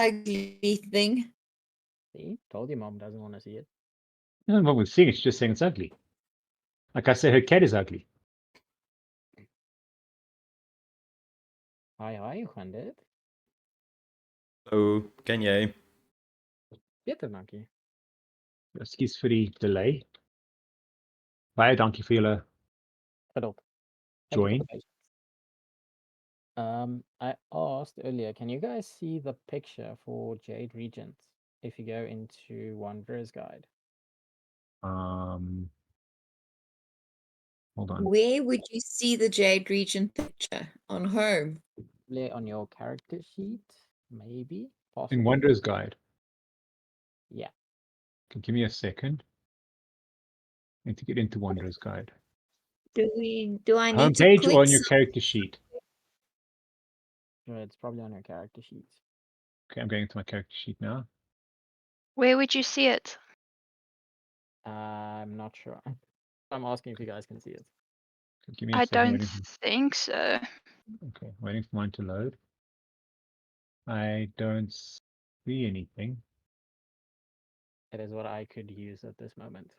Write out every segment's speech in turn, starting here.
ugly thing. See? Told you mom doesn't want to see it. Nothing wrong with seeing it, she's just saying it's ugly. Like I say, her cat is ugly. Hi, gaan dit? Oh, ken jij? Beter, dankie. Excuse vir die delay. Baie dankie vir julle Geduld. join. I asked earlier, can you guys see the picture for Jade Regent if you go into Wanderer's Guide? Hold on. Where would you see the Jade Regent picture? On home? Play on your character sheet, maybe? Possibly. In Wanderer's Guide. Yeah. Okay, give me a second. I need to get into Wanderer's Guide. Do I need to Homepage click or on your character sheet? It's probably on your character sheet. Okay, I'm going into my character sheet now. Where would you see it? I'm not sure. I'm asking if you guys can see it. Okay, give me a I second. don't think so. Okay, waiting for mine to load. I don't see anything. It is what I could use at this moment.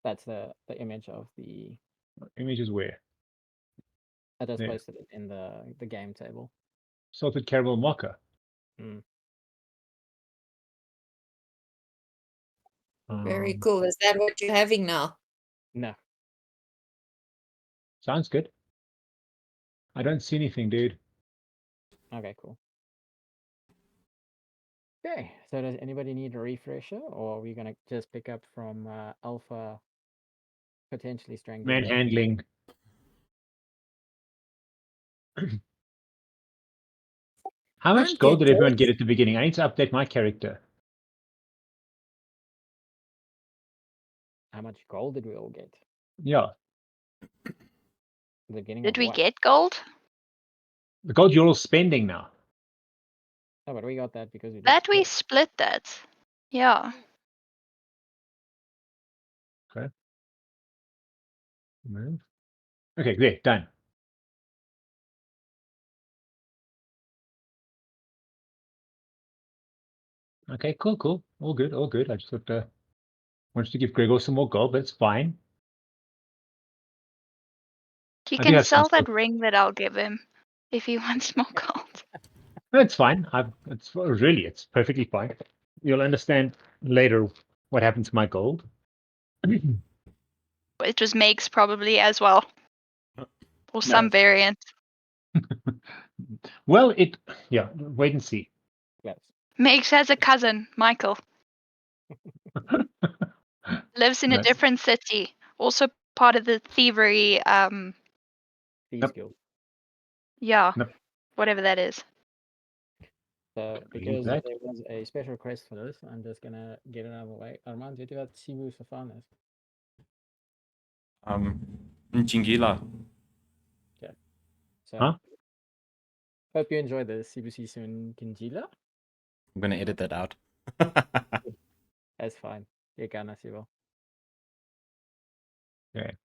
That's the image of the Image is where? I just There. posted it in the game table. Salted caramel mocha. Very cool. Is that what you're having now? No. Sounds good. I don't see anything, dude. Okay, cool. Okay, so does anybody need a refresher, or are we gonna just pick up from Alpha potentially strangling? Manhandling. How much Can't gold get did everyone gold. get at the beginning? I need to update my character. How much gold did we all get? Yeah. The beginning Did of we what? get gold? The gold you're all spending now. No, but we got that because we did That we split. split that. Yeah. Okay. Move. Okay, there, done. Okay, cool. All good. I just wanted to give Gregor some more gold, but it's fine. You I do can have some sell that stuff. ring that I'll give him if he wants more gold. No, it's fine. It's perfectly fine. You'll understand later what happened to my gold. It was Meg's probably as well. Or some variant. Well, wait and see. Yes. Meg's has a cousin, Michael. Lives in a Nice. different city. Also part of the thievery, Thieves Guild. yeah. Yep. Whatever that is. So believe because that. there was a special request for this, I'm just gonna get it out of the way. Armand, weet jy wat Sibu se van is? Chingila. Okay. So Huh? hope you enjoyed the Sibu Sisun Kinjila. I'm gonna edit that out. That's fine. You can as you will. Okay.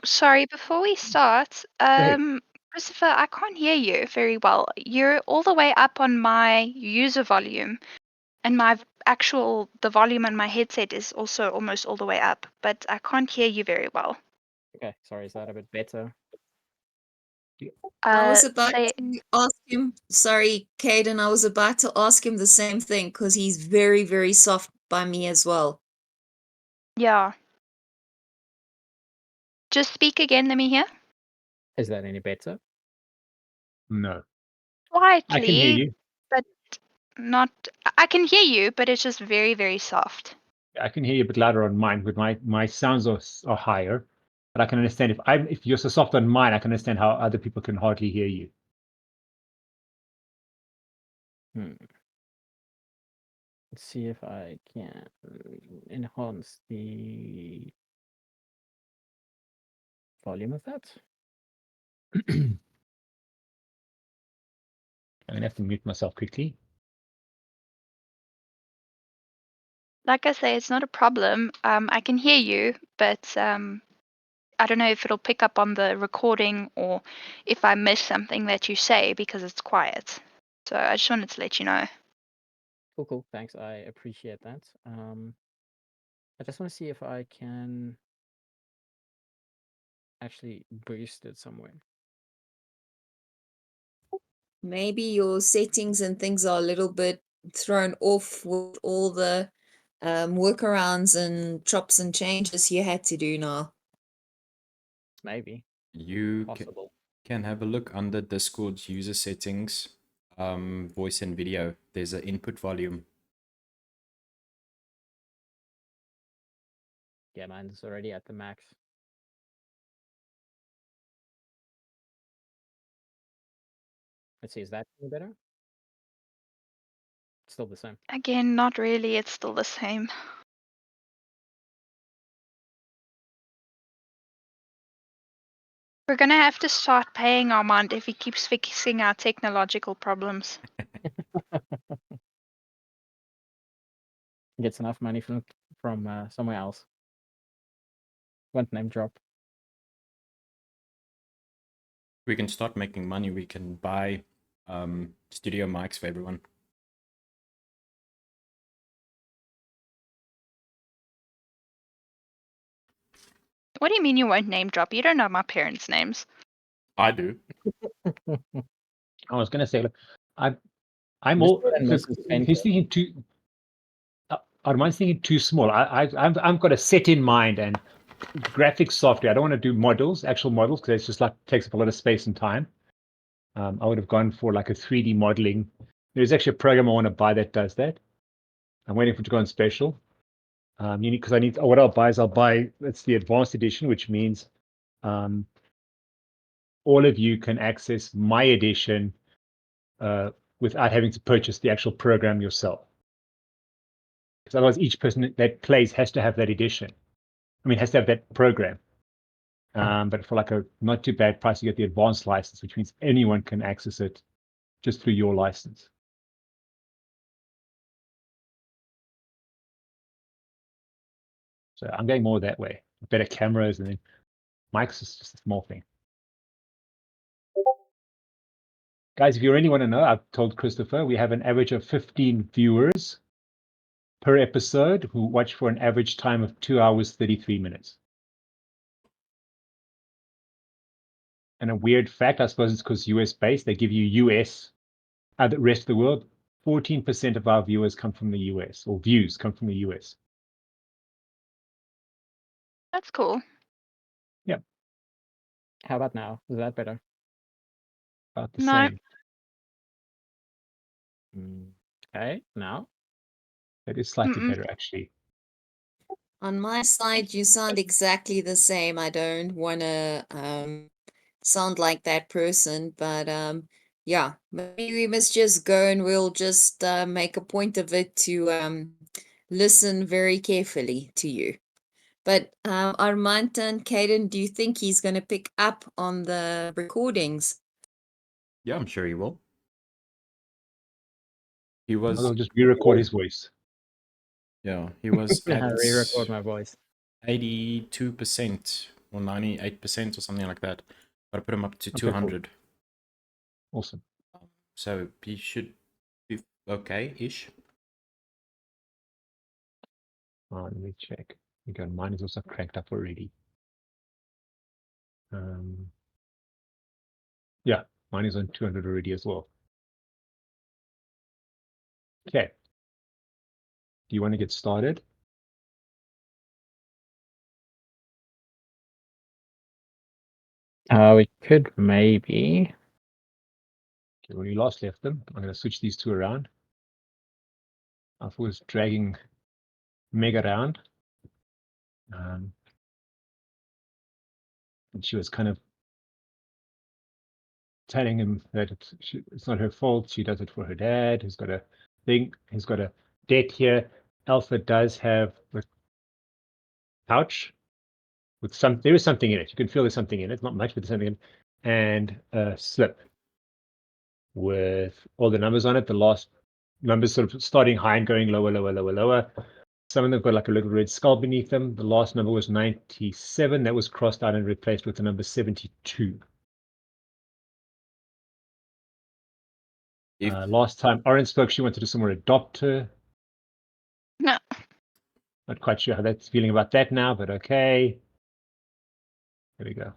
Sorry, before we start, ahead. Christopher, I can't hear you very well. You're all the way up on my user volume, and the volume on my headset is also almost all the way up, but I can't hear you very well. Okay, sorry, is that a bit better? I was about say- to ask him, sorry, Caedyn, I was about to ask him the same thing because he's very, very soft by me as well. Yeah. Just speak again, let me hear. Is that any better? No. Slightly. I can hear you. But not. I can hear you, but it's just very, very soft. I can hear you a bit louder on mine, but my sounds are higher. But I can understand if you're so soft on mine, I can understand how other people can hardly hear you. Let's see if I can enhance the volume of that. I'm gonna have to mute myself quickly. Like I say, it's not a problem. I can hear you, but I don't know if it'll pick up on the recording or if I miss something that you say because it's quiet. So I just wanted to let you know. Cool. Thanks. I appreciate that. I just want to see if I can actually boost it somewhere. Maybe your settings and things are a little bit thrown off with all the workarounds and chops and changes you had to do now. Maybe You possible. can have a look under Discord's user settings, voice and video. There's an input volume. Yeah, mine's already at the max. Let's see, is that any better? It's still the same. Again, not really. It's still the same. We're going to have to start paying Armand if he keeps fixing our technological problems. Gets enough money from somewhere else. Won't name drop. We can start making money. We can buy studio mics for everyone. What do you mean you won't name drop? You don't know my parents' names. I do. I was going to say, look, I'm Mr. all. and Look, Mrs. Fenton. he's thinking too. Armand's thinking too small. I've got a set in mind and graphics software. I don't want to do models, actual models, because it's just like takes up a lot of space and time. I would have gone for like a 3D modeling. There's actually a program I want to buy that does that. I'm waiting for it to go on special. Because I need what I'll buy is that's the advanced edition, which means all of you can access my edition without having to purchase the actual program yourself. Because otherwise, each person that plays has to have that edition. I mean, has to have that program. But for like a not too bad price, you get the advanced license, which means anyone can access it just through your license. So I'm going more that way. Better cameras, and then mics is just a small thing. Guys, if you really want to know, I've told Christopher, we have an average of 15 viewers per episode who watch for an average time of 2 hours, 33 minutes. And a weird fact, I suppose it's because US based, they give you US, the rest of the world, 14% of our viewers come from the US, or views come from the US. That's cool. Yep. How about now? Is that better? About the No. same. Okay, now. That is slightly Mm-mm. better, actually. On my side, you sound exactly the same. I don't want to sound like that person, but yeah, maybe we must just go and we'll just make a point of it to listen very carefully to you. But Armand and Caedyn, do you think he's going to pick up on the recordings? Yeah, I'm sure he will. He was, I'll just re-record his voice. yeah, he was at Re-record my voice. 82% or 98% or something like that. But I put him up to Okay, cool. 200. Awesome. So he should be okay-ish. Let me check. Again, mine is also cranked up already. Yeah, mine is on 200 already as well. Okay. Do you want to get started? We could maybe. Okay, when you last left them, I'm going to switch these two around. I was dragging Meg around. And she was kind of telling him that it's not her fault. She does it for her dad, who's got a thing, who's got a debt here. Alpha does have a pouch with there is something in it. You can feel there's something in it, not much, but there's something in it. And a slip with all the numbers on it. The last numbers sort of starting high and going lower, lower, lower, lower. Some of them got like a little red skull beneath them. The last number was 97. That was crossed out and replaced with the number 72. If Last time Oryn spoke, she wanted to do some more adopt her. No. Not quite sure how that's feeling about that now, but okay. There we go.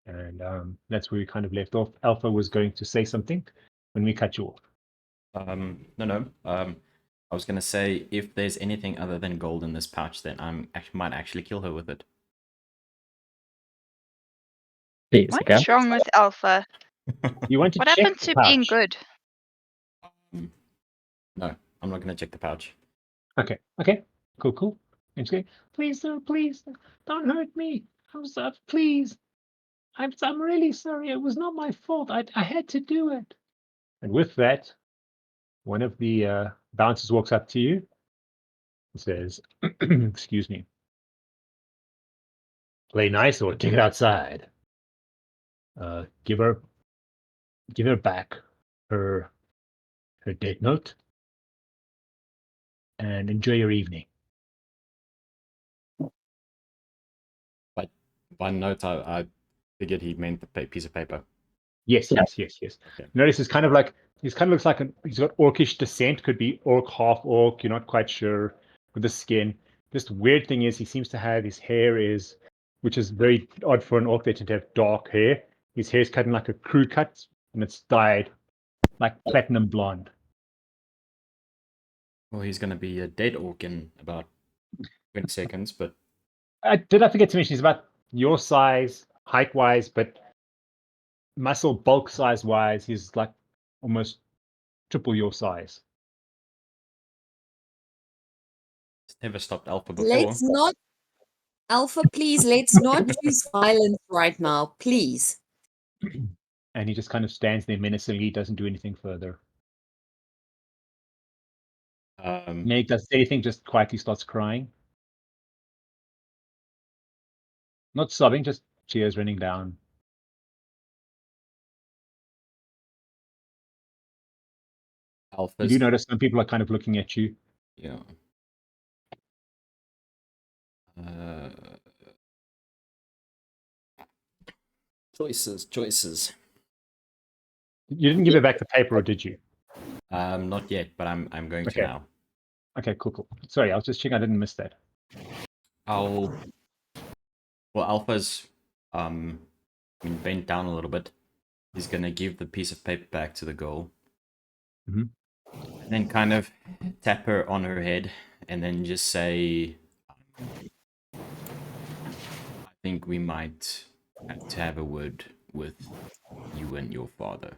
And that's where we kind of left off. Alpha was going to say something when we cut you off. no. I was gonna say if there's anything other than gold in this pouch, then might actually kill her with it. Please, What okay. is wrong with Alpha? You want to What check happened the to pouch. being good? No, I'm not gonna check the pouch. Okay. Cool. And she goes, please, sir, please, don't hurt me. I'm sorry, please. I'm really sorry. It was not my fault. I had to do it. And with that, one of the bouncers walks up to you and says, excuse me, play nice or take it outside. Give her back her date note and enjoy your evening. But by note, I figured he meant the piece of paper. Yes. Okay. Notice he's kind of looks like he's got orcish descent, could be orc, half orc, you're not quite sure, with the skin. Just weird thing is he seems to have his hair which is very odd for an orc. They tend to have dark hair. His hair is cut in like a crew cut, and it's dyed like platinum blonde. Well, he's gonna be a dead orc in about 20 seconds, but Did I forget to mention he's about your size, height wise, but muscle bulk size wise, he's like almost triple your size. it's never stopped Alpha before. Let's not, Alpha, please, let's not use violence right now, please. And he just kind of stands there menacingly, doesn't do anything further. Meg doesn't say anything, just quietly starts crying. Not sobbing, just tears running down. You Alpha's do notice some people are kind of looking at you. yeah. Choices. You didn't give her back the paper, or did you? Not yet, but I'm going to Okay. now. Okay, cool. Sorry, I was just checking I didn't miss that. Well, Alpha's bent down a little bit. He's gonna give the piece of paper back to the girl. Mhm. And then kind of tap her on her head and then just say, I think we might have to have a word with you and your father.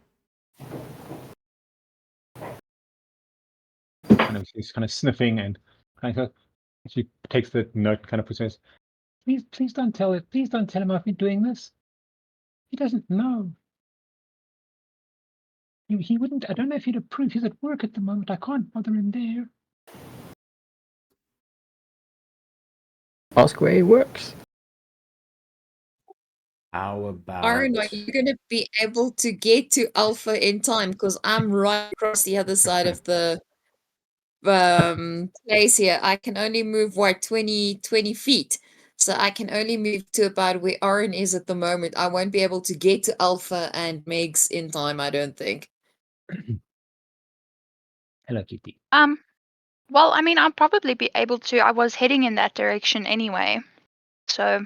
She's kind of sniffing and kind of she takes the note, kind of puts it. Please don't tell it. Please don't tell him I've been doing this. He doesn't know. He wouldn't. I don't know if he'd approve. He's at work at the moment. I can't bother him there. Ask where he works. How about Oryn, are you going to be able to get to Alpha in time? Because I'm right across the other side of the place here. I can only move, 20 feet. So I can only move to about where Oryn is at the moment. I won't be able to get to Alpha and Megs in time, I don't think. Hello, Kitty. Well, I mean, I'll probably be able to. I was heading in that direction anyway. So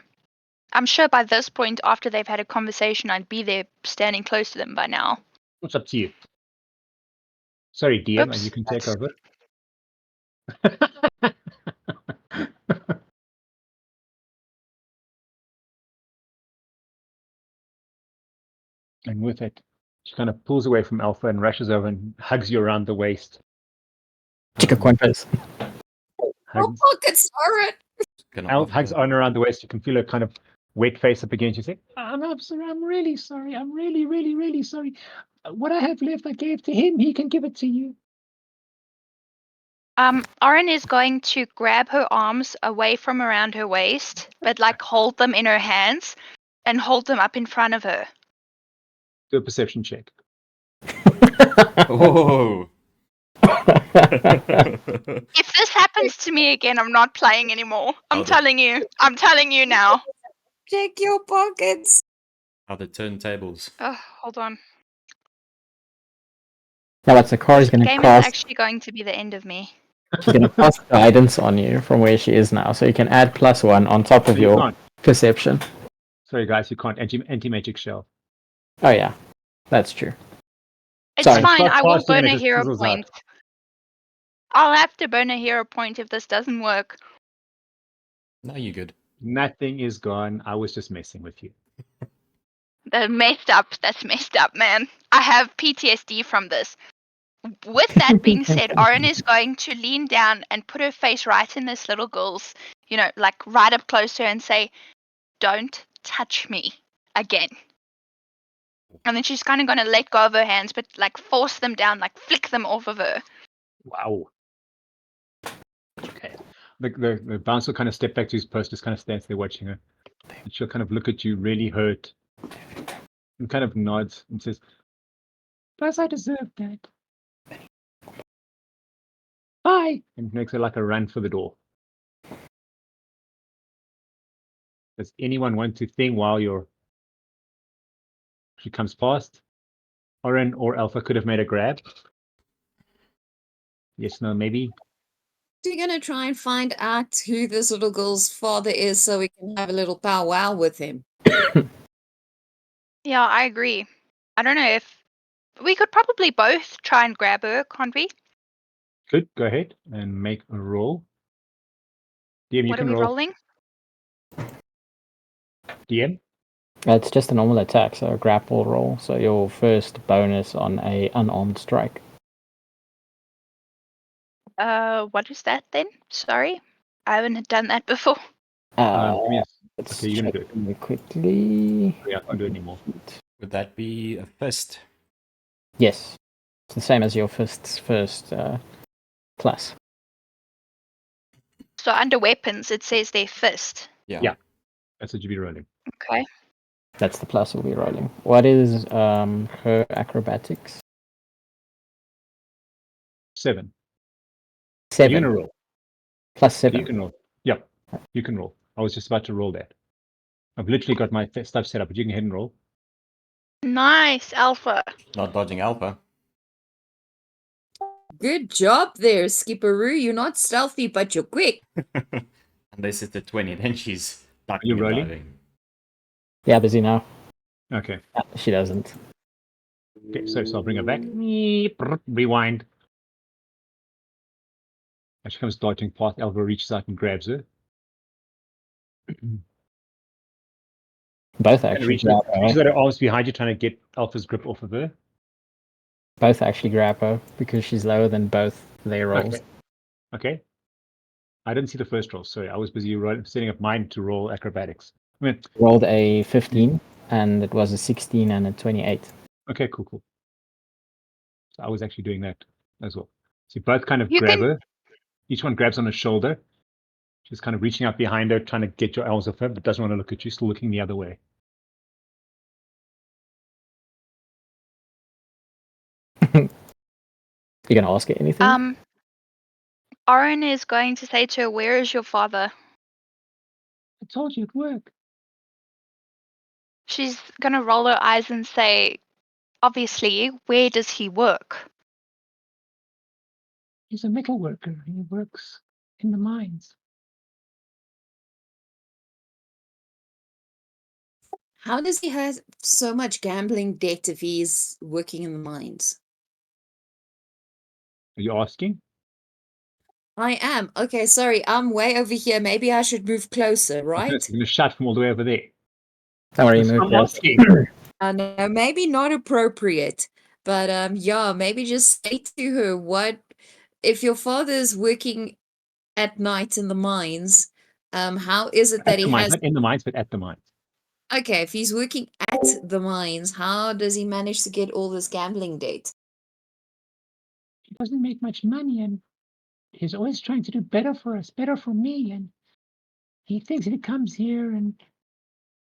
I'm sure by this point, after they've had a conversation, I'd be there standing close to them by now. What's up to you? Sorry, DM, Oops. you can take over. And with it, she kind of pulls away from Alpha and rushes over and hugs you around the waist. Chica Quantas. Hugs, Pockets, Oryn! gonna hugs offer- on around the waist. You can feel her kind of wet face up against you. Say, I'm sorry. I'm really sorry. I'm really, really, really sorry. What I have left, I gave to him. He can give it to you. Oryn is going to grab her arms away from around her waist, but like hold them in her hands and hold them up in front of her. Do a perception check. Oh, If this happens to me again, I'm not playing anymore. I'm Oh, the- telling you. I'm telling you now. Check your pockets. How the turntables. Oh, hold on. Now what's Akari's This going to game is cast? actually going to be the end of me. She's going to cast guidance on you from where she is now, so you can add +1 on top of You your can't. perception. Sorry, guys, you can't. Anti-magic shell. Oh yeah, that's true. It's Sorry. fine. Start I will casting and burn it a just hero fizzles point. out. I'll have to burn a hero point if this doesn't work. No, you're good. Nothing is gone. I was just messing with you. That's messed up. That's messed up, man. I have PTSD from this. With that being said, Oryn is going to lean down and put her face right in this little girl's, like right up close to her and say, "Don't touch me again." And then she's kind of going to let go of her hands, but like force them down, like flick them off of her. Wow. Okay. The bouncer kind of step back to his post, just kind of stands there watching her. And she'll kind of look at you, really hurt, and kind of nods and says, "Plus, I deserve that. Bye." And makes her like a run for the door. Does anyone want to think while she comes past? Oryn or Alpha could have made a grab. Yes, no, maybe. We're gonna try and find out who this little girl's father is so we can have a little powwow with him. Yeah, I agree. I don't know if we could probably both try and grab her, can't we? Good. Go ahead and make a roll. DM, you What are can we roll. rolling? DM. It's just a normal attack, so a grapple roll. So your first bonus on a unarmed strike. What is that then? Sorry, I haven't done that before. Give me a, Let's okay, you're gonna check do it. really quickly. Yeah, I can't do it anymore. Would that be a fist? Yes, it's the same as your first class. So under weapons, it says their fist. Yeah. That's what you'd be rolling. Okay. That's the plus we'll be rolling. What is her acrobatics? 7. 7. You're gonna roll. Plus Okay, 7. you can roll. Yep, you can roll. I was just about to roll that. I've literally got my stuff set up, but you can head and roll. Nice, Alpha. Not dodging Alpha. Good job there, Skipperoo. You're not stealthy, but you're quick. Unless it's a 20, then she's Are you ducking and rolling? diving. Yeah, busy now. Okay. She doesn't. Okay, so I'll bring her back. Rewind. And she comes dodging past. Alva reaches out and grabs her. Both actually grab She's her. got her arms behind you, trying to get Alpha's grip off of her. Both actually grab her because she's lower than both their rolls. Okay. I didn't see the first roll. Sorry, I was busy setting up mine to roll acrobatics. I mean, Rolled a 15, and it was a 16 and a 28. okay, cool. So I was actually doing that as well. So you both kind of You grab can- her. Each one grabs on her shoulder. She's kind of reaching out behind her, trying to get your arms off her, but doesn't want to look at you, still looking the other way. You gonna ask her anything? Oryn is going to say to her, "Where is your father?" I told you it'd work. She's gonna roll her eyes and say, "Obviously, where does he work?" He's a metal worker. He works in the mines. How does he have so much gambling debt if he's working in the mines? Are you asking? I am. Okay, sorry. I'm way over here. Maybe I should move closer, right? I'm going to shout from all the way over there. Don't worry, That's move what I'm this. asking. No, maybe not appropriate. But yeah, maybe just say to her, what if your father's working at night in the mines, how is it that At he the mines, has not in the mines, but at the mines. okay, if he's working at the mines, how does he manage to get all this gambling debt? He doesn't make much money, and he's always trying to do better for us, better for me, and he thinks he comes here and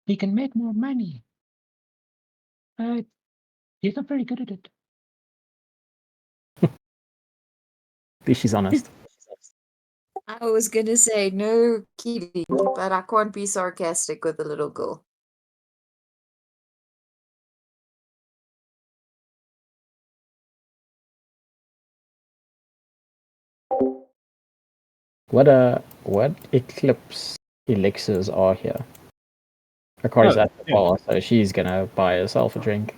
he can make more money. But he's not very good at it. At least she's honest. I was gonna say no kidding, but I can't be sarcastic with a little girl. What eclipse elixirs are here? Akari's Oh, at the yeah. bar, so she's gonna buy herself a drink.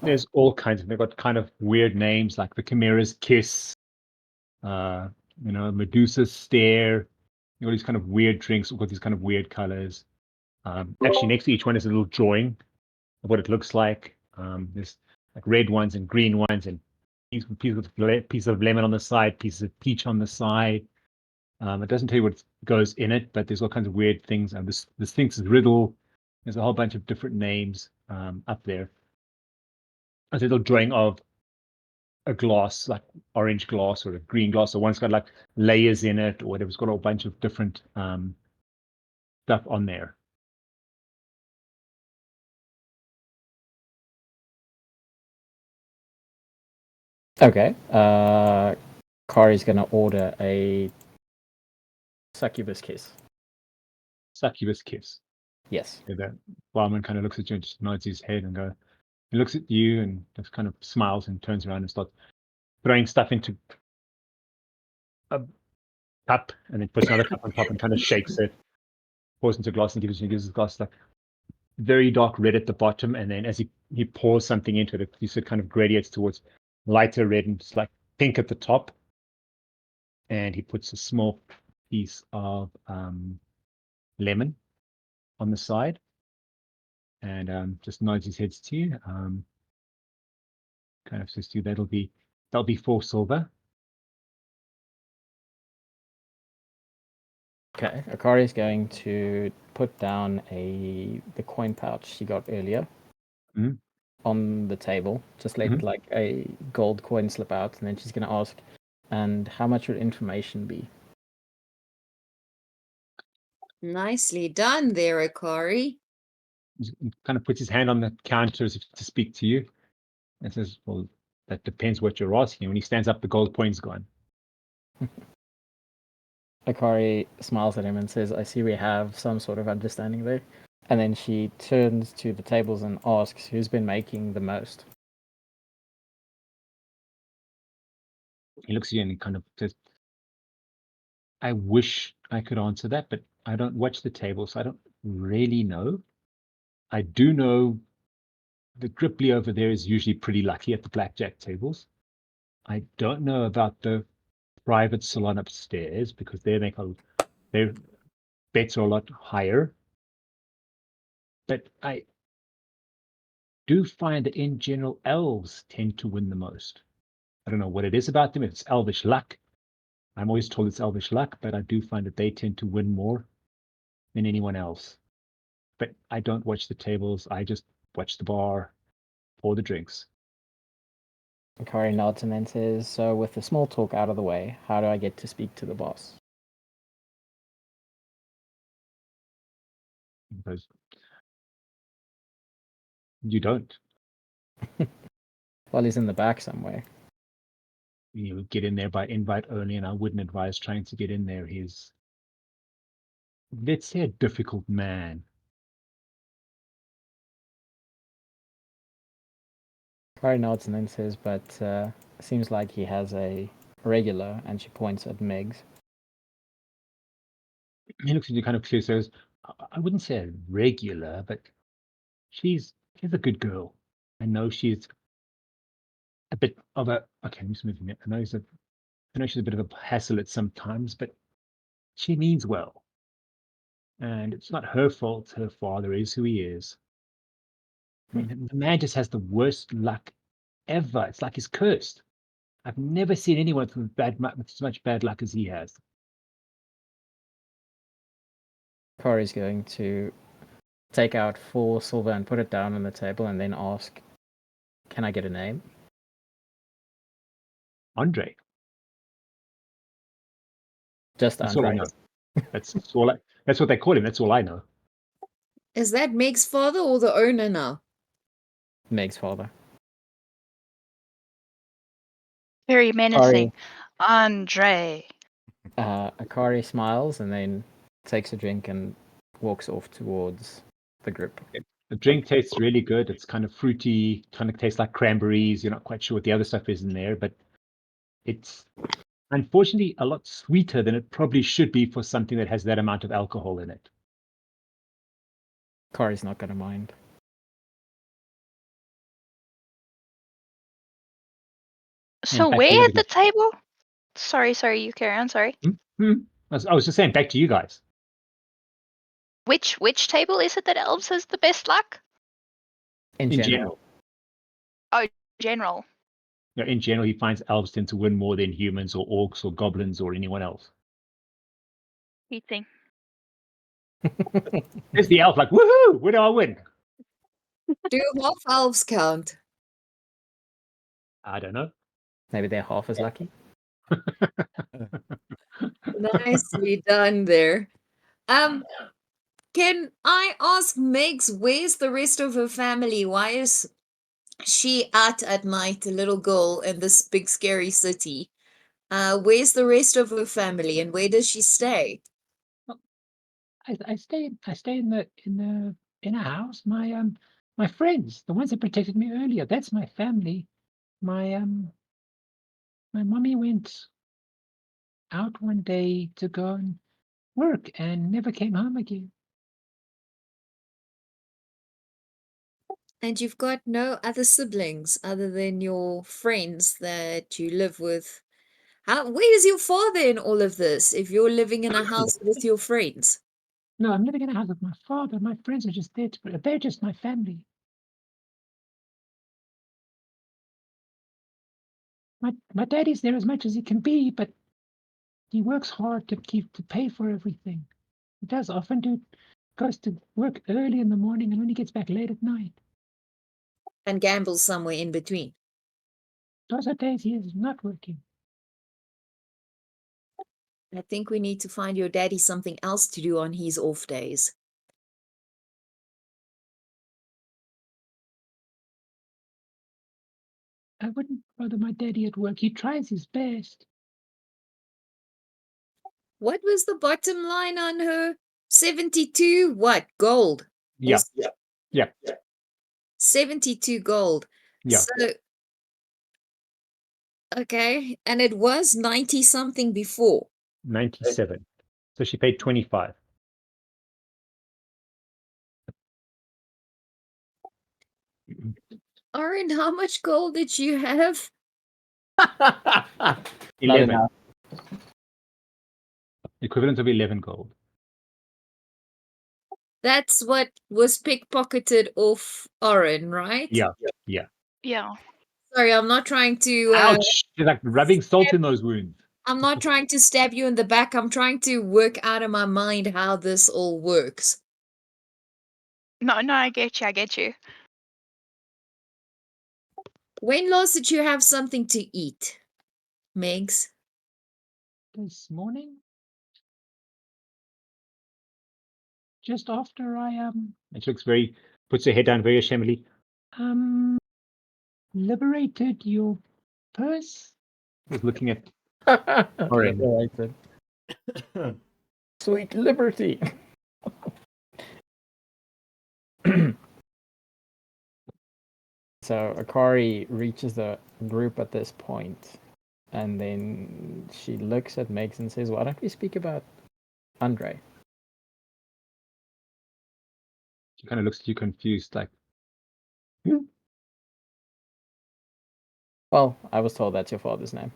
There's all kinds of. They've got kind of weird names like the Chimera's Kiss, Medusa's Stare. You know, these kind of weird drinks with these kind of weird colors. Actually, next to each one is a little drawing of what it looks like. There's like red ones and green ones, and piece of lemon on the side, pieces of peach on the side. It doesn't tell you what goes in it, but there's all kinds of weird things. This Sphinx's riddle. There's a whole bunch of different names up there. A little drawing of a glass, like orange glass or a green glass, or one's got like layers in it or whatever. It's got a whole bunch of different stuff on there. Okay. Kari's gonna order a succubus kiss. Succubus Kiss. Yes. So the barman kind of looks at you and just nods his head and he looks at you and just kind of smiles and turns around and starts throwing stuff into a cup and then puts another cup on top and kind of shakes it, pours into a glass and gives the glass like very dark red at the bottom, and then as he pours something into it, you see it kind of gradiates towards lighter red and just like pink at the top. And he puts a small piece of lemon on the side and just nods his head to you. Kind of says to you, that'll be 4 silver. Okay. Akari's going to put down the coin pouch she got earlier Mhm. on the table. Just let Mhm. like a gold coin slip out, and then she's gonna ask, "And how much would information be?" Nicely done there, Akari. He kind of puts his hand on the counter as if to speak to you and says, well, that depends what you're asking. When he stands up, the gold coin's gone. Akari smiles at him and says, "I see we have some sort of understanding there." And then she turns to the tables and asks, "Who's been making the most?" He looks at you and he kind of says, I wish I could answer that, but I don't watch the table, so I don't really know. I do know the Gripply over there is usually pretty lucky at the blackjack tables. I don't know about the private salon upstairs because their bets are a lot higher. But I do find that in general, elves tend to win the most. I don't know what it is about them. If it's elvish luck. I'm always told it's elvish luck, but I do find that they tend to win more than anyone else. But I don't watch the tables. I just watch the bar, pour the drinks. Akari nods and then says, "So with the small talk out of the way, how do I get to speak to the boss?" Because you don't. Well, he's in the back somewhere. You get in there by invite only, and I wouldn't advise trying to get in there. He's, let's say, a difficult man. Akari nods and then says, "But seems like he has a regular," and she points at Meg's. He looks at you kind of clear, says, I wouldn't say a regular, but she's a good girl. I know she's a bit of a okay, I'm just moving it. I know she's a bit of a hassle at some times, but she means well. And it's not her fault her father is who he is. I mean, the man just has the worst luck ever. It's like he's cursed. I've never seen anyone with as much bad luck as he has. Akari's going to take out 4 silver and put it down on the table and then ask, "Can I get a name?" Andre. Just That's all I Andre. know. That's what they call him. That's all I know. Is that Meg's father or the owner now? Meg's father. Very menacing. Andre. Akari smiles and then takes a drink and walks off towards the group. The drink tastes really good. It's kind of fruity, kind of tastes like cranberries. You're not quite sure what the other stuff is in there, but it's unfortunately a lot sweeter than it probably should be for something that has that amount of alcohol in it. Akari's not going to mind. So back to where you at the table? Sorry, you carry on, sorry. I was just saying, back to you guys. Which table is it that elves has the best luck? In general. General. You know, in general, he finds elves tend to win more than humans or orcs or goblins or anyone else. Eating. There's the elf like, woohoo! Where do I win? Do half elves count? I don't know. Maybe they're half as lucky. Nicely done there. Can I ask Megs, where's the rest of her family? Why is she out at night, a little girl in this big scary city? Where's the rest of her family and where does she stay? I stay in a house. My friends, the ones that protected me earlier, that's my family. My mommy went out one day to go and work and never came home again. And you've got no other siblings other than your friends that you live with. Where is your father in all of this if you're living in a house with your friends? No, I'm living in a house with my father. My friends are just there they're just my family. My daddy's there as much as he can be, but he works hard to pay for everything. He goes to work early in the morning and only gets back late at night. And gambles somewhere in between. Those are days he is not working. I think we need to find your daddy something else to do on his off days. I wouldn't bother my daddy at work. He tries his best. What was the bottom line on her? 72 what? Gold? Yeah. Or Yeah. 72 gold. Yeah. So, okay. And it was 90 something before. 97. So she paid 25. Oryn, how much gold did you have? Not 11. enough. Equivalent of 11 gold. That's what was pickpocketed off Oryn, right? Yeah. Yeah. Yeah. Sorry, I'm not trying to. Ouch! She's like rubbing salt in those wounds. I'm not trying to stab you in the back. I'm trying to work out of my mind how this all works. No, I get you. When last did you have something to eat, Megs? This morning, just after I And she looks puts her head down very ashamedly. liberated your purse. Was looking at Liberated. Sweet liberty. So Akari reaches the group at this point, and then she looks at Megs and says, "Why don't we speak about Andre?" She kind of looks at you confused, like, Well, I was told that's your father's name.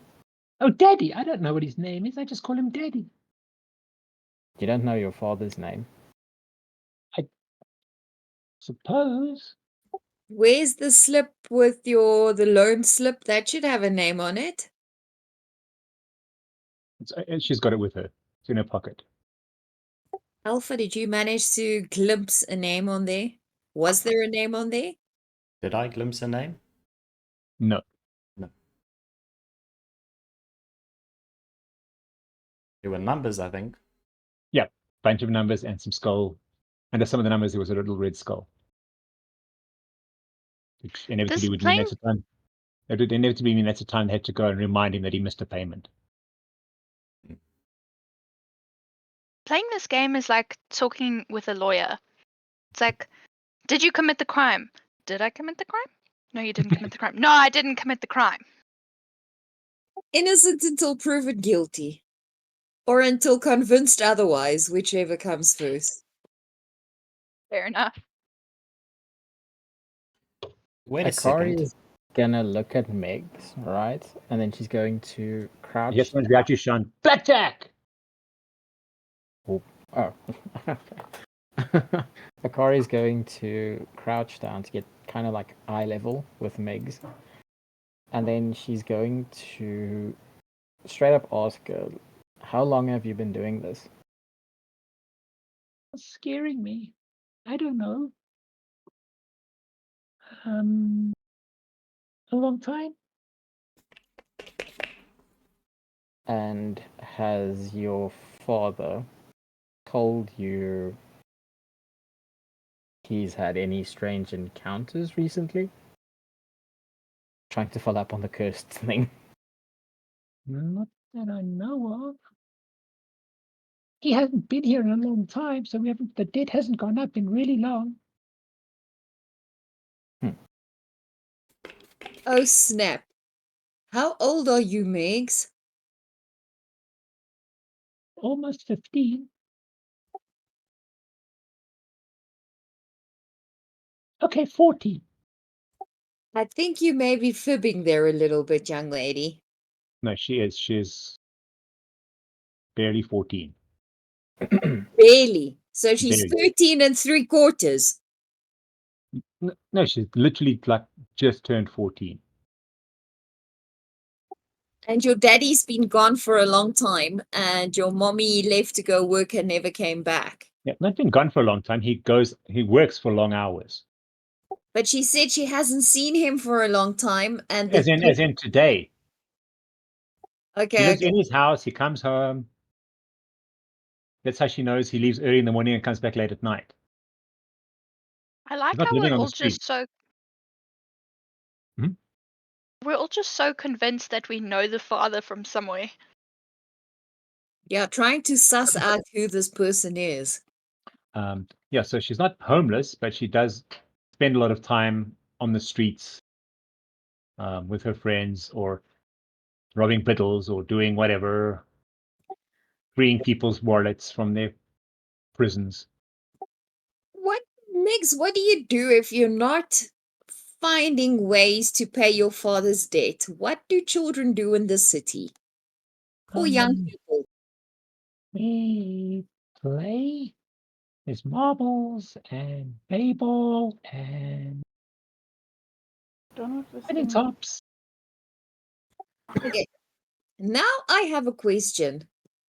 Oh, Daddy. I don't know what his name is. I just call him Daddy. You don't know your father's name. Suppose. Where's the slip with the loan slip? That should have a name on it. she's got it with her. It's in her pocket. Alpha, did you manage to glimpse a name on there? Was there a name on there? Did I glimpse a name? No. No. There were numbers, I think. Yeah. Bunch of numbers and some skull. Under some of the numbers, there was a little red skull. Which inevitably would mean that's the time. It would inevitably mean that's the time they had to go and remind him that he missed a payment. Playing this game is like talking with a lawyer. It's like, did you commit the crime? Did I commit the crime? No, you didn't commit the crime. No, I didn't commit the crime. Innocent until proven guilty. Or until convinced otherwise, whichever comes first. Fair enough. Wait a Akari second. is gonna look at Megs, right? And then she's going to crouch. Yes, one's about you, Sean. Blackjack! Oh. Akari is going to crouch down to get kind of like eye level with Megs. And then she's going to straight up ask her, how long have you been doing this? It's scaring me. I don't know. A long time. And has your father told you he's had any strange encounters recently? Trying to follow up on the cursed thing. Not that I know of. He hasn't been here in a long time, so the debt hasn't gone up in really long. Oh snap. How old are you, Megs? Almost 15. Okay, 40. I think you may be fibbing there a little bit, young lady. No, she is. She's barely 14. Barely. So she's Barely. 13 and 3/4. No, she's literally like just turned 14. And your daddy's been gone for a long time, and your mommy left to go work and never came back. Yeah, not been gone for a long time. He works for long hours. But she said she hasn't seen him for a long time, and As in today. okay, He lives okay. in his house, he comes home. That's how she knows he leaves early in the morning and comes back late at night. I like He's not how living we're on the all just street. so Hmm? we're all just so convinced that we know the father from somewhere. Yeah, trying to suss out who this person is. Yeah, so she's not homeless, but she does spend a lot of time on the streets with her friends or robbing fiddles or doing whatever, freeing people's wallets from their prisons. What, Megs, what do you do if you're not finding ways to pay your father's debt? What do children do in the city? Or young people? We play. There's marbles and baseball and Don't know if this running thing... tops. Okay, now I have a question.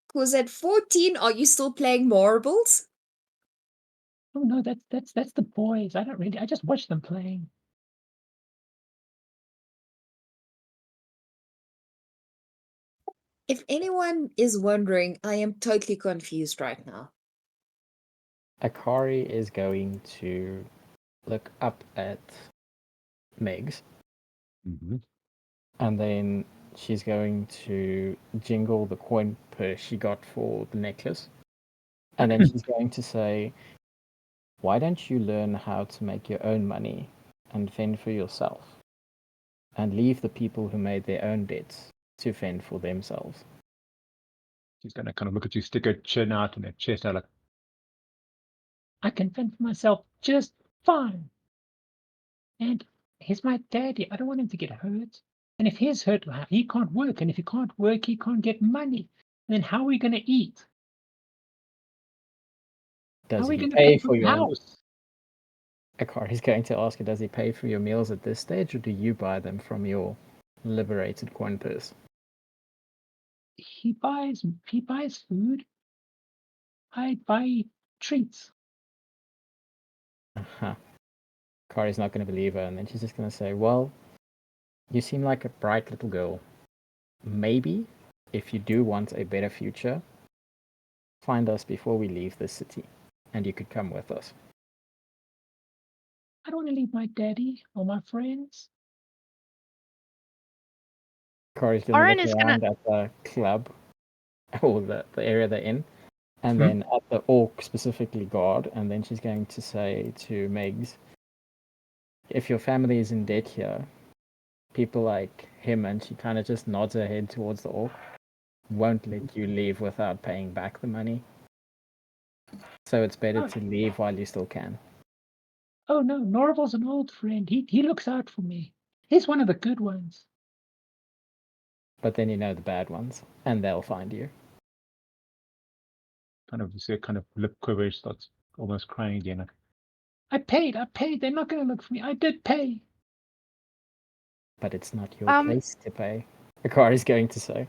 Because at 14, are you still playing marbles? Oh no, that's the boys. I just watch them playing. If anyone is wondering, I am totally confused right now. Akari is going to look up at Megs, Mm-hmm. and then she's going to jingle the coin purse she got for the necklace. And then she's going to say, why don't you learn how to make your own money and fend for yourself? And leave the people who made their own debts to fend for themselves. She's going to kind of look at you, stick her chin out and her chest out like, I can fend for myself just fine. And he's my daddy. I don't want him to get hurt. And if he's hurt, he can't work. And if he can't work, he can't get money. And then how are we going to eat? How Does are we he going to pay pay for for the your... house? Akari's going to ask you, does he pay for your meals at this stage, or do you buy them from your liberated coin purse? He buys food. I buy treats. Uh-huh. Akari's not going to believe her, and then she's just going to say, well, you seem like a bright little girl. Maybe, if you do want a better future, find us before we leave this city, and you could come with us. I don't want to leave my daddy or my friends. Akari's going to Oryn look is gonna around at the club, or the area they're in, And then at the orc, specifically Gourd, and then she's going to say to Megs, if your family is in debt here, people like him, and she kind of just nods her head towards the orc, won't let you leave without paying back the money. So it's better to leave while you still can. Oh no, Norval's an old friend. He looks out for me. He's one of the good ones. But then you know the bad ones, and they'll find you. Kind of, you see a kind of lip quiver, starts almost crying again. Like, I paid. They're not going to look for me. I did pay. But it's not your place to pay. Akari's going to say.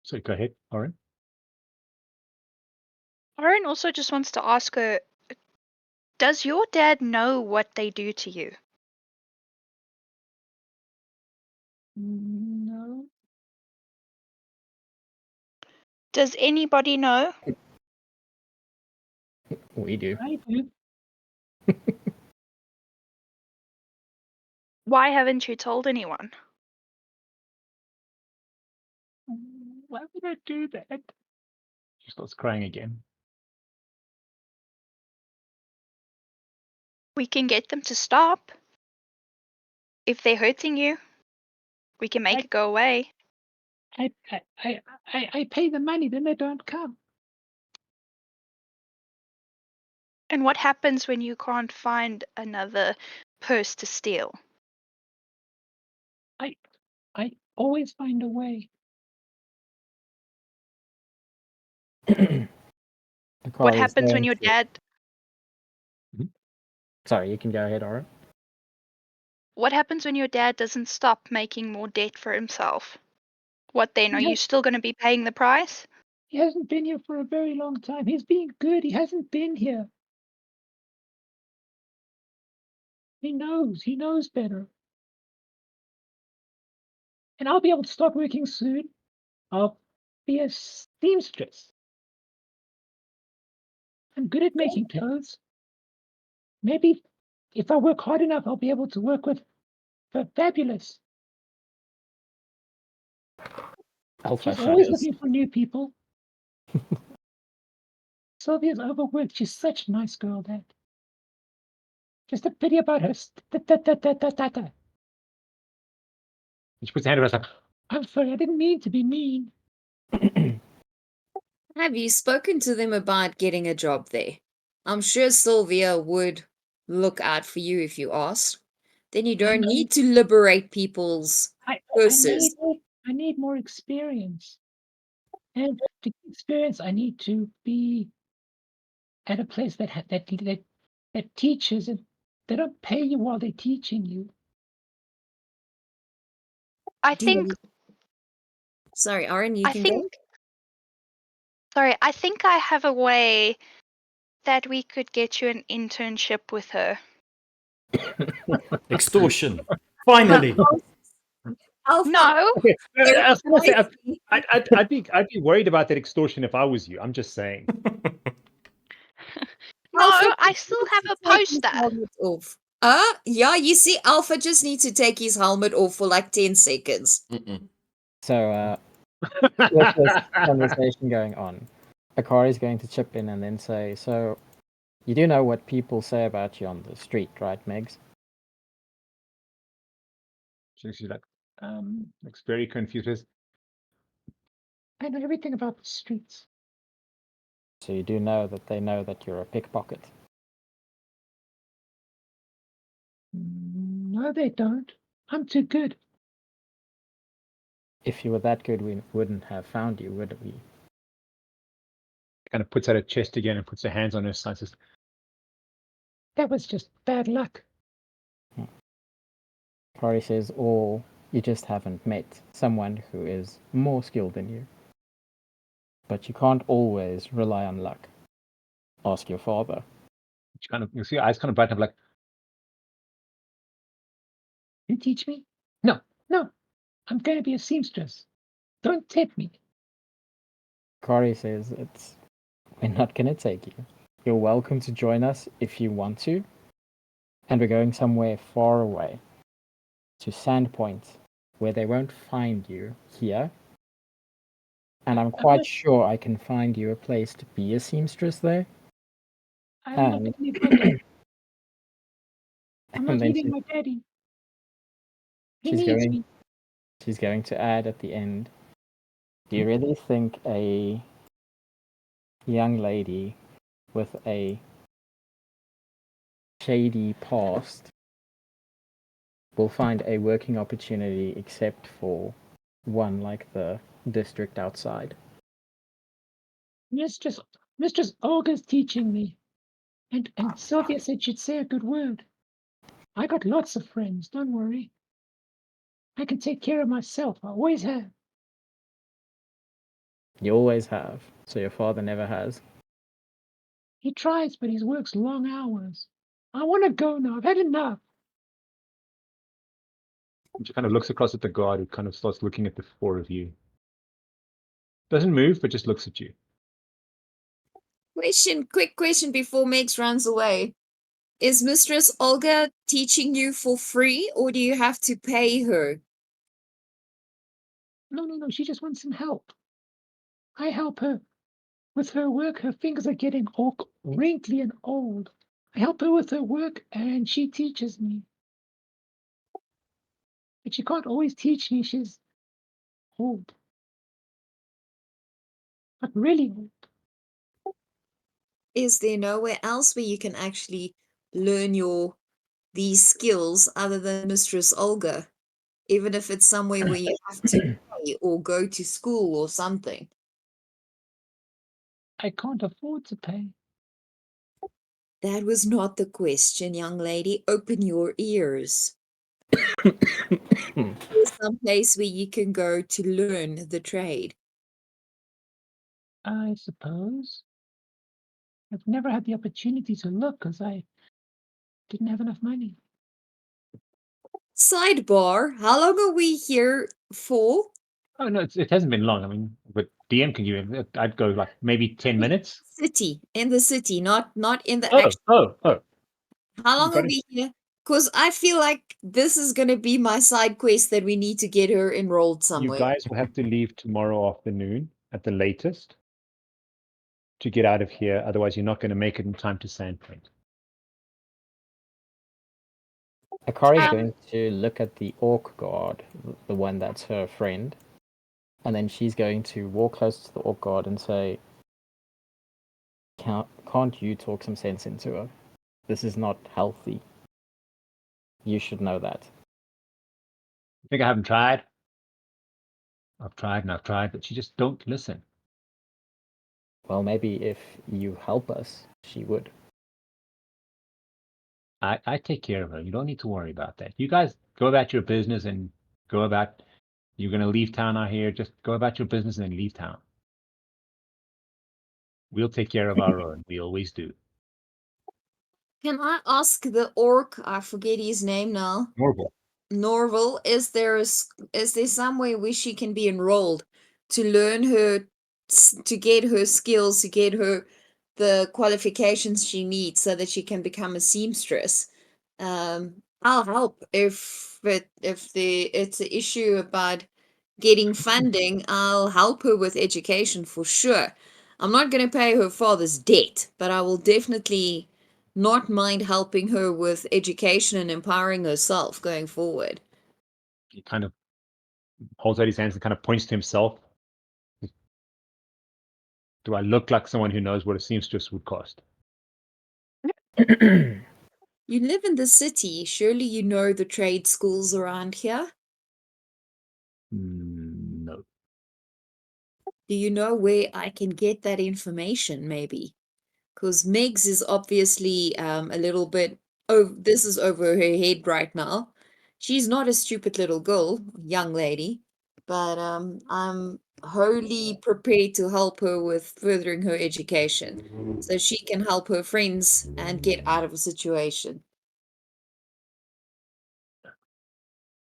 so go ahead, Oryn. Oryn also just wants to ask her, does your dad know what they do to you? No. Does anybody know? We do. I do. Why haven't you told anyone? Why would I do that? She starts crying again. We can get them to stop. If they're hurting you, we can make it go away. I pay the money, then they don't come. And what happens when you can't find another purse to steal? I always find a way. What happens when your dad... Sorry, you can go ahead, Oryn. What happens when your dad doesn't stop making more debt for himself? What then? Are you still going to be paying the price? He hasn't been here for a very long time. He's being good. He hasn't been here. He knows better. And I'll be able to start working soon. I'll be a seamstress. I'm good at making clothes. Maybe if I work hard enough, I'll be able to work with Fabulous. Alpha She's always shadows. looking for new people. Sylvia's overworked. She's such a nice girl, that. Just a pity about her. She puts her hand over her like, I'm sorry, I didn't mean to be mean. Have you spoken to them about getting a job there? I'm sure Sylvia would look out for you if you asked. Then you don't need to liberate people's purses. I need more experience. And to get experience, I need to be at a place that teaches, and they don't pay you while they're teaching you. I think... Sorry, Oryn, you can go. Sorry, I think I have a way that we could get you an internship with her. Extortion. Finally. No. okay. I was going to say, I'd be worried about that extortion if I was you. I'm just saying. No, I still have a poster. Yeah, you see, Alpha just needs to take his helmet off for like 10 seconds. So, with this conversation going on, Akari's going to chip in and then say, so, you do know what people say about you on the street, right, Megs? She's like, looks very confused. I know everything about the streets. So you do know that they know that you're a pickpocket. No, they don't. I'm too good. If you were that good, we wouldn't have found you, would we? Kind of puts out her chest again and puts her hands on her side. Says, that was just bad luck. Kari says, or you just haven't met someone who is more skilled than you. But you can't always rely on luck. Ask your father. she kind of, you see her eyes kind of brighten up like, You teach me? No. I'm going to be a seamstress. Don't tempt me. Kari says, we're not going to take you. You're welcome to join us if you want to. And we're going somewhere far away. To Sandpoint, where they won't find you here. And I'm quite sure I can find you a place to be a seamstress there. I'm not And, gonna leave my dad. I'm not and then leaving my daddy. He she's needs going me. she's going to add at the end, do you really think a young lady with a shady past will find a working opportunity except for one like the district outside? Mistress Olga's teaching me. And Sylvia said she'd say a good word. I got lots of friends, don't worry. I can take care of myself. I always have. You always have, so your father never has. He tries, but he works long hours. I want to go now. I've had enough. She kind of looks across at the guard, who kind of starts looking at the four of you. Doesn't move, but just looks at you. Quick question before Megs runs away. Is Mistress Olga teaching you for free or do you have to pay her? No. She just wants some help. I help her. With her work, her fingers are getting all wrinkly and old. I help her with her work, and she teaches me. But she can't always teach me. She's old. But really old. Is there nowhere else where you can actually learn these skills other than Mistress Olga? Even if it's somewhere where you have to pay or go to school or something. I can't afford to pay. That was not the question, young lady. Open your ears. There's some place where you can go to learn the trade. I suppose. I've never had the opportunity to look because I didn't have enough money. Sidebar, how long are we here for? Oh no, it hasn't been long. I mean, but DM can you? I'd go like maybe 10 minutes. In the city, not in the Oh, actual. oh. How You long got are it. we here? Because I feel like this is going to be my side quest that we need to get her enrolled You somewhere. guys will have to leave tomorrow afternoon at the latest to get out of here. Otherwise, you're not going to make it in time to Sandpoint. Akari is going to look at the orc guard, the one that's her friend, and then she's going to walk close to the orc guard and say, can't you talk some sense into her? This is not healthy. You should know that. I think I haven't tried. I've tried and I've tried, but she just don't listen. Well, maybe if you help us, she would. I take care of her. You don't need to worry about that. You guys go about your business and go about. You're going to leave town out here. Just go about your business and then leave town. We'll take care of our own. We always do. Can I ask the orc? I forget his name now. Norval, is there somewhere where she can be enrolled to learn to get her skills, to get her the qualifications she needs so that she can become a seamstress? I'll help if it's an issue about getting funding. I'll help her with education for sure. I'm not going to pay her father's debt, but I will definitely not mind helping her with education and empowering herself going forward. He kind of holds out his hands and kind of points to himself. Do I look like someone who knows what a seamstress would cost? You live in the city. Surely you know the trade schools around here. No. Do you know where I can get that information, maybe? Because Megs is obviously a little bit, oh, this is over her head right now. She's not a stupid little girl, young lady, but I'm wholly prepared to help her with furthering her education so she can help her friends and get out of a situation.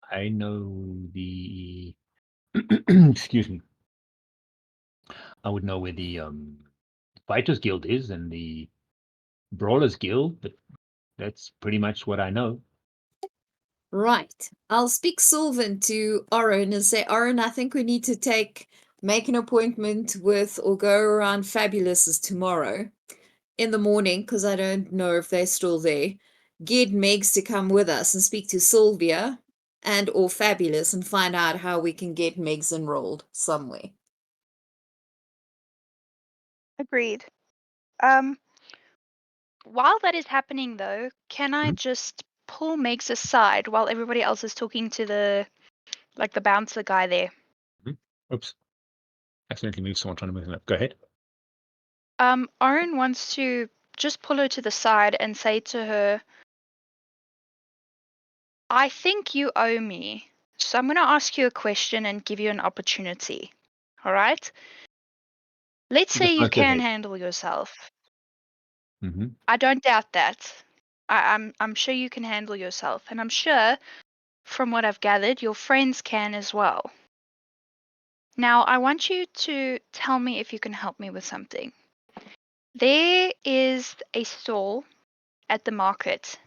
I know the excuse me. I would know where the Fighters Guild is and the Brawlers Guild, but that's pretty much what I know. Right. I'll speak Sylvan to Oryn and say, Oryn, I think we need to take make an appointment with or go around Fabulous's tomorrow in the morning, because I don't know if they're still there. Get Megs to come with us and speak to Sylvia and or Fabulous and find out how we can get Megs enrolled somewhere. Agreed. While that is happening, though, can I just pull Megs aside while everybody else is talking to the bouncer guy there? Oops. Accidentally moved someone trying to move them up. Go ahead. Oryn wants to just pull her to the side and say to her, I think you owe me, so I'm going to ask you a question and give you an opportunity. All right? Let's say you can handle yourself. Mm-hmm. I don't doubt that. I'm sure you can handle yourself, and I'm sure, from what I've gathered, your friends can as well. Now, I want you to tell me if you can help me with something. There is a stall at the market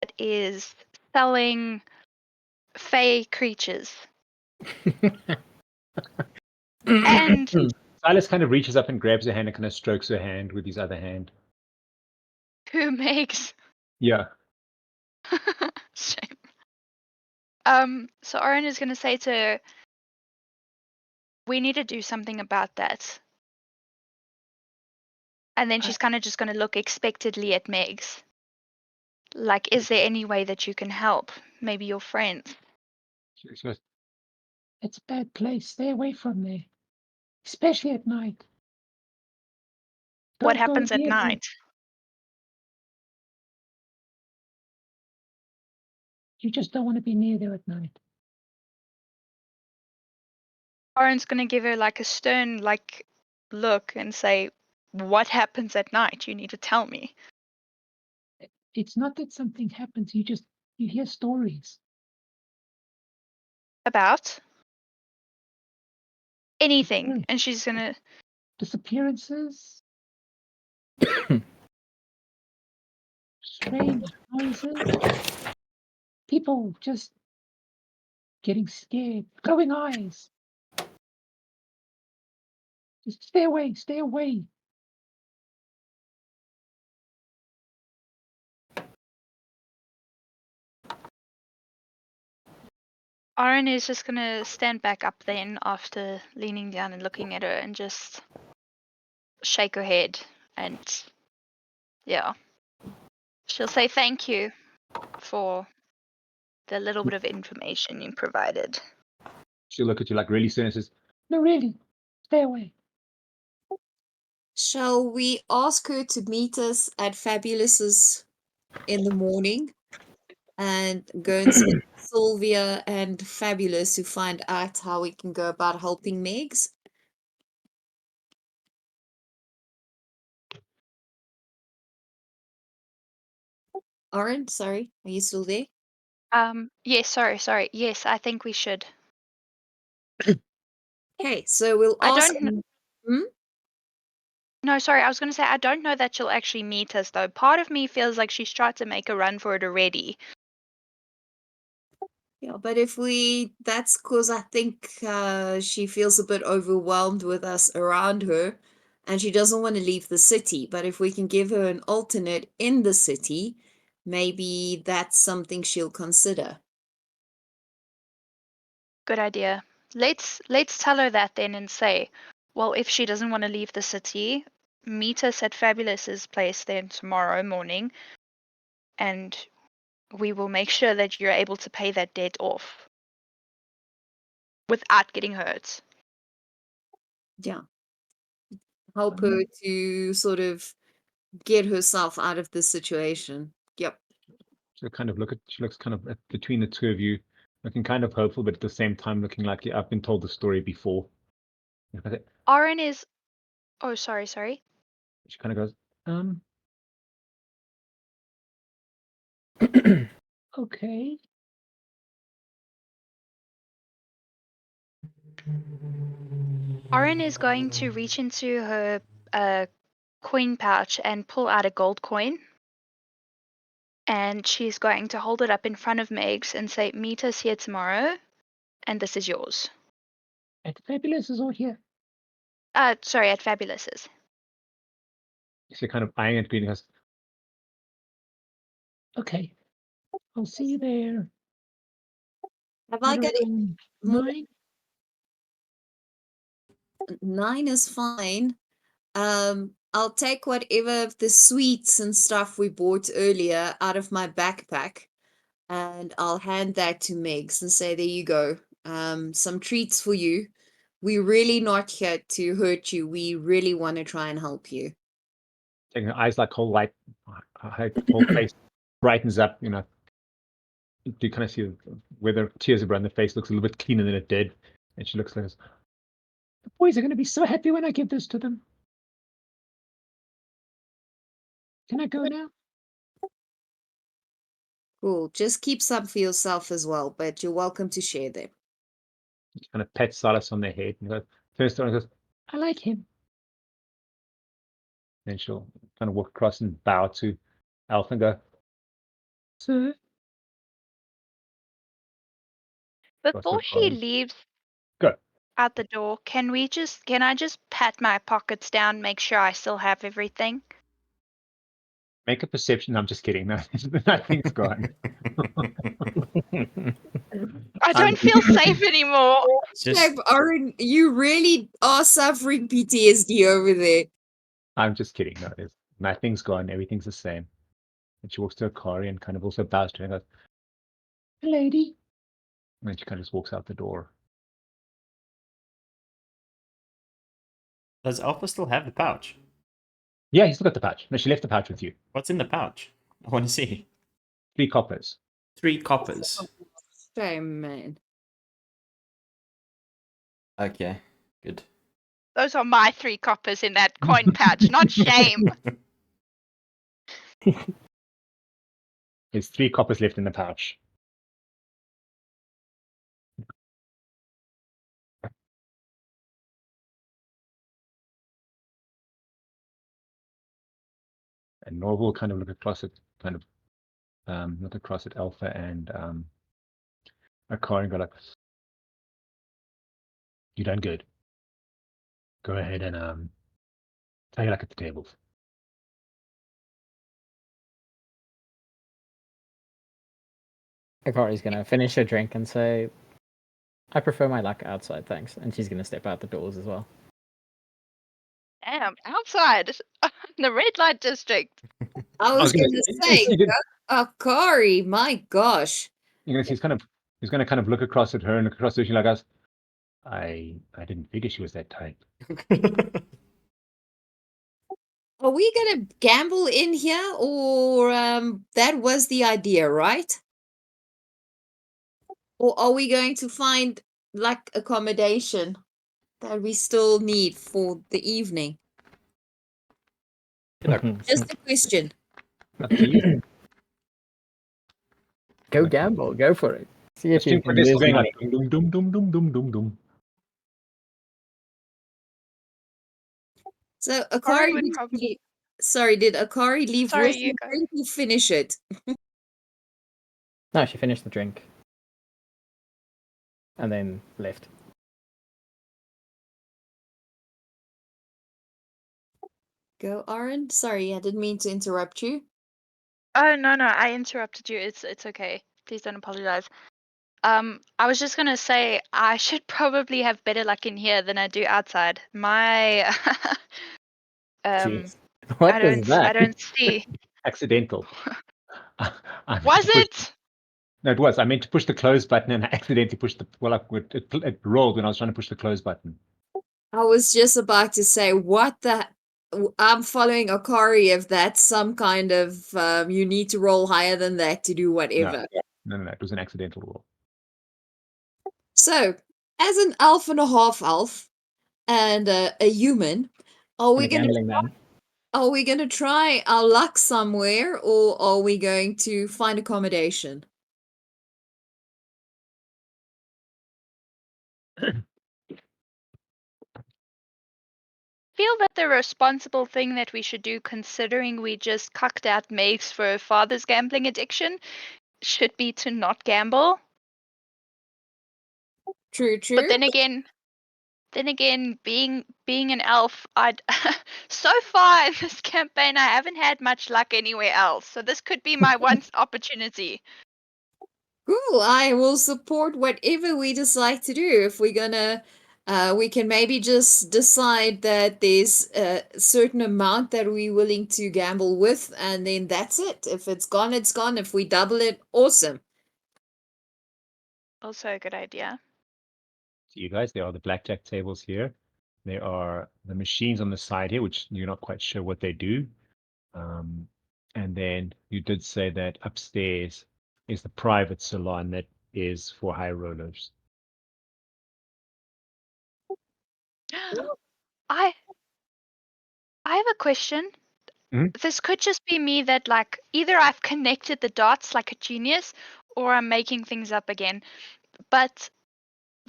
that is selling fey creatures. And Silas kind of reaches up and grabs her hand and kind of strokes her hand with his other hand. who makes Yeah. shame. So Oryn is gonna say to her, we need to do something about that. And then she's kind of just gonna look expectantly at Megs. Like, is there any way that you can help? Maybe your friends. She goes, It's a bad place. Stay away from there, especially at night. What Don't go happens at near there. night? You just don't want to be near there at night. Oryn's gonna give her like a stern look and say, what happens at night? You need to tell me. It's not that something happens. You hear stories. About anything. Disappearance- And she's gonna Disappearances, strange noises, people just getting scared, glowing eyes. Just stay away, stay away. Oryn is just gonna stand back up then after leaning down and looking at her and just shake her head and yeah. She'll say thank you for the little bit of information you provided. she'll look at you like really soon and says, No, really, stay away. Shall we ask her to meet us at Fabulous's in the morning and go and speak to Sylvia and Fabulous to find out how we can go about helping Megs? Oryn, sorry, are you still there? Yes, sorry. Yes, I think we should. Okay, so we'll I ask. don't No, sorry, I was gonna say I don't know that she'll actually meet us though. Part of me feels like she's tried to make a run for it already. Yeah, but that's because I think she feels a bit overwhelmed with us around her and she doesn't want to leave the city. But if we can give her an alternate in the city, maybe that's something she'll consider. Good idea. Let's tell her that then and say, well, if she doesn't want to leave the city, meet us at Fabulous's place then tomorrow morning, and we will make sure that you're able to pay that debt off without getting hurt. Yeah. Help her to sort of get herself out of the situation. Yep. she looks kind of at between the two of you, looking kind of hopeful, but at the same time looking like I've been told the story before. Oryn is. Oh, sorry. She kind of goes, Okay. Oryn is going to reach into her coin pouch and pull out a gold coin. And she's going to hold it up in front of Megs and say, meet us here tomorrow, and this is yours. And Fabulous is all here. Sorry, at Fabulous's. She's kind of eyeing it green and goes, Okay. I'll see you there. Have I At got it? around more- 9. 9 is fine. I'll take whatever of the sweets and stuff we bought earlier out of my backpack, and I'll hand that to Megs and say, there you go. Some treats for you. We're really not here to hurt you. We really want to try and help you. taking her eyes like whole light, her whole face brightens up, you know. You kind of see where the tears are around the face looks a little bit cleaner than it did. And she looks like this. The boys are going to be so happy when I give this to them. Can I go now? Cool. Just keep some for yourself as well, but you're welcome to share them. She kind of pets Silas on the head and goes, turns to her and goes, I like him. then she'll kind of walk across and bow to Alf and go, Sir, Before the she phone. leaves Go. out the door, can I just pat my pockets down, make sure I still have everything? Make a perception. No, I'm just kidding. No, nothing's gone. I don't feel safe anymore. Just Oryn, you really are suffering PTSD over there. I'm just kidding. No, nothing's gone. Everything's the same. And she walks to Akari and kind of also bows to her and goes, lady. and then she kind of just walks out the door. does Alpha still have the pouch? Yeah, he's still got the pouch. No, she left the pouch with you. What's in the pouch? I want to see. 3 coppers. 3 coppers. Shame, man. Okay, good. Those are my 3 coppers in that coin pouch, not shame. There's 3 coppers left in the pouch. And Norval will kind of look across at look across at Alpha and Akari and go like, you done good. Go ahead and take a look at the tables. Akari's gonna finish her drink and say, I prefer my luck outside, thanks. And she's gonna step out the doors as well. Damn, outside the red light district. I was gonna going to say, say, Akari, my gosh. you know, he's going to kind of look across at her and look across at you like us. I didn't figure she was that type. Are we going to gamble in here, or that was the idea, right? Or are we going to find like accommodation that we still need for the evening? Just a question. Up to you. Go gamble, go for it. See if you Think can this is lose going money. like dum dum dum dum dum dum dum. So Akari Akari, would did probably- did Akari leave Sorry, with you the go. drink or finish it? No, she finished the drink. And then left. Go, Oryn. Sorry, I didn't mean to interrupt you. Oh no, I interrupted you. It's okay. Please don't apologize. I was just gonna say I should probably have better luck in here than I do outside. My Jeez. What I was don't that? I don't see. Accidental. I meant Was to push- it? No, it was. I meant to push the close button and I accidentally pushed the. Well, it rolled when I was trying to push the close button. I was just about to say, what the? I'm following Akari if that's some kind of you need to roll higher than that to do whatever. No. It was an accidental roll. So, as an elf and a half elf and a human, are we And a gonna gambling man. are we gonna try our luck somewhere, or are we going to find accommodation? Feel that the responsible thing that we should do, considering we just cucked out Megs for her father's gambling addiction, should be to not gamble. True. But then again, then again, being an elf, I'd so far in this campaign I haven't had much luck anywhere else. So this could be my one opportunity. Cool. I will support whatever we decide to do. If we're gonna, we can maybe just decide that there's a certain amount that we're willing to gamble with, and then that's it. If it's gone, it's gone. If we double it, awesome. Also a good idea. So you guys, there are the blackjack tables here. There are the machines on the side here, which you're not quite sure what they do. And then you did say that upstairs is the private salon that is for high rollers. I have a question. Mhm. This could just be me that like either I've connected the dots like a genius or I'm making things up again. But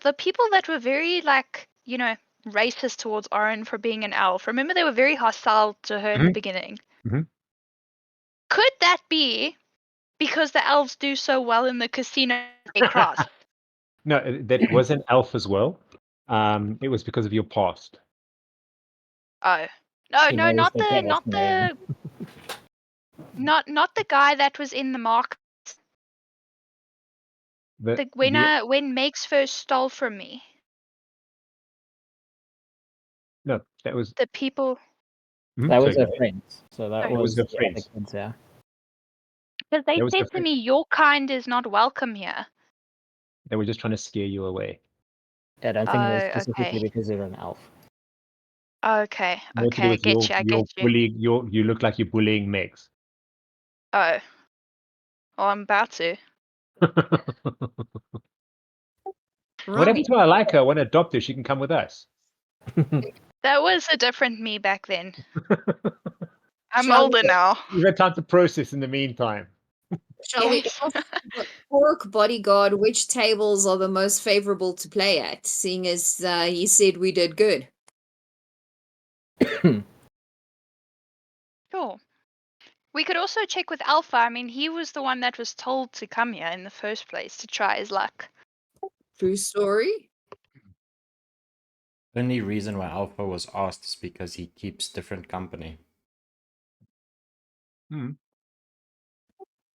the people that were very like, racist towards Oryn for being an elf, remember they were very hostile to her in the Mhm. beginning. Mhm. Could that be because the elves do so well in the casino they cross? No, that was an elf as well. It was because of your past. Oh. No, He no, knows not the Keres name. not the guy that was in the market. The, When Megs first stole from me. no, that was The people That was sorry, her go ahead. friends. So that Sorry. It was was her the other friends. kids, yeah. because they That was said her to friend. me, your kind is not welcome here. They were just trying to scare you away. I don't think it was Oh, specifically okay. because you're an elf. Okay, More to do okay, I with get you, I get you. bullying. You look like you're bullying Megs. Oh. Oh, I'm about to. What happened Right. to her? I like her. I want to adopt her. She can come with us. That was a different me back then. I'm Shall older now. You've had time to process in the meantime. Shall we Yes. ask the orc bodyguard which tables are the most favorable to play at, seeing as he said we did good? Sure. We could also check with Alpha. I mean, he was the one that was told to come here in the first place to try his luck. True story. Only reason why Alpha was asked is because he keeps different company.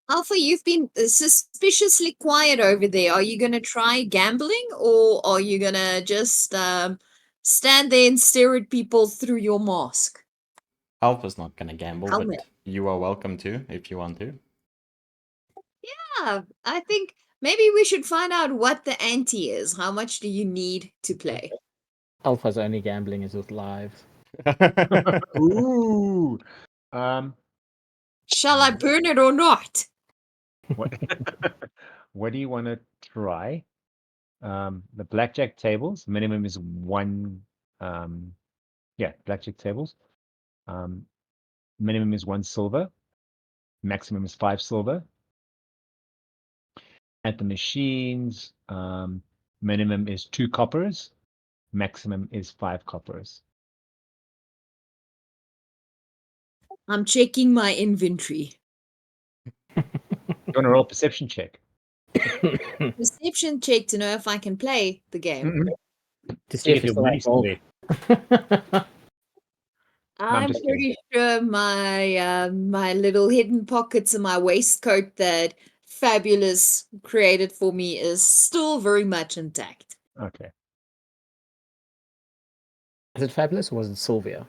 Alpha, you've been suspiciously quiet over there. Are you going to try gambling, or are you going to just stand there and stare at people through your mask? Alpha's not gonna gamble, Helmet. but you are welcome to if you want to. Yeah, I think maybe we should find out what the ante is. How much do you need to play? Alpha's only gambling is with lives. Ooh. Shall I burn it or not? What, what do you want to try? The blackjack tables, minimum is one. Blackjack tables. Minimum is 1 silver. Maximum is 5 silver. At the machines, minimum is 2 coppers. Maximum is 5 coppers. I'm checking my inventory. You want to roll a perception check? Perception check to know if I can play the game. To See see if if you your still money's have still gold. there. I'm just pretty sure my my little hidden pockets in my waistcoat that Fabulous created for me is still very much intact. Okay. Is it Fabulous or was it Sylvia?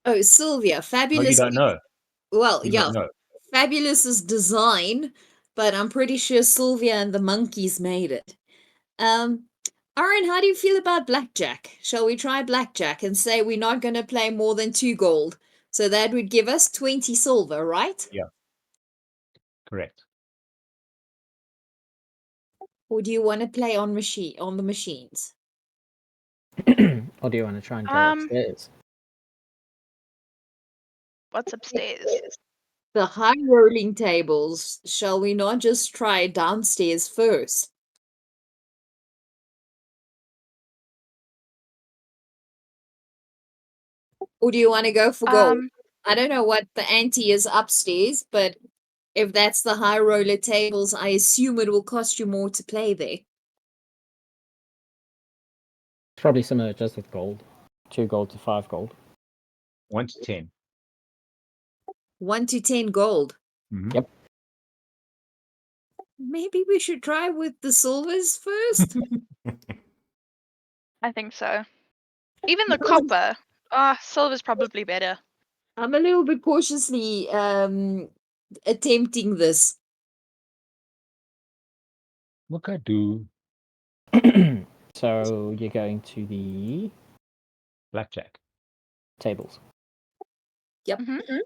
Oh, Sylvia, No, Fabulous. you don't know. Well, You yeah, don't know. Fabulous's design, but I'm pretty sure Sylvia and the monkeys made it. Oryn, how do you feel about blackjack? Shall we try blackjack and say we're not going to play more than 2 gold? So that would give us 20 silver, right? Yeah. Correct. Or do you want to play on the machines? Or do you want to try and go upstairs? What's upstairs? The high rolling tables, shall we not just try downstairs first? Or do you want to go for gold? I don't know what the ante is upstairs, but if that's the high roller tables, I assume it will cost you more to play there. Probably similar, just with gold. 2 gold to 5 gold. 1 to 10. 1 to 10 gold. Mhm. Yep. Maybe we should try with the silvers first. I think so. Even the copper. Silver's probably better. I'm a little bit cautiously attempting this. What can I do? So you're going to the Blackjack. tables. Yep. Mhm.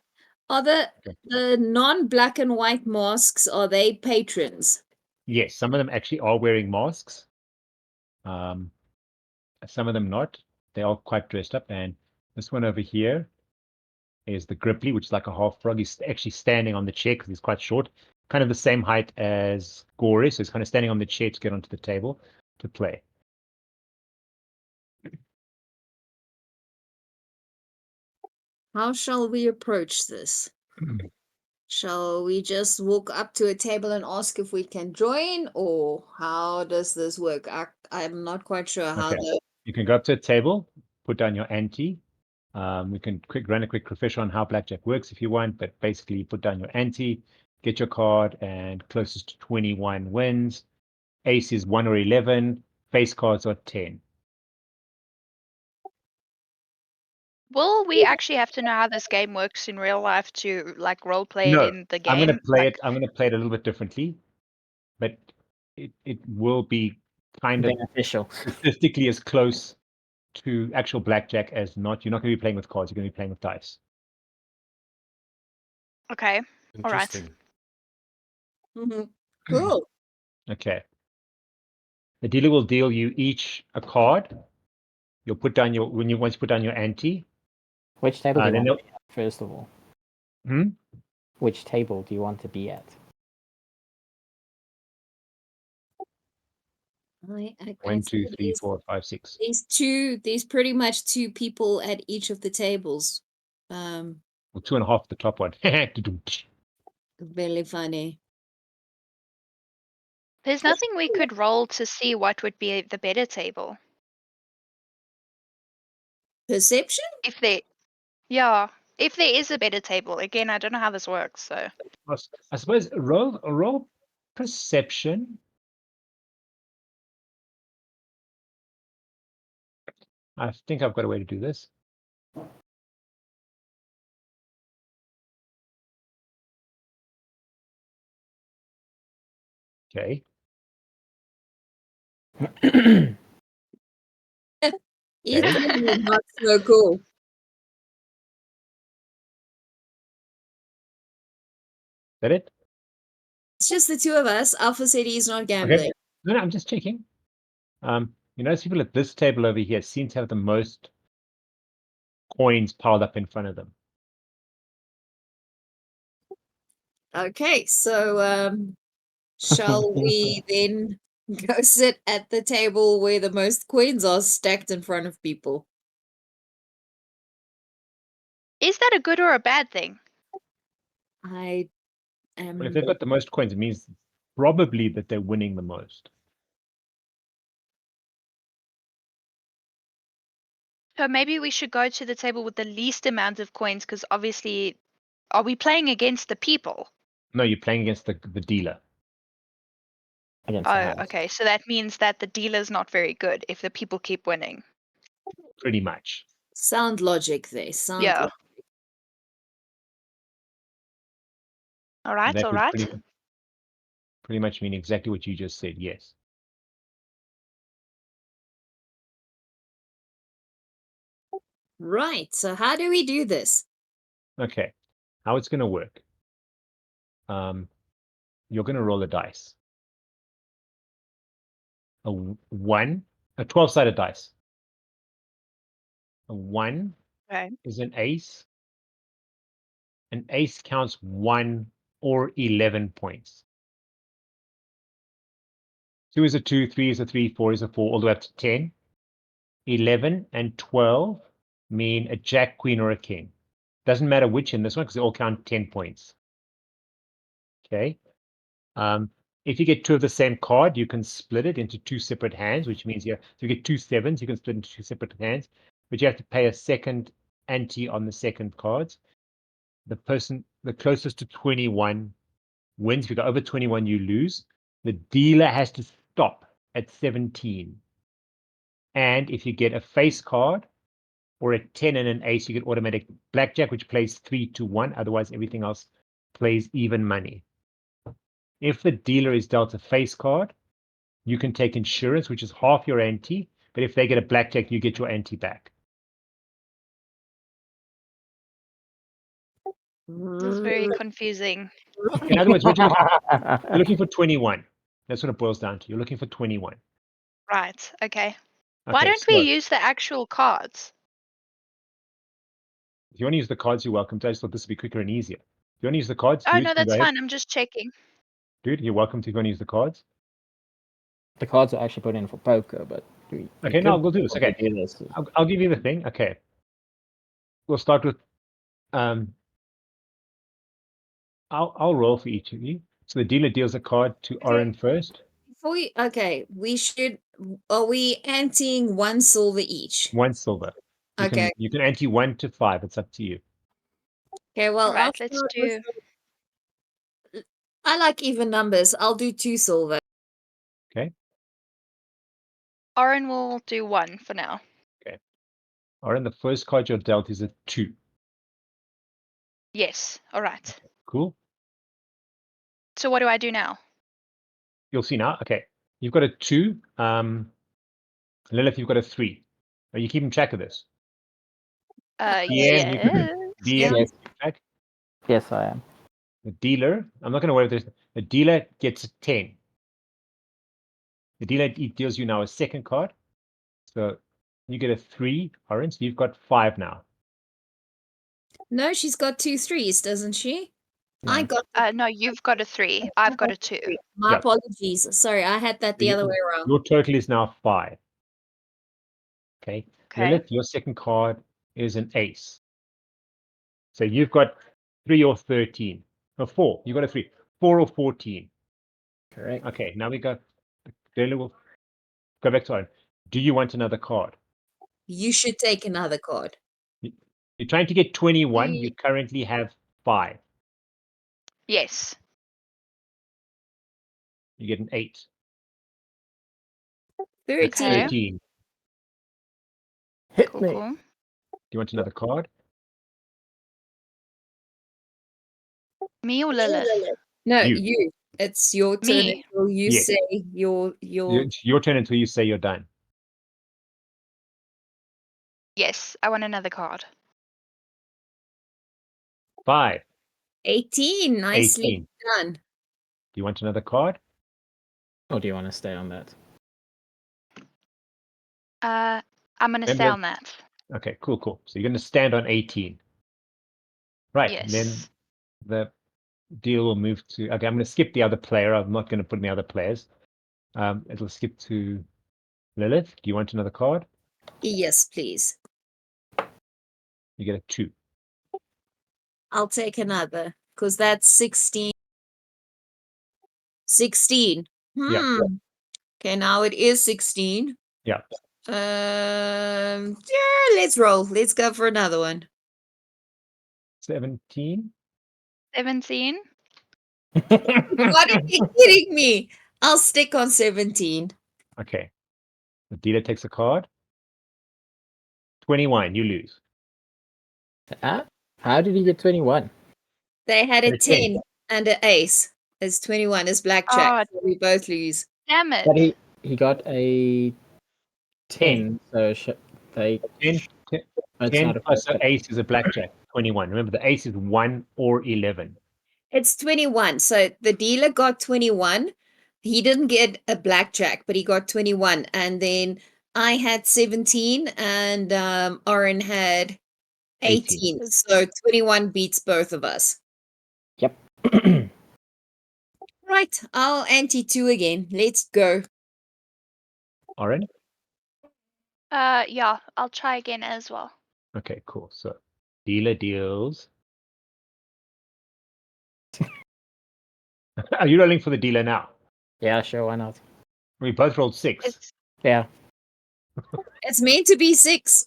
Are the Okay. the non-black and white masks, are they patrons? Yes, some of them actually are wearing masks. Some of them not. They're all quite dressed up. And this one over here is the Gripply, which is like a half frog. He's actually standing on the chair because he's quite short, kind of the same height as Gourd is. So he's kind of standing on the chair to get onto the table to play. How shall we approach this? Shall we just walk up to a table and ask if we can join, or how does this work? I'm not quite sure how Okay. the You can go up to a table, put down your ante. We can run a quick refresher on how blackjack works if you want, but basically you put down your ante, get your card, and closest to 21 wins. Ace is 1 or 11. Face cards are 10. Will we actually have to know how this game works in real life to like role play it No, in the I'm game? gonna play it. I'm gonna play it a little bit differently, but it will be kind of Beneficial. statistically as close to actual blackjack as not. You're not going to be playing with cards. You're going to be playing with dice. Okay. All right. Interesting. Mhm. Cool. Okay. The dealer will deal you each a card. You'll put down your once you put down your ante. Which table do you Then want to be at, first of all? Hmm? Which table do you want to be at? I 1, see 2, 3, 4, 5, 6. there's pretty much 2 people at each of the tables. Well, 2.5 the top one. Very funny. There's nothing we could roll to see what would be the better table. Perception? If there is a better table. Again, I don't know how this works, so I suppose roll perception. I think I've got a way to do this. Okay. Equally not so cool. Is that it? It's just the 2 of us. Alpha said he's not gambling. Okay. No, I'm just checking. You notice people at this table over here seem to have the most coins piled up in front of them. Okay, so shall we then go sit at the table where the most coins are stacked in front of people? is that a good or a bad thing? I Well, if am they've got the most coins, it means probably that they're winning the most. So maybe we should go to the table with the least amount of coins, because obviously, are we playing against the people? No, you're playing against the dealer. Against the Oh, house. okay. So that means that the dealer's not very good if the people keep winning. Pretty much. sound logic there. Sound Yeah. logic. All And right, that all would right. pretty much mean exactly what you just said. Yes. Right. So how do we do this? Okay. How it's going to work. You're going to roll a dice. A 12-sided dice. A 1 Okay. is an ace. An ace counts 1 or 11 points. 2 is a 2, 3 is a 3, 4 is a 4, all the way up to 10. 11 and 12 mean a jack, queen, or a king. Doesn't matter which in this one because they all count 10 points. Okay. If you get two of the same card, you can split it into two separate hands, which means if you get 2 7s, you can split into two separate hands, but you have to pay a second ante on the second cards. The person the closest to 21 wins. If you go over 21, you lose. The dealer has to stop at 17. And if you get a face card or a 10 and an ace, you get automatic blackjack, which plays 3-1. Otherwise, everything else plays even money. If the dealer is dealt a face card, you can take insurance, which is half your ante. But if they get a blackjack, you get your ante back. This is very confusing. In other words, what you're looking for 21. That's what it boils down to. You're looking for 21. Right. Okay. Why Okay, don't we so use the actual cards? if you want to use the cards, you're welcome to. I just thought this would be quicker and easier. If you want to use the cards, Oh dude, no, you can go that's ahead. fine. I'm just checking. Dude, you're welcome to go and use the cards. The cards are actually put in for poker, but we Okay, no, could we'll do this. Okay, do this. I'll give you the thing. Okay, we'll start with I'll roll for each of you. So the dealer deals a card to Oryn first. We should. Are we anteing 1 silver each? 1 silver. Okay. You can ante 1 to 5. It's up to you. Okay, well, All right, let's do. I like even numbers. I'll do 2 silver. Okay. Oryn will do 1 for now. Okay. Oryn, the first card you're dealt is a 2. Yes. All right. Cool. So what do I do now? You'll see now. Okay. You've got a 2. Lillith, you've got a 3. Are you keeping track of this? DM, you can Yes. DM, Yes. you keep track. Yes, I am. The dealer, I'm not going to worry about this. The dealer gets a 10. The dealer deals you now a second card. So you get a 3, Oryn. So you've got 5 now. No, she's got 2 3s, doesn't she? I No. got No, you've got a 3. I've got a 2. my Yeah. apologies. Sorry, I had that the other way around. Your total is now 5. Okay. Okay. Lillith, your second card is an ace. So you've got 3 or 13. Or 4. You've got a 3. 4 or 14. Correct. Okay, now we go. Dealer will go back to Oryn. Do you want another card? You should take another card. You're trying to get 21. Ye- You currently have 5. Yes. You get an 8. 13. That's 13. Hit Cool, me. cool. Do you want another card? Me or Lilith? No, You. you. It's your turn Me. until you Yes. say your It's your turn until you say you're done. Yes, I want another card. 5. 18. Nicely 18. done. Do you want another card? Or do you want to stay on that? I'm gonna stay Remember- on that. Okay, cool. So you're going to stand on 18. Right. Yes. Then the deal will move to. Okay, I'm going to skip the other player. I'm not going to put in the other players. It'll skip to Lillith. Do you want another card? Yes, please. You get a 2. I'll take another because that's 16. 16. Yeah. Okay, now it is 16. Yeah. Yeah, let's roll. Let's go for another one. 17. 17. What are you kidding me? I'll stick on 17. Okay. The dealer takes a card. 21. You lose. How did he get 21? They had And a a 10. 10 and an ace. It's 21 is blackjack. Oh. So we both lose. Damn it. But he got a 10, so they. 10, It's 10 not a plus full an ace is a blackjack. 21. Remember, the ace is 1 or 11. It's 21. So the dealer got 21. He didn't get a blackjack, but he got 21. And then I had 17 and Oryn had 18. 18. So 21 beats both of us. Yep. Right. I'll ante 2 again. Let's go. Oryn? Yeah, I'll try again as well. Okay, cool. So dealer deals. Are you rolling for the dealer now? Yeah, sure, why not? We both rolled 6. It's Yeah. It's meant to be 6.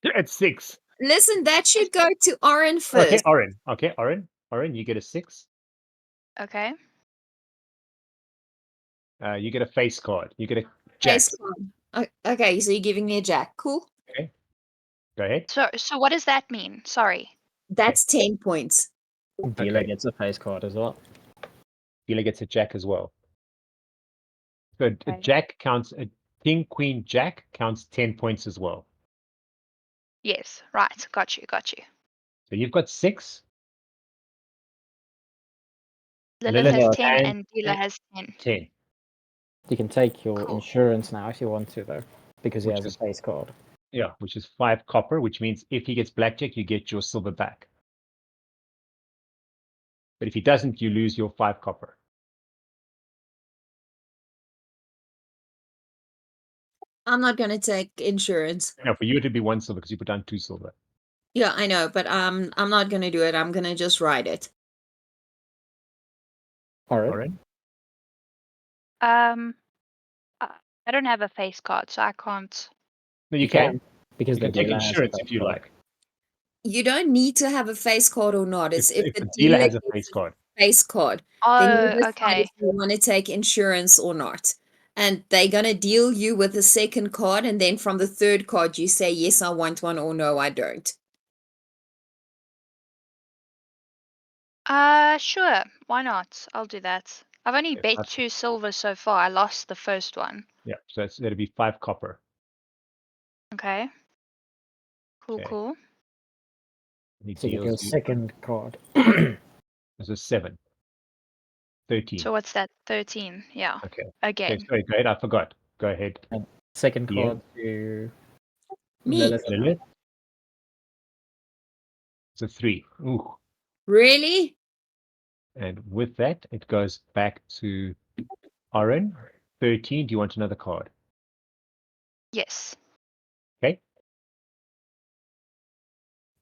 It's 6. Listen, that should go to Oryn Okay, first. Oryn. Okay, Oryn. Oryn, you get a 6. okay. You get a face card. You get a jack. Face card. Okay, so you're giving me a jack. Cool. Okay. Go ahead. So what does that mean? Sorry. That's 10 points. Dealer Okay. gets a face card as well. Dealer gets a jack as well. So a Okay. jack counts, a king, queen, jack counts 10 points as well. Yes. Right. Got you. So you've got 6. Lillith Lillith has has 10 and and Dealer has 10. 10, You can take your Cool. insurance now if you want to, though, because he Which has is- a face card. yeah, which is 5 copper, which means if he gets blackjack, you get your silver back. But if he doesn't, you lose your 5 copper. I'm not going to take insurance. No, for you it would be 1 silver because you put down 2 silver. Yeah, I know, but I'm not going to do it. I'm going to just ride it. Alright. Oryn? I don't have a face card, so I can't. No, you can. because You the can take dealer has a insurance face if you card. like. You don't need to have a face card or not. It's if If the the dealer has a gets face card. face card, then you Oh, decide okay. if you want to take insurance or not. And they're going to deal you with a second card. And then from the third card, you say, yes, I want one, or no, I don't. Sure. Why not? I'll do that. I've only Yeah, bet that's- 2 silver so far. I lost the first one. Yeah, so that'd be 5 copper. Okay. Cool, Okay. cool. And he So you get your deals you second card. as a 7. 13. So what's that? 13. Yeah. Okay. Again. Okay, sorry, go ahead. I forgot. Go ahead. Second Yeah. card to Me. Lillith. Lillith. It's a 3. Ooh. Really? And with that, it goes back to Oryn. 13. Do you want another card? Yes. Okay.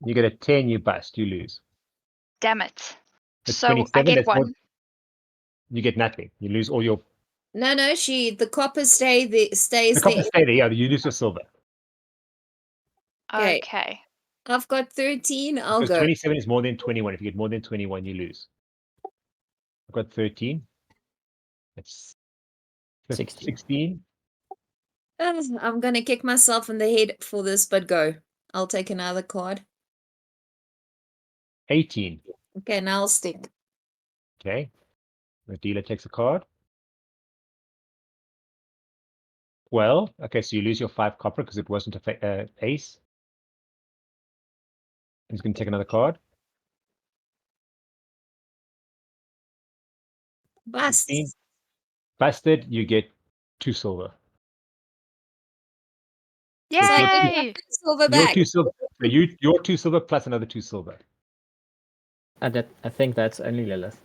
You get a 10, you bust, you lose. Damn it. A So I 27, get that's more- one. You get nothing. You lose all your. No, the copper stays The there. copper stay there. Yeah, you lose your silver. Okay. Okay. I've got 13. I'll Because go. 27 is more than 21. If you get more than 21, you lose. I've got 13. That's 16. 16. I'm going to kick myself in the head for this, but go. I'll take another card. 18. Okay, now I'll stick. Okay. The dealer takes a card. 12. Okay, so you lose your 5 copper because it wasn't a ace. He's going to take another card. Bust. 16. Busted, you get 2 silver. So I get Yay! my silver Your back. 2 silver. So your 2 silver plus another 2 silver. And I think that's only Lillith.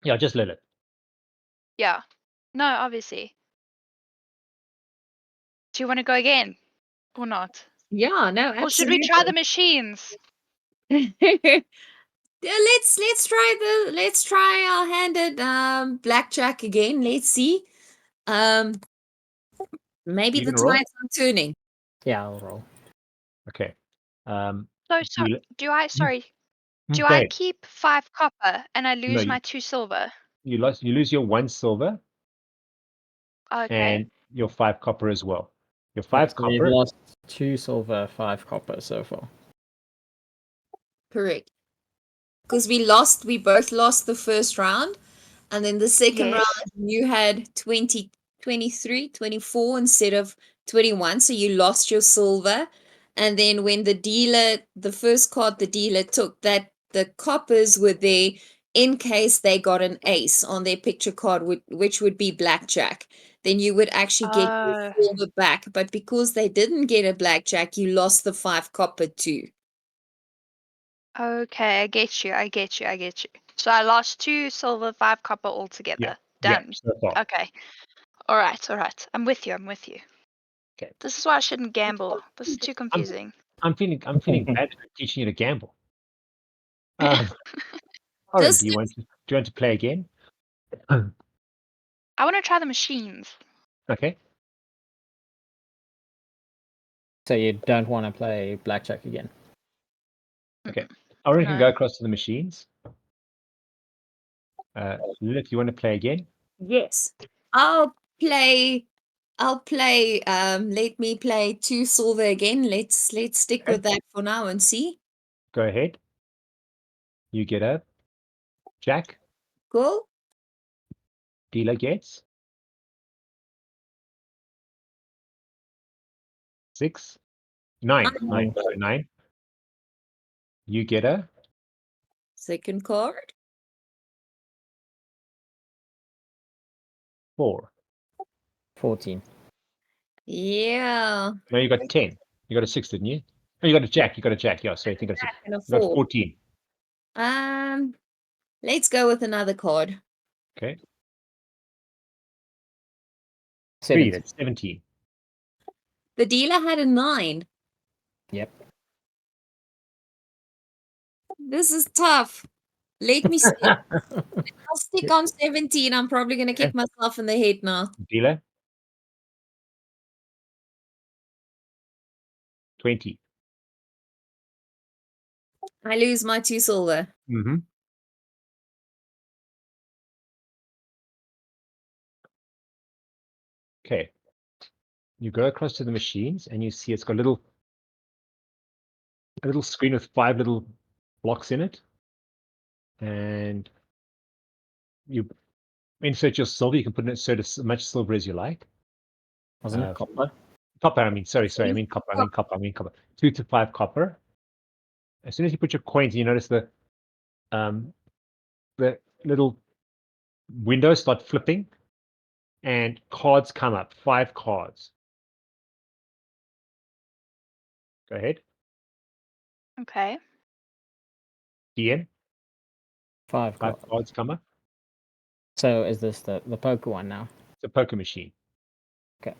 Yeah, just Lillith. Yeah. No, obviously. Do you want to go again? Or not? Yeah, no, Or should we try the machines? Yeah, let's try our hand at blackjack again. Let's see. Maybe You the gonna roll? tides are turning. Yeah, I'll roll. Okay. So Dealer- do I do Go I ahead. keep 5 copper and I lose No, my 2 silver? you lose your 1 silver Okay. and your 5 copper as well. Your Yeah, 5 so we've copper. lost 2 silver, 5 copper so far. Correct. Because we both lost the first round. And then the second Yes. round, you had 20, 23, 24 instead of 21. So you lost your silver. And then when the first card the dealer took, that the coppers were there in case they got an ace on their picture card, which would be blackjack. Then you would actually get your Oh. silver back. But because they didn't get a blackjack, you lost the 5 copper too. Okay, I get you. So I lost 2 silver, 5 copper altogether. Yeah, Done. so far. Okay. All right. I'm with you. Okay. This is why I shouldn't gamble. This is too confusing. I'm feeling bad for teaching you to gamble. All right, Just do you want to play again? I want to try the machines. Okay. So you don't want to play blackjack again. Okay. Oryn can No. go across to the machines. Lilith, you want to play again? Yes. I'll play. Let me play 2 silver again. Let's stick Okay. with that for now and see. Go ahead. You get a jack. Cool. Dealer gets 6, 9, 9, sorry, 9. You get a Second card. 4. 14. Yeah. No, you got 10. You got a 6, didn't you? Oh, you got a jack. You got a jack. Yeah, so I think I got 6. And a You got 4. 14. Let's go with another card. Okay. 3, 17. that's 17. The dealer had a 9. Yep. This is tough. Let me see. I'll stick on 17. I'm probably going to kick myself in the head now. Dealer 20. I lose my 2 silver. Mm-hmm. Okay. You go across to the machines and you see it's got a little screen with 5 little blocks in it. And you insert your silver. You can put in insert as much silver as you like. Wasn't it copper? Copper, I mean, sorry, I mean copper. 2 to 5 copper. As soon as you put your coins, you notice the little windows start flipping and cards come up. 5 cards. Go ahead. Okay. DM. 5 5 cards. cards come up. So is this the poker one now? It's a poker machine. Okay.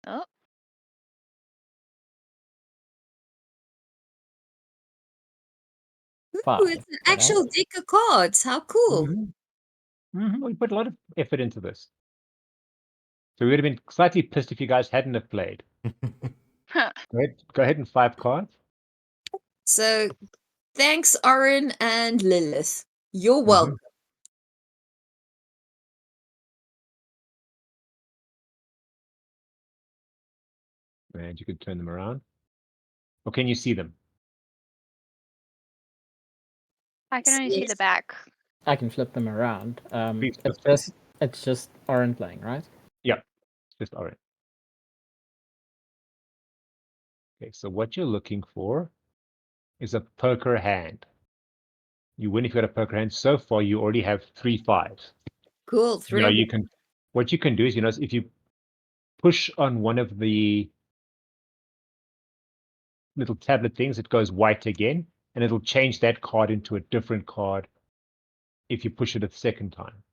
Oh, Five. Ooh, it's an actual deck of cards. How cool. We put a lot of effort into this. So we would have been slightly pissed if you guys hadn't have played. huh. Go ahead and 5 cards. So thanks, Oryn and Lillith. You're Mhm. welcome. And you can turn them around. Or can you see them? I can only see the back. I can flip them around. Please It's flip just Oryn playing, right? Yeah, just all right. Okay, so what you're looking for is a poker hand. You win if you got a poker hand. So far, you already have 3 5s. Cool. Now you can. What you can do is, if you push on one of the little tablet things, it goes white again, and it'll change that card into a different card if you push it a second time.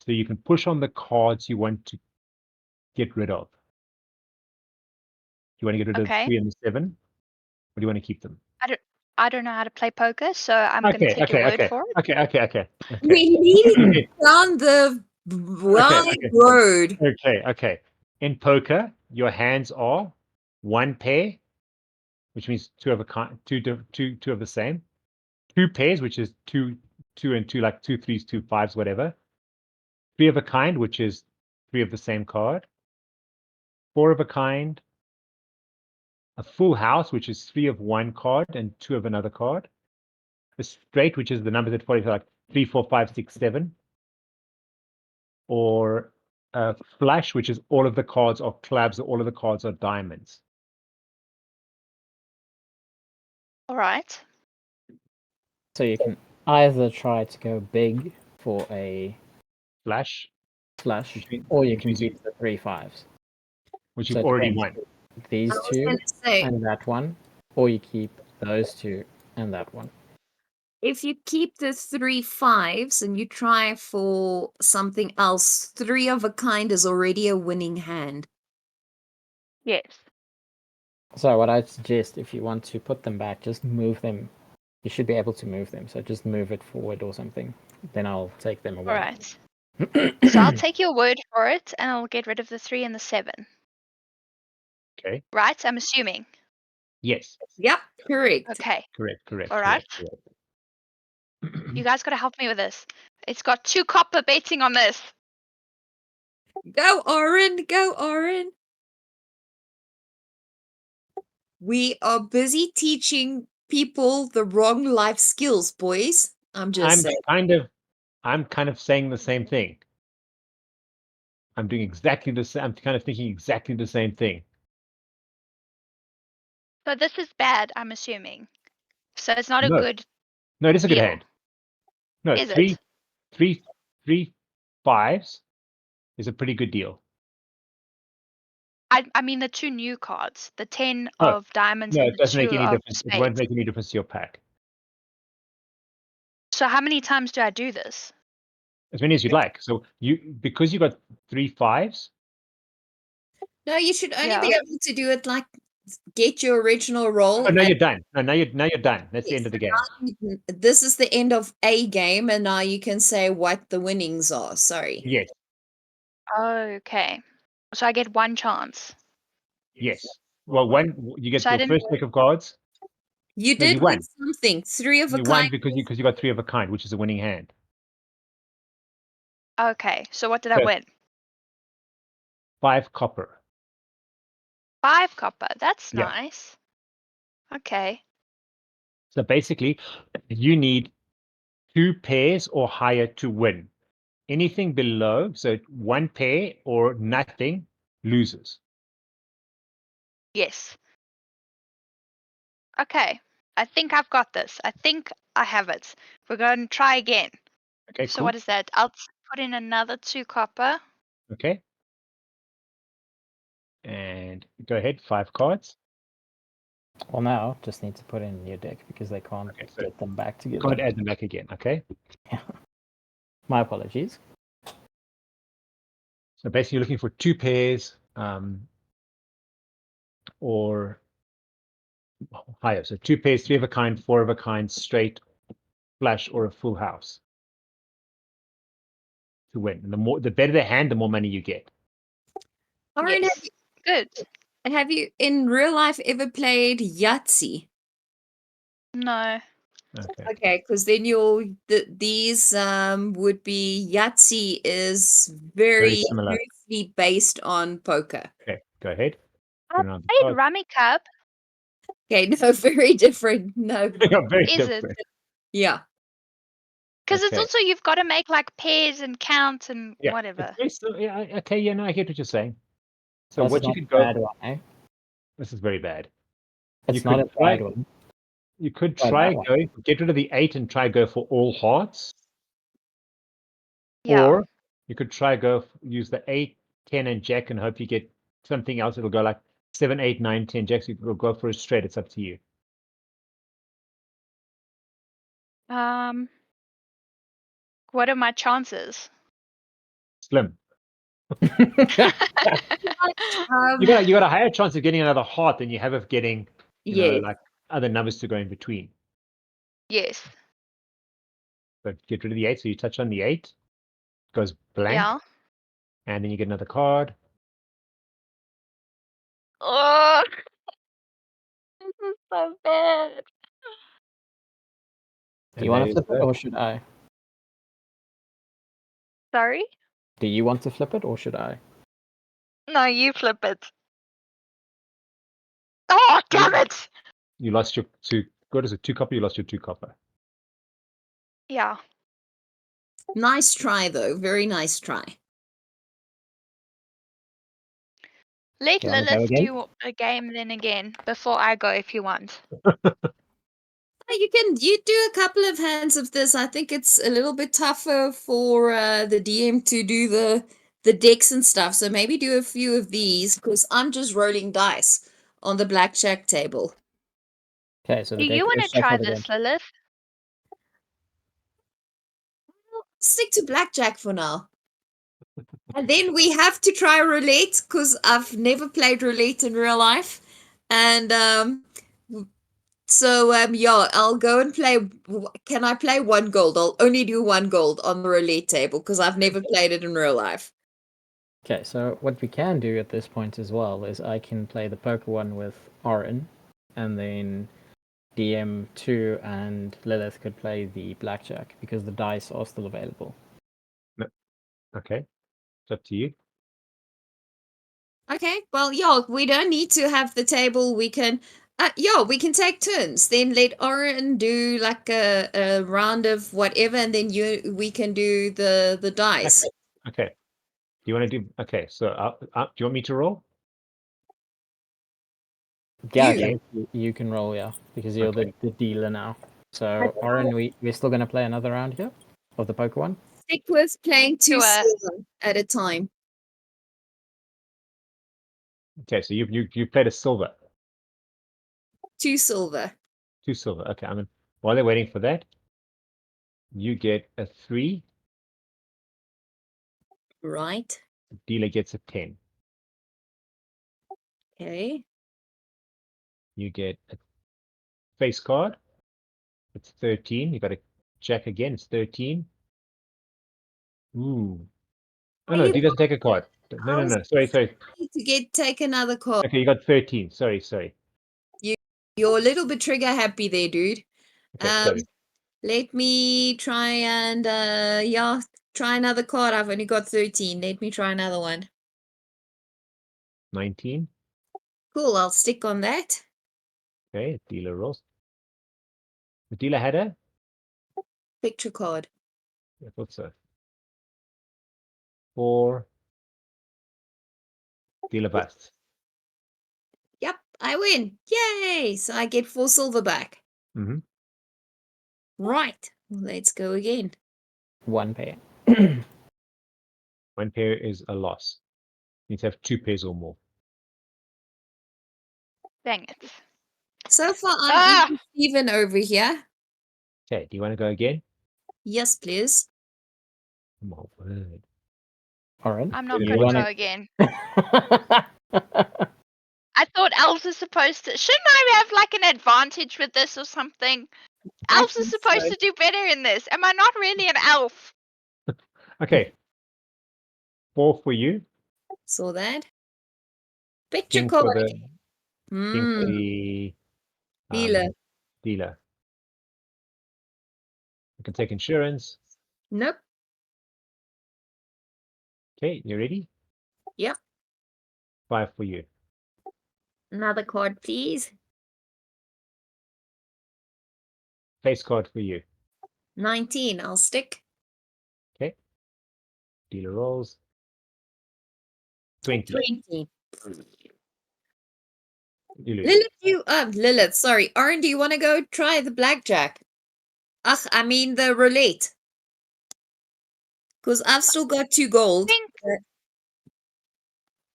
So you can push on the cards you want to get rid of. You want to get rid of the Okay. 3 and the 7, or do you want to keep them? I don't know how to play poker, so I'm going to take your word for it. Okay. We need it down the wide road. Okay. In poker, your hands are 1 pair, which means 2 of a kind, two of the same. 2 pairs, which is 2 and 2, like 2 3s, 2 5s, whatever. 3 of a kind, which is 3 of the same card. 4 of a kind. A full house, which is 3 of one card and 2 of another card. A straight, which is the numbers that follow, like 3, 4, 5, 6, 7. Or a flush, which is all of the cards are clubs, all of the cards are diamonds. All right. So you can either try to go big for a Flush, flush, Which mean- or you which can means you- keep the 3 5s. which So you've it already depends. won. These I was two going to say, and that one, or you keep those 2 and that one. if you keep the 3 5s and you try for something else, 3 of a kind is already a winning hand. Yes. So what I'd suggest, if you want to put them back, just move them You should be able to move them, so just move it forward or something. Then I'll take them away. All right. So I'll take your word for it, and I'll get rid of the 3 and the 7. Okay. Right? I'm assuming. Yes. Yep, correct. Okay. Correct. All right. You guys got to help me with this. It's got 2 copper betting on this. Go, Oryn. Go, Oryn. We are busy teaching people the wrong life skills, boys. I'm just saying. I'm kind of saying the same thing. I'm doing exactly the same. I'm kind of thinking exactly the same thing. So this is bad, I'm assuming. So it's not a No. good No, it is a good deal. hand. No, Is three it? fives is a pretty good deal. I mean the 2 new cards, the 10 Oh, of diamonds No, and it the doesn't 2 make any of difference. It won't spades. make any difference to your pack. So how many times do I do this? As many as you'd like. So because you got 3 fives. No, you should only Yeah. be able to do it like get your original roll. Oh, now and- you're done. No, now you're done. That's the Yes, end of the game. This is the end of a game, and now you can say what the winnings are. Sorry. Yes. Okay. So I get 1 chance. Yes. Well, you get So I your didn't. first deck of cards. You No, did you win won. something. 3 of a You kind. won because you got 3 of a kind, which is a winning hand. Okay. So what did I So- win? 5 copper. 5 copper. That's Yeah. nice. Okay. So basically, you need 2 pairs or higher to win. Anything below, so 1 pair or nothing, loses. Yes. Okay. I think I've got this. I think I have it. We're going to try again. Okay, So cool. what is that? I'll put in another 2 copper. Okay. And go ahead, 5 cards. Well, now just need to put in your deck because they can't Okay, so get them back together. Can't add them back again, okay? My apologies. So basically you're looking for 2 pairs or higher. So 2 pairs, 3 of a kind, 4 of a kind, straight, flush, or a full house to win. And the better the hand, the more money you get. Oryn, Yes. Good. have you in real life ever played Yahtzee? No. Okay. Okay, because then these would be Yahtzee is Very very similar. loosely based on poker. Okay, go ahead. I Put it on the played card. Rummy Cup. Okay, no, very different. No, Yeah, very Is it? different. yeah. Because it's Okay. also you've got to make like pairs and count and Yeah, whatever. yeah, okay, yeah, no, I get what you're saying. So That's what you not could a go, bad one, eh? this is very bad. It's not a bad one. You could Try try that one. going, get rid of the 8 and try go for all hearts. Yeah. Or you could try use the 8, 10, and jack and hope you get something else. It'll go like 7, 8, 9, 10 jacks. You will go for a straight. It's up to you. What are my chances? Slim. Um, You got a higher chance of getting another heart than you have of getting, yes. like other numbers to go in between. Yes. But get rid of the 8. So you touch on the 8, goes blank, Yeah. and then you get another card. Oh, this is so bad. Do you want to flip it or should I? Sorry? Do you want to flip it or should I? No, you flip it. Oh, damn it! You lost your 2. What is it? 2 copper. You lost your 2 copper. Yeah. Nice try, though. Very nice try. Let You wanna go Lillith again? do a game then again before I go if you want. You do a couple of hands of this. I think it's a little bit tougher for the DM to do the decks and stuff. So maybe do a few of these because I'm just rolling dice on the blackjack table. Okay, so Do the deck you want is to try shuffled again. this, Lilith? Stick to blackjack for now. And then we have to try roulette because I've never played roulette in real life. And So yeah, I'll go and play. Can I play 1 gold? I'll only do 1 gold on the roulette table because I've never played it in real life. Okay, so what we can do at this point as well is I can play the poker one with Oryn, and then DM2 and Lillith could play the blackjack because the dice are still available. Okay, it's up to you. Okay, well, yeah, we don't need to have the table. We can, yeah, we can take turns. Then let Oryn do like a round of whatever, and then we can do the dice. Okay. Do you want to do? Okay, so do you want me to roll? Yeah, You. you can roll, yeah, because you're Okay. the dealer now. So, Oryn, we're still going to play another round here of the poker one? Stick with playing 2 Sure. silver at a time. Okay, so you played a silver. 2 silver. 2 silver. Okay, while they're waiting for that, you get a 3. Right. The dealer gets a 10. Okay. You get a face card. It's 13. You got a jack again. It's 13. Ooh. Oh no, he doesn't take a card. No. Sorry. To take another card. Okay, you got 13. Sorry. You're a little bit trigger happy there, dude. Okay, sorry. Let me try and yeah, try another card. I've only got 13. Let me try another one. 19. Cool, I'll stick on that. Okay, dealer rolls. The dealer had a? Picture card. I thought so. 4. Dealer busts. Yep, I win. Yay! So I get 4 silver back. Mm-hmm. Right. Let's go again. 1 pair. 1 pair is a loss. You need to have 2 pairs or more. Dang it. So far, Ah! I'm even over here. Okay, do you want to go again? Yes, please. My word. Oryn? I'm not You going to wanna- go again. I thought elves are supposed to. Shouldn't I have like an advantage with this or something? I Elves are think supposed so. to do better in this. Am I not really an elf? Okay. 4 for you. Saw that. Picture King card. for the Dealer. dealer. You can take insurance. Nope. Okay, you ready? Yep. 5 for you. Another card, please. Face card for you. 19. I'll stick. Okay. Dealer rolls. 20. 20. You lose. Lilith, sorry. Armand, do you want to go try the blackjack? Ugh, I mean the roulette. Because I've still got 2 gold.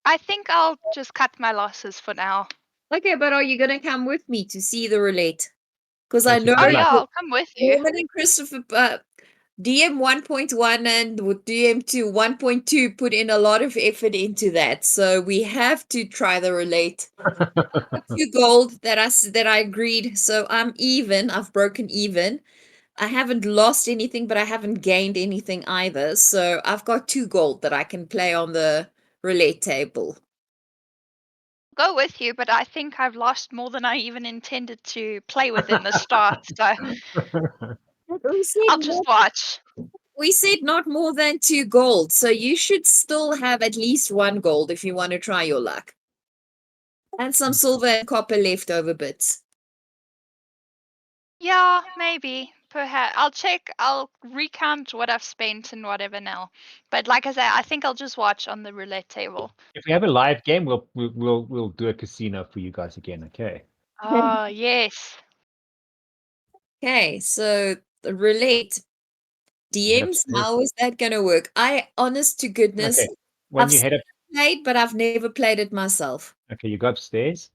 I think I'll just cut my losses for now. Okay, but are you going to come with me to see the roulette? Because I Yes, know Oh Good yeah, luck. I'll come with you. Norman and Christopher, DM 1.1 and DM 1.2 put in a lot of effort into that. So we have to try the roulette. 2 gold that I agreed. So I'm even. I've broken even. I haven't lost anything, but I haven't gained anything either. So I've got 2 gold that I can play on the roulette table. Go with you, but I think I've lost more than I even intended to play with in the start. So I'll just watch. We said not more than 2 gold, so you should still have at least 1 gold if you want to try your luck. And some silver and copper leftover bits. Yeah, maybe. Perhaps I'll check. I'll recount what I've spent and whatever now. But like I say, I think I'll just watch on the roulette table. If we have a live game, we'll do a casino for you guys again. Okay. Oh yes. Okay, so the roulette Head DMs, upstairs. how is that going to work? Honest to goodness, Okay. When I've you head up, played, but I've never played it myself. okay, you go upstairs.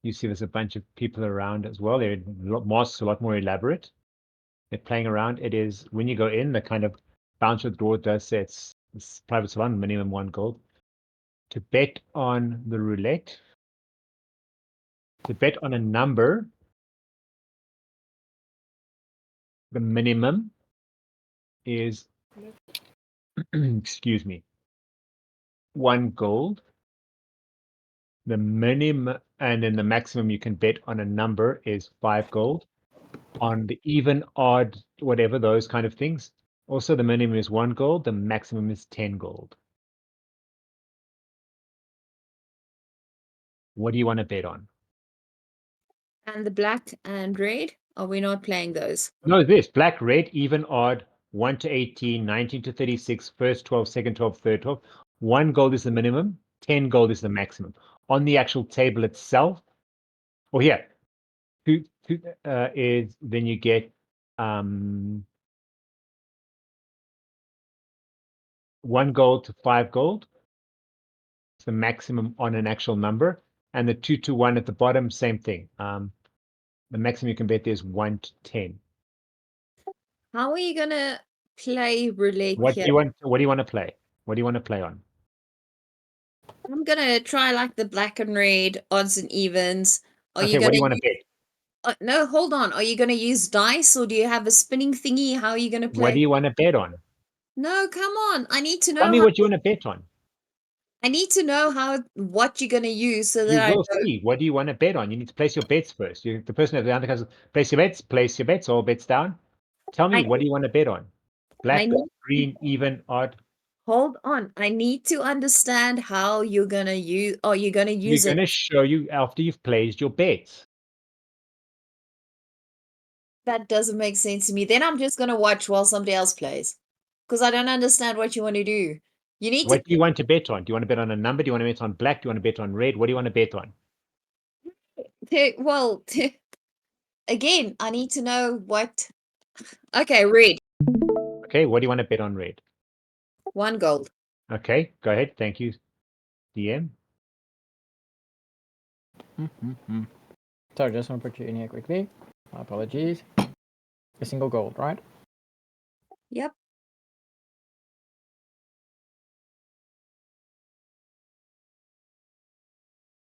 You see there's a bunch of people around as well. Their masks are a lot more elaborate. They're playing around. It is when you go in, the kind of bouncer door does say it's private salon, minimum 1 gold. To bet on the roulette, to bet on a number, The minimum is, excuse me, 1 gold. The minimum and then the maximum you can bet on a number is 5 gold. On the even, odd, whatever, those kind of things. Also, the minimum is 1 gold. The maximum is 10 gold. What do you want to bet on? And the black and red? Are we not playing those? No, this black, red, even, odd, 1 to 18, 19 to 36, first 12, second 12, third 12. 1 gold is the minimum, 10 gold is the maximum. On the actual table itself, or here, is then you get 1 gold to 5 gold. It's the maximum on an actual number. And the 2 to 1 at the bottom, same thing. The maximum you can bet there is 1 to 10. How are you gonna play roulette What do here? you want? What do you want to play? What do you want to play on? I'm gonna try like the black and red odds and evens. Are Okay, you what do gonna you want to bet? no, hold on. Are you gonna use dice or do you have a spinning thingy? How are you gonna What do play? you want to bet on? No, come on. I need to Tell know me how what you want to bet on. I need to know what you're gonna use so You that I will know. see. What do you want to bet on? You need to place your bets first. The person at the other has place your bets, all bets down. Tell me, I what do you want to bet on? I Black, need green, even, odd. hold on. I need to understand how you're gonna use are you gonna We're use going it? to show you after you've placed your bets. That doesn't make sense to me. Then I'm just gonna watch while somebody else plays. Because I don't understand what you want to do. You need to What do you want to bet on? Do you want to bet on a number? Do you want to bet on black? Do you want to bet on red? What do you want to bet on? well again, I need to know what. Okay, red. Okay, what do you want to bet on red? 1 gold. Okay, go ahead. Thank you, DM. Sorry, just want to put you in here quickly. My apologies. A single gold, right? Yep.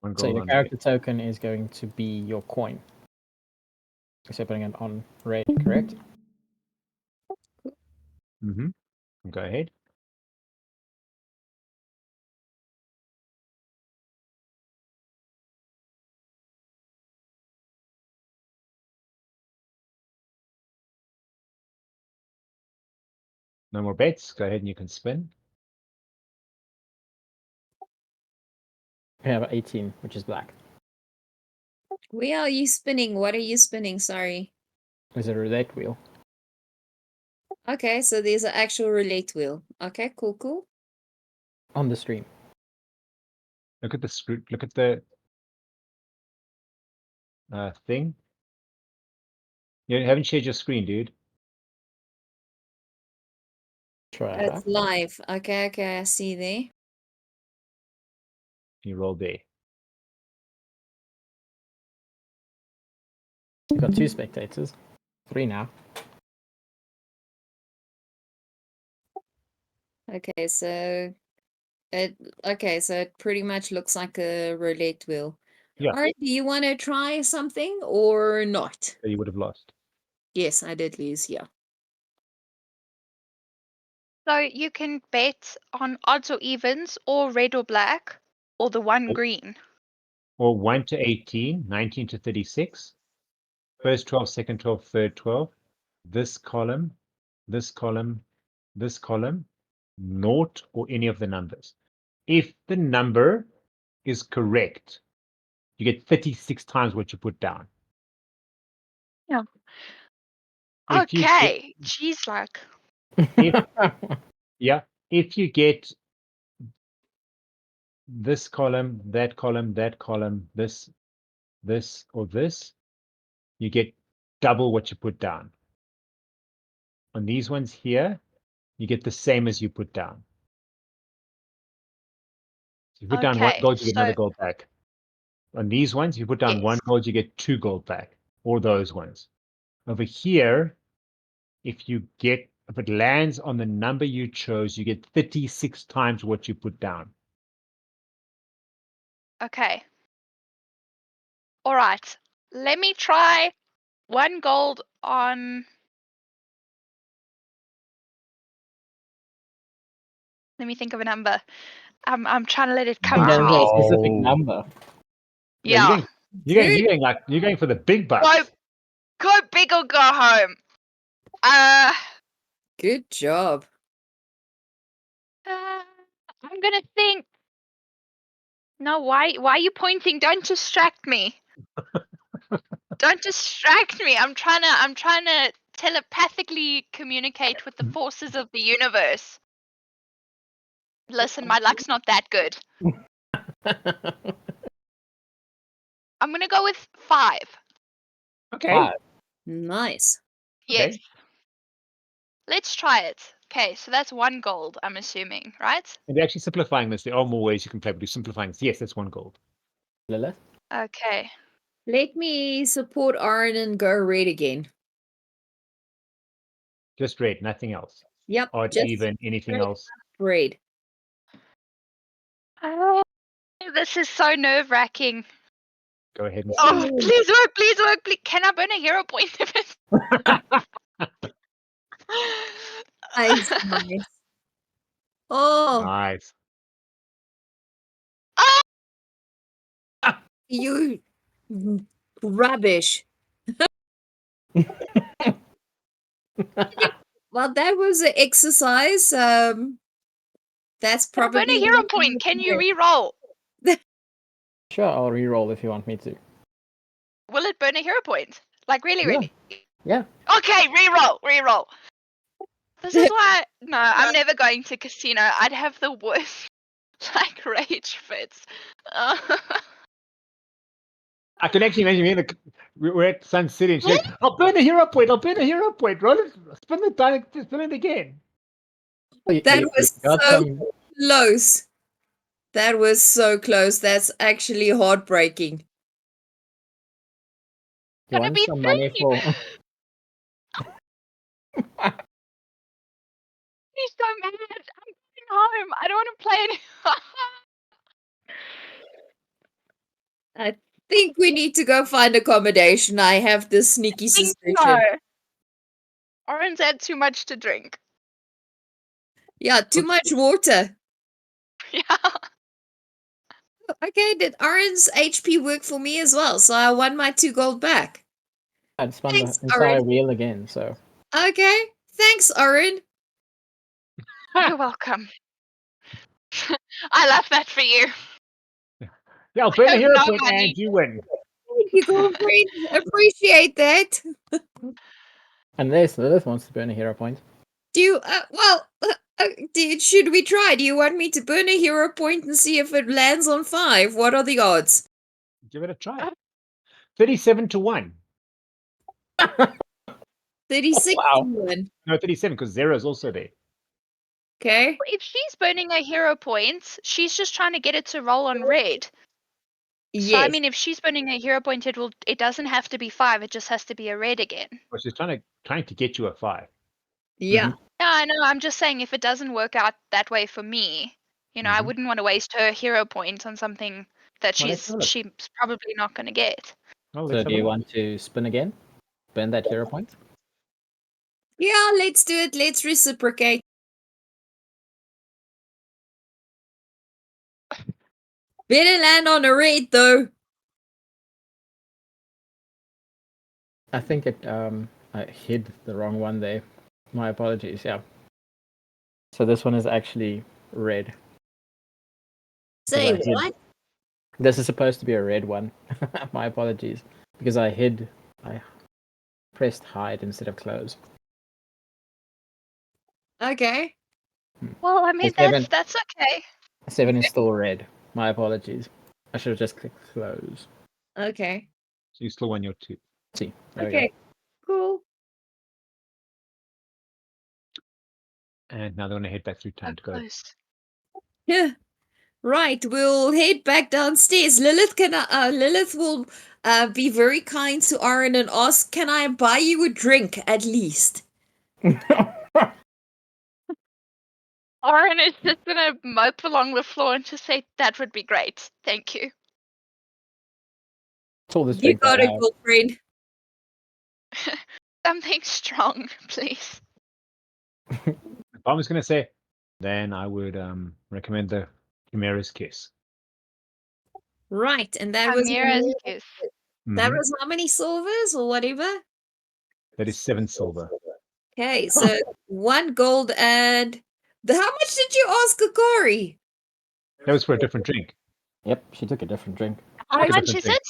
One So gold your on character token is going to be your coin. So putting it on red, correct? red. Mm-hmm. Go ahead. No more bets. Go ahead and you can spin. We have 18, which is black. Where are you spinning? What are you spinning? Sorry. Is a roulette wheel. Okay, so there's an actual roulette wheel. Okay, cool, cool. On the stream. Look at the screw. Look at the thing. You haven't shared your screen, dude. Sure, I It's have. live. Okay, okay, I see there. You roll there. You've got 2 spectators. 3 now. Okay, so it pretty much looks like a roulette wheel. Yeah. All right, do you want to try something or not? So you would have lost. Yes, I did lose, yeah. So you can bet on odds or evens, or red or black, or the one Oh. green. Or 1 to 18, 19 to 36. First 12, second 12, third 12. This column, this column, this column, naught or any of the numbers. If the number is correct, you get 36 times what you put down. Yeah. If you Okay. Jeez, like. if yeah, if you get this column, that column, that column, this, or this, you get double what you put down. On these ones here, you get the same as you put down. So you put down 1 Okay. gold, you get another So gold back. On these ones, you put down 1 yes. gold, you get 2 gold back, or those ones. Over here, if it lands on the number you chose, you get 36 times what you put down. Okay. All right. Let me try 1 gold on Let me think of a number. I'm trying to let it come There's to a me. specific Wow. number. Yeah, Yeah. you're going for the big bucks. Go big or go home. Good job. I'm gonna think. No, why are you pointing? Don't distract me. Don't distract me. I'm trying to telepathically communicate with the forces of the universe. Listen, my luck's not that good. I'm gonna go with 5. Okay. 5. Nice. Yes. Okay. Let's try it. Okay, so that's 1 gold, I'm assuming, right? And you're actually simplifying this. There are more ways you can play, but you're simplifying this. Yes, that's 1 gold. Lillith? Okay. Let me support Oryn and go red again. Just red, nothing else. Yep, Odd, just even, anything red. else. red. Oh, this is so nerve-wracking. Go ahead and Oh, say. please work, please work, please. Can I burn a hero point if it's... Nice, nice. Oh, Nice. you rubbish. Well, that was an exercise. That's Can I burn probably a hero point? Can you re-roll? Sure, I'll re-roll if you want me to. Will it burn a hero point? Like, really, Yeah. really? Yeah. Okay, re-roll. This is why... No, I'm never going to casino. I'd have the worst, like, rage fits. I can actually imagine we're at Sun City and she's like, I'll burn a hero point. Roll it, spin the die, spin it again. That You was got so some. close. That was so close. That's actually heartbreaking. You Gonna want be some money for. He's so mad. I'm going home. I don't want to play anymore. I think we need to go find accommodation. I have this sneaky suspicion. Oryn's had too much to drink. Yeah, too much water. Yeah. Okay, did Oryn's HP work for me as well? So I won my 2 gold back. I'd spun Thanks, the entire Oryn. wheel again, so. Okay, thanks, Oryn. You're welcome. I love that for you. Yeah, I'll burn a have hero no point money. and you win. Thank you, girlfriend. Appreciate that. Unless Lilith wants to burn a hero point. Do you, should we try? Do you want me to burn a hero point and see if it lands on 5? What are the odds? Give it a try. 37 to 1. 36 Wow. to 1. No, 37 because 0 is also there. Okay. If she's burning a hero point, she's just trying to get it to roll on red. So I Yes. mean, if she's burning a hero point, it doesn't have to be 5. It just has to be a red again. Well, she's trying to get you a 5. Yeah. Yeah, I know. I'm just saying, if it doesn't work out that way for me, I Mhm. wouldn't want to waste her hero point on something that Well, let's have a look. she's probably not going to get. Oh, So let's do have a you look. want to spin again? Burn that hero point? Yeah, let's do it. Let's reciprocate. Better land on a red, though. I think I hid the wrong one there. My apologies, yeah. So this one is actually red. Say I hid- what? This is supposed to be a red one. My apologies. Because I pressed hide instead of close. Okay. Well, I mean, Seven. that's okay. 7 is still red. My apologies. I should have just clicked close. Okay. So you still won your 2. See, there we Okay. Cool. And now they're going to head back through town to go. Close. Yeah. Right. We'll head back downstairs. Lilith Lilith will be very kind to Oryn and ask, "Can I buy you a drink at least?" go. Oryn is just gonna mope along the floor and just say, "That would be great, thank you." It's all the You strength I got it, have. girlfriend. Something strong, please. The bomber's going to say, then I would recommend the Chimera's Kiss. Right, and that was Chimera's kiss. that Mhm. was how many silvers or whatever? That is 7 silver. Okay, so 1 gold and how much did you ask Akari? That was for a different drink. Yep, she took a different drink. How Took a much different is drink. it?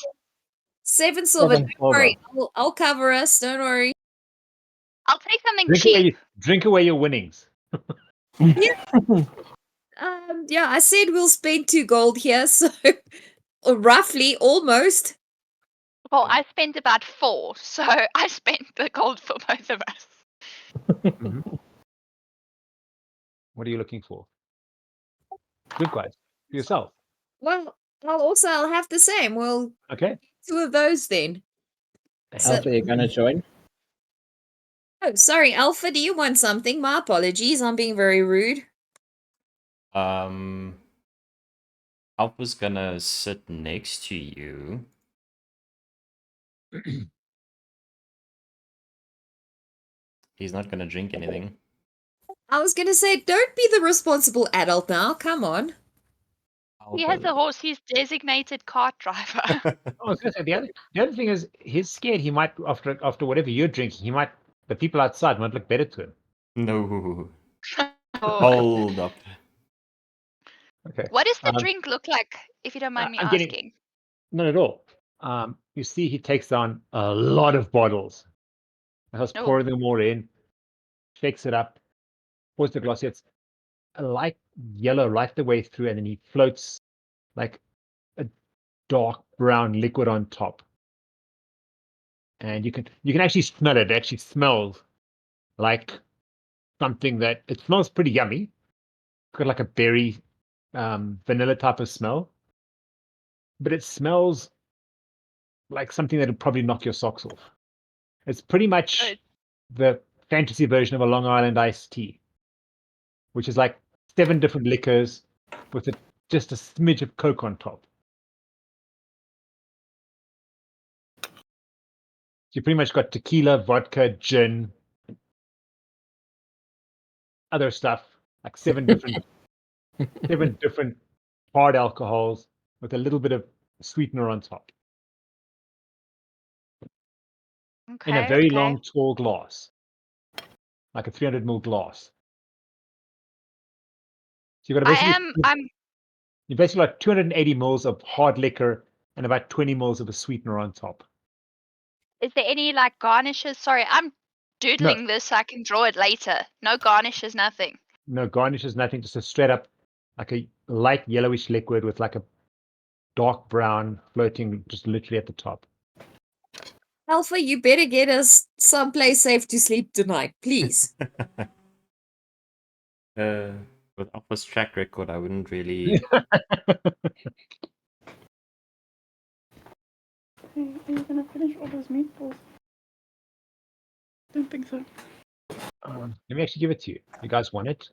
7 silver. 7 Don't worry, silver. I'll cover us. Don't worry. I'll take something Drink cheap. away, drink away your winnings. Yeah, I said we'll spend 2 gold here, so or roughly, almost. Well, I spent about 4, so I spent the gold for both of us. What are you looking for? Drink-wise, for yourself. Well, I'll have the same. We'll Okay. 2 of those then. So- Alpha, you're gonna join? Oh, sorry, Alpha, do you want something? My apologies, I'm being very rude. Alpha's gonna sit next to you. He's not gonna drink anything. I was gonna say, don't be the responsible adult now. Come on. He has a horse. He's designated cart driver. I was going to say the other thing is he's scared he might after whatever you're drinking, the people outside might look better to him. No. Oh. Hold up. Okay. What does the drink look like, if you don't mind me I'm asking? getting- Not at all. You see, he takes down a lot of bottles. He'll Oh. pour them all in, shakes it up, pours the glass. It's a light yellow right the way through, and then he floats like a dark brown liquid on top. And you can actually smell it. It actually smells like something that it smells pretty yummy. It's got like a berry, vanilla type of smell, but it smells like something that would probably knock your socks off. It's pretty much Good. the fantasy version of a Long Island iced tea, which is like 7 different liquors with just a smidge of Coke on top. You pretty much got tequila, vodka, gin, other stuff, like 7 different hard alcohols with a little bit of sweetener on top Okay. in a very okay. long, tall glass, like a 300 ml glass. So you've got you basically got 280 mils of hard liquor and about 20 mils of a sweetener on top. Is there any like garnishes? Sorry, I'm doodling this so I can draw it later. No garnishes, nothing. No garnishes, nothing, just a straight up, like a light yellowish liquid with like a dark brown floating just literally at the top. Alpha, you better get us someplace safe to sleep tonight, please. With Alpha's track record, I wouldn't really. Hey, are you gonna finish all those meatballs? Don't think so. Let me actually give it to you. You guys want it?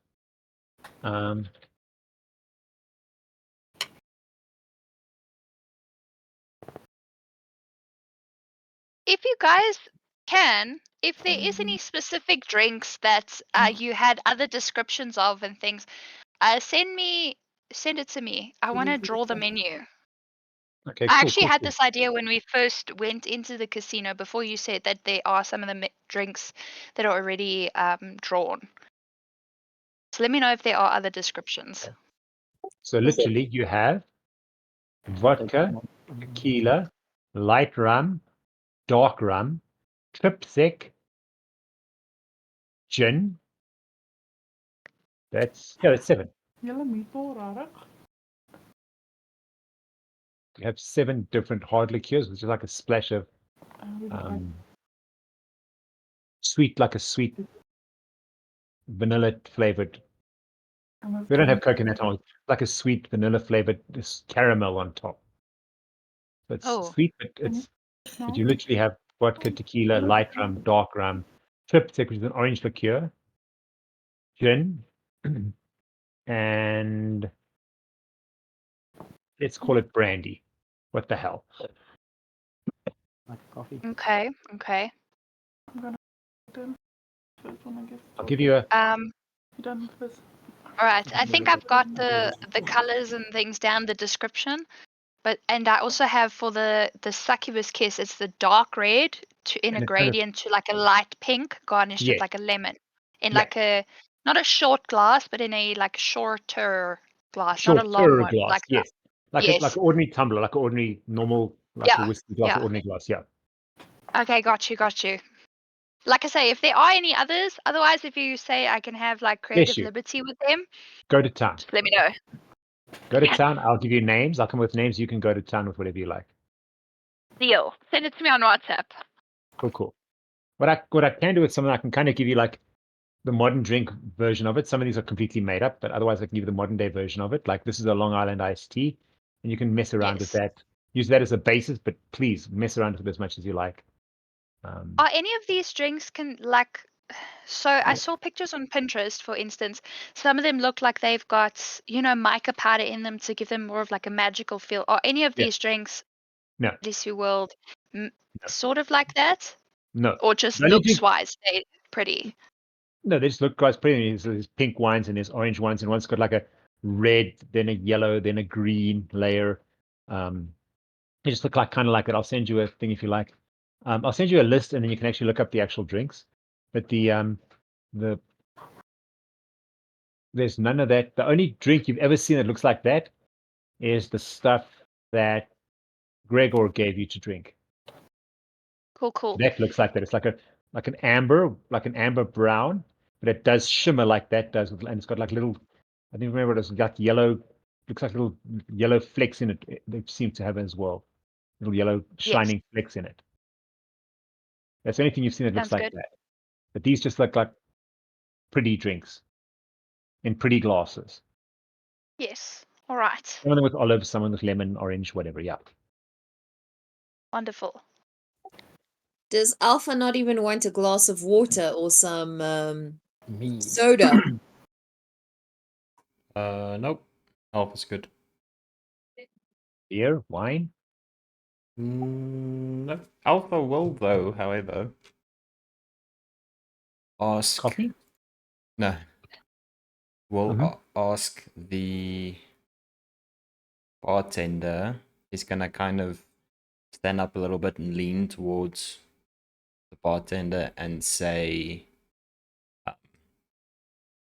If you guys can, if there is any specific drinks that you had other descriptions of and things, send it to me. I want to draw the menu. Okay, I cool. actually cool, had cool. this idea when we first went into the casino before you said that there are some of the drinks that are already drawn. So let me know if there are other descriptions. So literally, you have vodka, tequila, light rum, dark rum, tripsec, gin. That's 7. Julle meatball rarig. You have 7 different hard liqueurs, which is like a splash of sweet, like a sweet vanilla flavored. We don't have coconut on, like a sweet vanilla flavored caramel on top. So it's sweet, but you literally have vodka, tequila, light rum, dark rum, triptych, which is an orange liqueur, gin, and let's call it brandy. What the hell? Like coffee. Okay. Okay. I'm gonna do first one, I guess. I'll give you a. Um. You done with this? All right. I think I've got the colors and things down, the description. And I also have for the succubus kiss, it's the dark red in And a it's kind of- gradient to like a light pink, garnished Yes. with like a lemon, in Yeah. like a not a short glass, but in a like shorter glass, not Shorter a long one. glass, Like yes. Like Yes. like an ordinary tumbler, like an ordinary normal, like a Yeah, whiskey glass, yeah. or ordinary glass. Yeah. Okay, got you. Like I say, if there are any others, otherwise, if you say I can have like creative you. liberty with them, Go to town. just let me know. Go to town. I'll give you names. I'll come with names. You can go to town with whatever you like. Deal. Send it to me on WhatsApp. Cool. What I can do with some of that, I can kind of give you like the modern drink version of it. Some of these are completely made up, but otherwise I can give you the modern day version of it. Like this is a Long Island iced tea, and you can mess around with Yes. that. Use that as a basis, but please mess around with it as much as you like. Are any of these drinks so I saw pictures on Pinterest, for instance. Some of them look like they've got, mica powder in them to give them more of like a magical feel. Are any of Yeah. these drinks, No. this world, sort of like that? No. Or just The only looks drink- wise, they pretty? No, they just look quite pretty. There's pink wines and there's orange wines, and one's got like a red, then a yellow, then a green layer. They just look like kind of like it. I'll send you a thing if you like. I'll send you a list, and then you can actually look up the actual drinks. But there's none of that. The only drink you've ever seen that looks like that is the stuff that Gregor gave you to drink. Cool. That looks like that. It's like an amber brown, but it does shimmer like that does, and it's got like little. I think remember it's got yellow. Looks like little yellow flecks in it. They seem to have as well. Little yellow shining flecks in it. That's the only thing you've seen that looks Sounds like good. that. But these just look like pretty drinks in pretty glasses. Yes. All right. Some of them with olives, some of them with lemon, orange, whatever. Yeah. Wonderful. Does Alpha not even want a glass of water or some Me. soda? Nope. Alpha's good. Beer, wine. No. Alpha will, though, however, ask. Coffee? No. Will Mhm. ask the bartender. He's gonna kind of stand up a little bit and lean towards the bartender and say,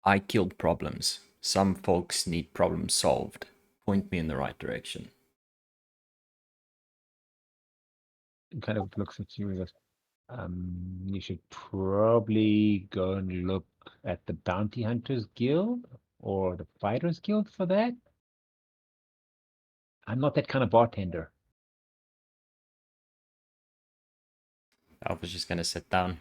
I killed problems. Some folks need problems solved. Point me in the right direction. Kind of looks at you and goes, you should probably go and look at the Bounty Hunters Guild or the Fighters Guild for that. I'm not that kind of bartender. Alpha's just gonna sit down.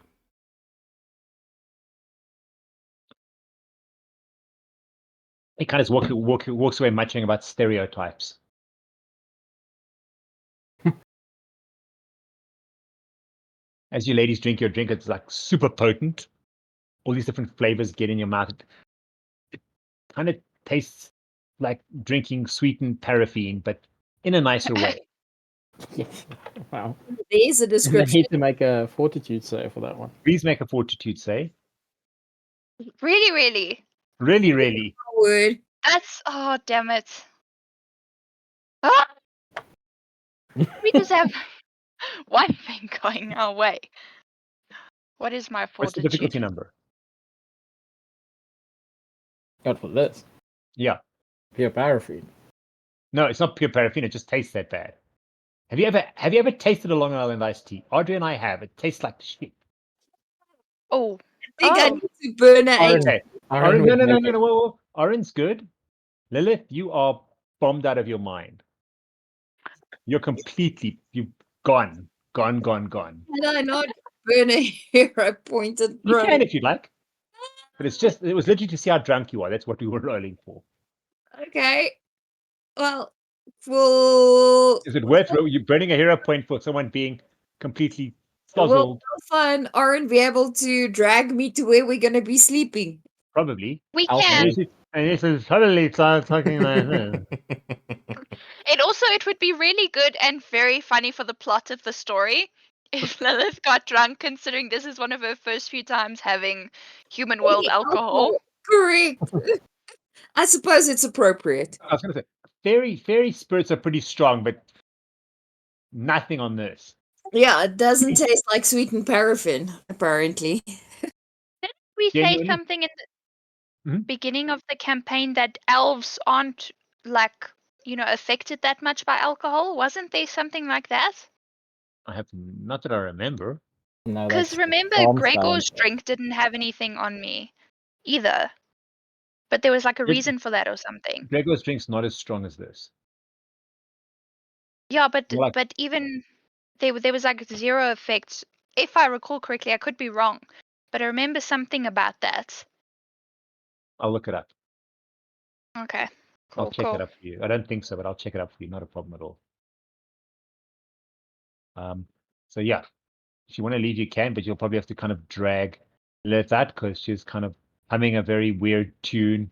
He kind of walks away muttering about stereotypes. As you ladies drink your drink, it's like super potent. All these different flavors get in your mouth. It kind of tastes like drinking sweetened paraffin, but in a nicer way. Yes. Wow. There's a I description. need to make a fortitude save for that one. Please make a fortitude save. Really? Really. Word. Oh, damn it. Ah! We just have one thing going our way. What is my What's the fortitude? difficulty number? God for this. Yeah. Pure paraffin. No, it's not pure paraffin. It just tastes that bad. Have you ever tasted a Long Island iced tea? Audrey and I have. It tastes like shit. Oh. I think I Oh. need to burn an Orange. egg. Aaron No. would make it. Whoa. Oren's good. Lillith, you are bombed out of your mind. You're gone. Can I not burn a hero pointed You bro? can if you'd like. But it was literally to see how drunk you are. That's what we were rolling for. Okay. Well, for Is it worth you burning a hero point for someone being completely will fuzzled? Alpha and Oryn be able to drag me to where we're gonna be sleeping? Probably. We Alpha can. would. And this is suddenly starts talking like this. It would be really good and very funny for the plot of the story if Lilith got drunk, considering this is one of her first few times having human world alcohol. Correct. I suppose it's appropriate. I was going to say, fairy spirits are pretty strong, but nothing on this. Yeah, it doesn't taste like sweetened paraffin, apparently. Didn't we say Genuinely? something in the Mhm. beginning of the campaign that elves aren't like, affected that much by alcohol? Wasn't there something like that? I have not that I remember. No, Because that's remember, Ormstein. Gregor's drink didn't have anything on me either. But there was like a reason for that or something. Gregor's drink's not as strong as this. Yeah, but More like- but even there was like zero effects. If I recall correctly, I could be wrong, but I remember something about that. I'll look it up. Okay, I'll cool, check cool. it up for you. I don't think so, but I'll check it up for you. Not a problem at all. So yeah, if you want to leave, you can, but you'll probably have to kind of drag Lillith out because she's kind of humming a very weird tune.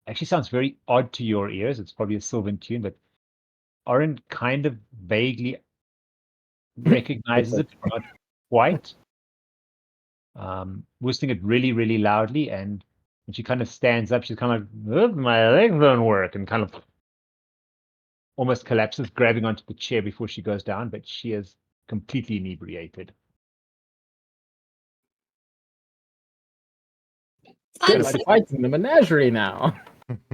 Actually sounds very odd to your ears. It's probably a Sylvan tune, but Oryn kind of vaguely recognizes it, but not quite. Whistling it really, really loudly, and when she kind of stands up, she's kind of like, my legs don't work, and kind of almost collapses, grabbing onto the chair before she goes down, but she is completely inebriated. Fun, Gonna fight in the menagerie now.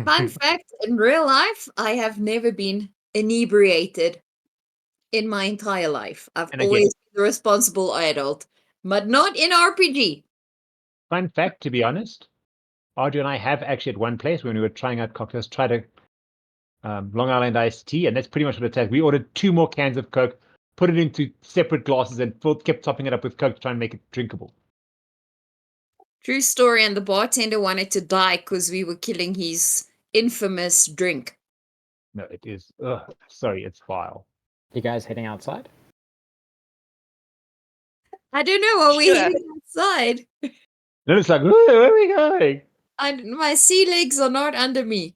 fun fact, in real life, I have never been inebriated in my entire life. I've And again- always been the responsible adult, but not in RPG. Fun fact, to be honest, Adri and I have actually at one place when we were trying out cocktails, tried a Long Island iced tea, and that's pretty much what it says. We ordered 2 more cans of Coke, put it into separate glasses, and kept topping it up with Coke to try and make it drinkable. True story, and the bartender wanted to die because we were killing his infamous drink. No, it is. Sorry, it's vile. You guys heading outside? I don't know, are we Sure. heading outside? Then it's like, where are we going? My sea legs are not under me.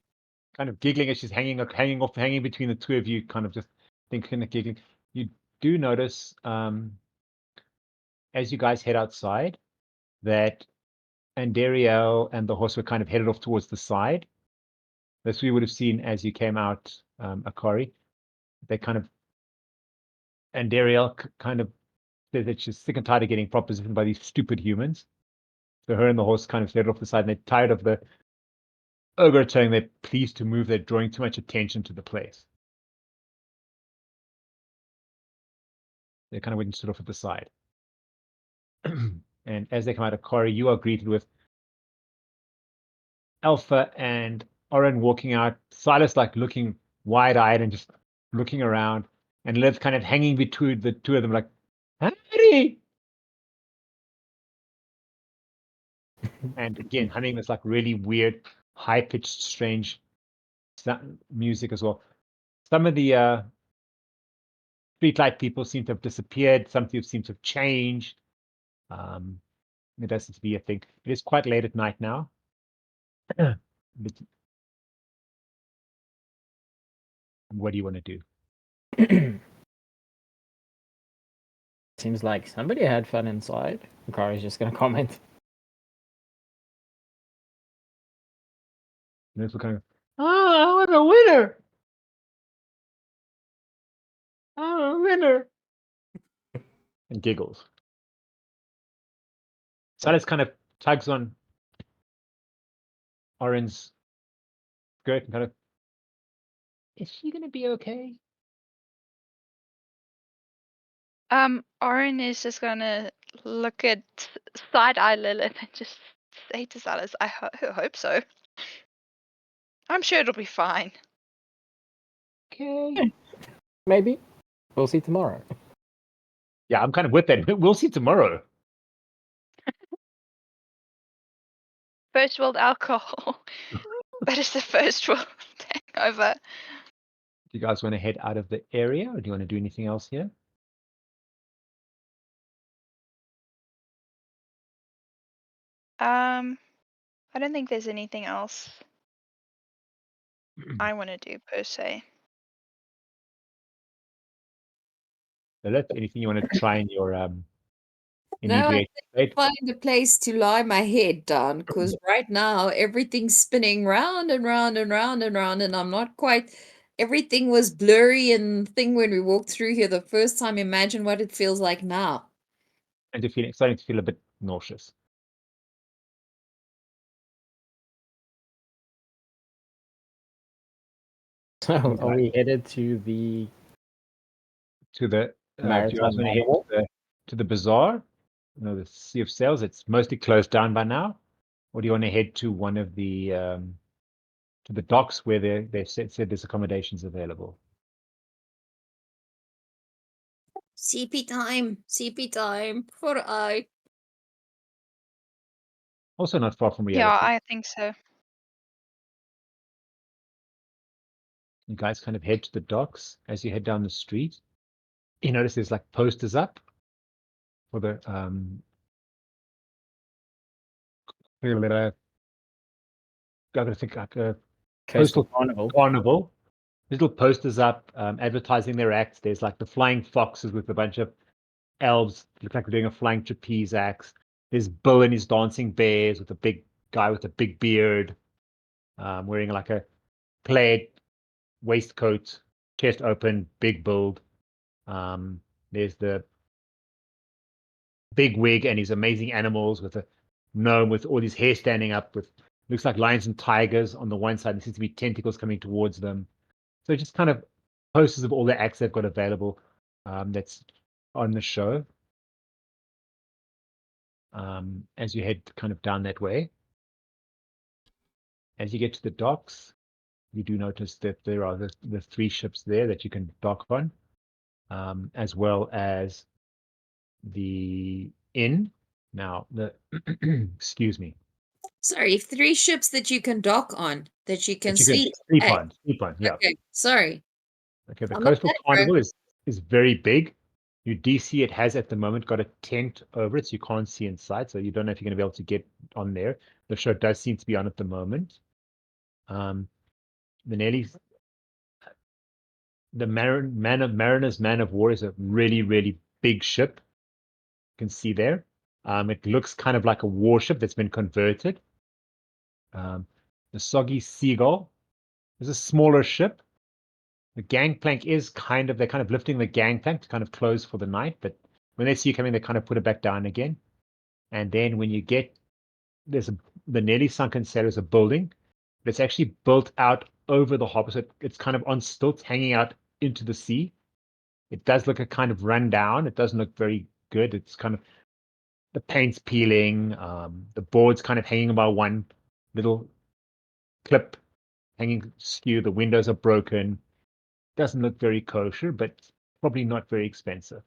Kind of giggling as she's hanging between the two of you, kind of just thinking and giggling. You do notice, as you guys head outside, that Andariel and the horse were kind of headed off towards the side. This we would have seen as you came out, Akari. They kind of, Andariel kind of says that she's sick and tired of getting propositioned by these stupid humans. So her and the horse kind of headed off the side, and they're tired of the ogre telling they're pleased to move. They're drawing too much attention to the place. They kind of went and stood off at the side. And as they come out of Akari, you are greeted with Alpha and Oryn walking out. Silas like looking wide-eyed and just looking around, and Liv kind of hanging between the two of them, like, Adri! And again, humming this like really weird, high-pitched, strange music as well. Some of the streetlight people seem to have disappeared. Some people seem to have changed. It doesn't seem to be a thing. It is quite late at night now. But what do you want to do? Seems like somebody had fun inside. Akari's just gonna comment. And it's kind of, oh, I'm a winner! I'm a winner! And giggles. Silas kind of tugs on Oryn's skirt and kind of, is she going to be okay? Oryn is just gonna look at side-eye Lilith and just say to Silas, I hope so. I'm sure it'll be fine. Okay. Maybe. We'll see tomorrow. Yeah, I'm kind of with that. We'll see tomorrow. First world alcohol. But it's the first world hangover. Do you guys want to head out of the area, or do you want to do anything else here? I don't think there's anything else I want to do per se. Lilith, anything you want to try in your No, I inebriated state. find a place to lie my head down because right now everything's spinning round and round and round and round, and I'm not quite. Everything was blurry and thing when we walked through here the first time. Imagine what it feels like now. And you're starting to feel a bit nauseous. So are Right. we headed to the To the do you guys Maritime want to head Marble? to the bazaar? You know, the Sea of Sails. It's mostly closed down by now. Or do you want to head to one of the to the docks where they said there's accommodations available? CP time for I. Also not far from Yeah, reality. I think so. You guys kind of head to the docks. As you head down the street, you notice there's like posters up for the I gotta think like a Coastal coastal Carnival. carnival. Little posters up advertising their acts. There's like the flying foxes with a bunch of elves, look like they're doing a flying trapeze act. There's Bo and his dancing bears with a big guy with a big beard, wearing like a plaid waistcoat, chest open, big build. There's the big wig and his amazing animals with a gnome with all his hair standing up with looks like lions and tigers on the one side. There seems to be tentacles coming towards them. So just kind of posters of all the acts they've got available that's on the show. As you head kind of down that way. As you get to the docks, you do notice that there are the three ships there that you can dock on, as well as the inn. Now, the excuse me, Sorry, 3 ships that you can dock on, that you can that you can sleep sleep at. on. Sleep on, yeah. Okay, sorry. Okay, the I'm not coastal that carnival broke. is very big. Your DC it has at the moment got a tent over it, so you can't see inside, so you don't know if you're going to be able to get on there. The show does seem to be on at the moment. The Mariner's Man of War is a really, really big ship. You can see there. It looks kind of like a warship that's been converted. The Soggy Seagull is a smaller ship. The gangplank is they're kind of lifting the gangplank to kind of close for the night, but when they see you coming, they kind of put it back down again. And then when you get the nearly sunken sailor is a building, but it's actually built out over the harbor, so it's kind of on stilts, hanging out into the sea. It does look a kind of run down. It doesn't look very good. It's kind of the paint's peeling, the board's kind of hanging by one little clip, hanging skew. The windows are broken. Doesn't look very kosher, but probably not very expensive.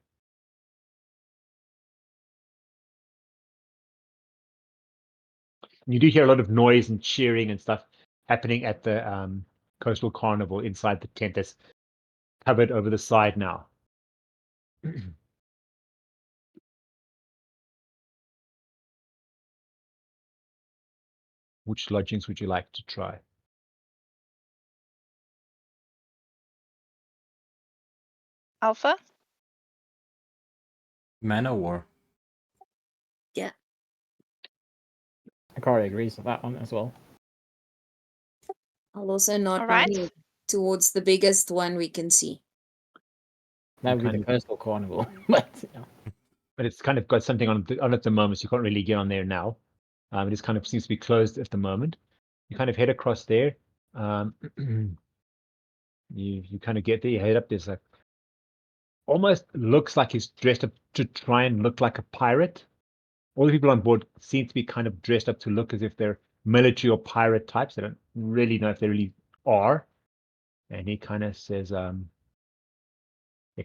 You do hear a lot of noise and cheering and stuff happening at the coastal carnival inside the tent that's covered over the side now. Which lodgings would you like to try? Alpha? Man o' War. Yeah. Akari agrees with that one as well. I'll also nod All my right. head towards the biggest one we can see. That would be kind the of- Coastal Carnival. But yeah. But it's kind of got something on at the moment, so you can't really get on there now. It just kind of seems to be closed at the moment. You kind of head across there. You kind of get there, you head up. There's like almost looks like he's dressed up to try and look like a pirate. All the people on board seem to be kind of dressed up to look as if they're military or pirate types. I don't really know if they really are. And he kind of says, "You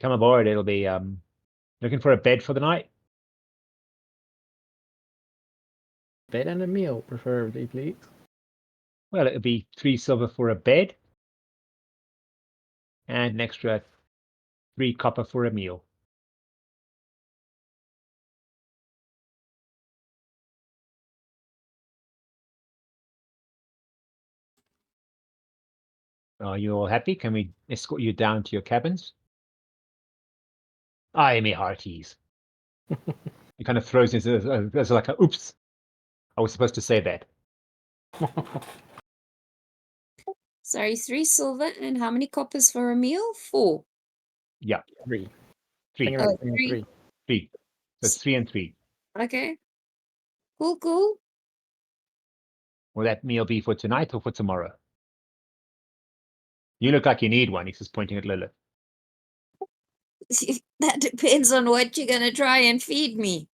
come aboard. It'll be looking for a bed for the night." Bed and a meal, preferably, please. Well, it'll be 3 silver for a bed and an extra 3 copper for a meal. Are you all happy? Can we escort you down to your cabins? Aye, me hearties. He kind of throws it as like a oops. I was supposed to say that. Sorry, 3 silver and how many coppers for a meal? 4. Yeah, 3. three. Think about Oh, 3. 3. 3. So it's 3 and 3. Okay. Cool, cool. Will that meal be for tonight or for tomorrow? You look like you need one, he says, pointing at Lillith. That depends on what you're going to try and feed me.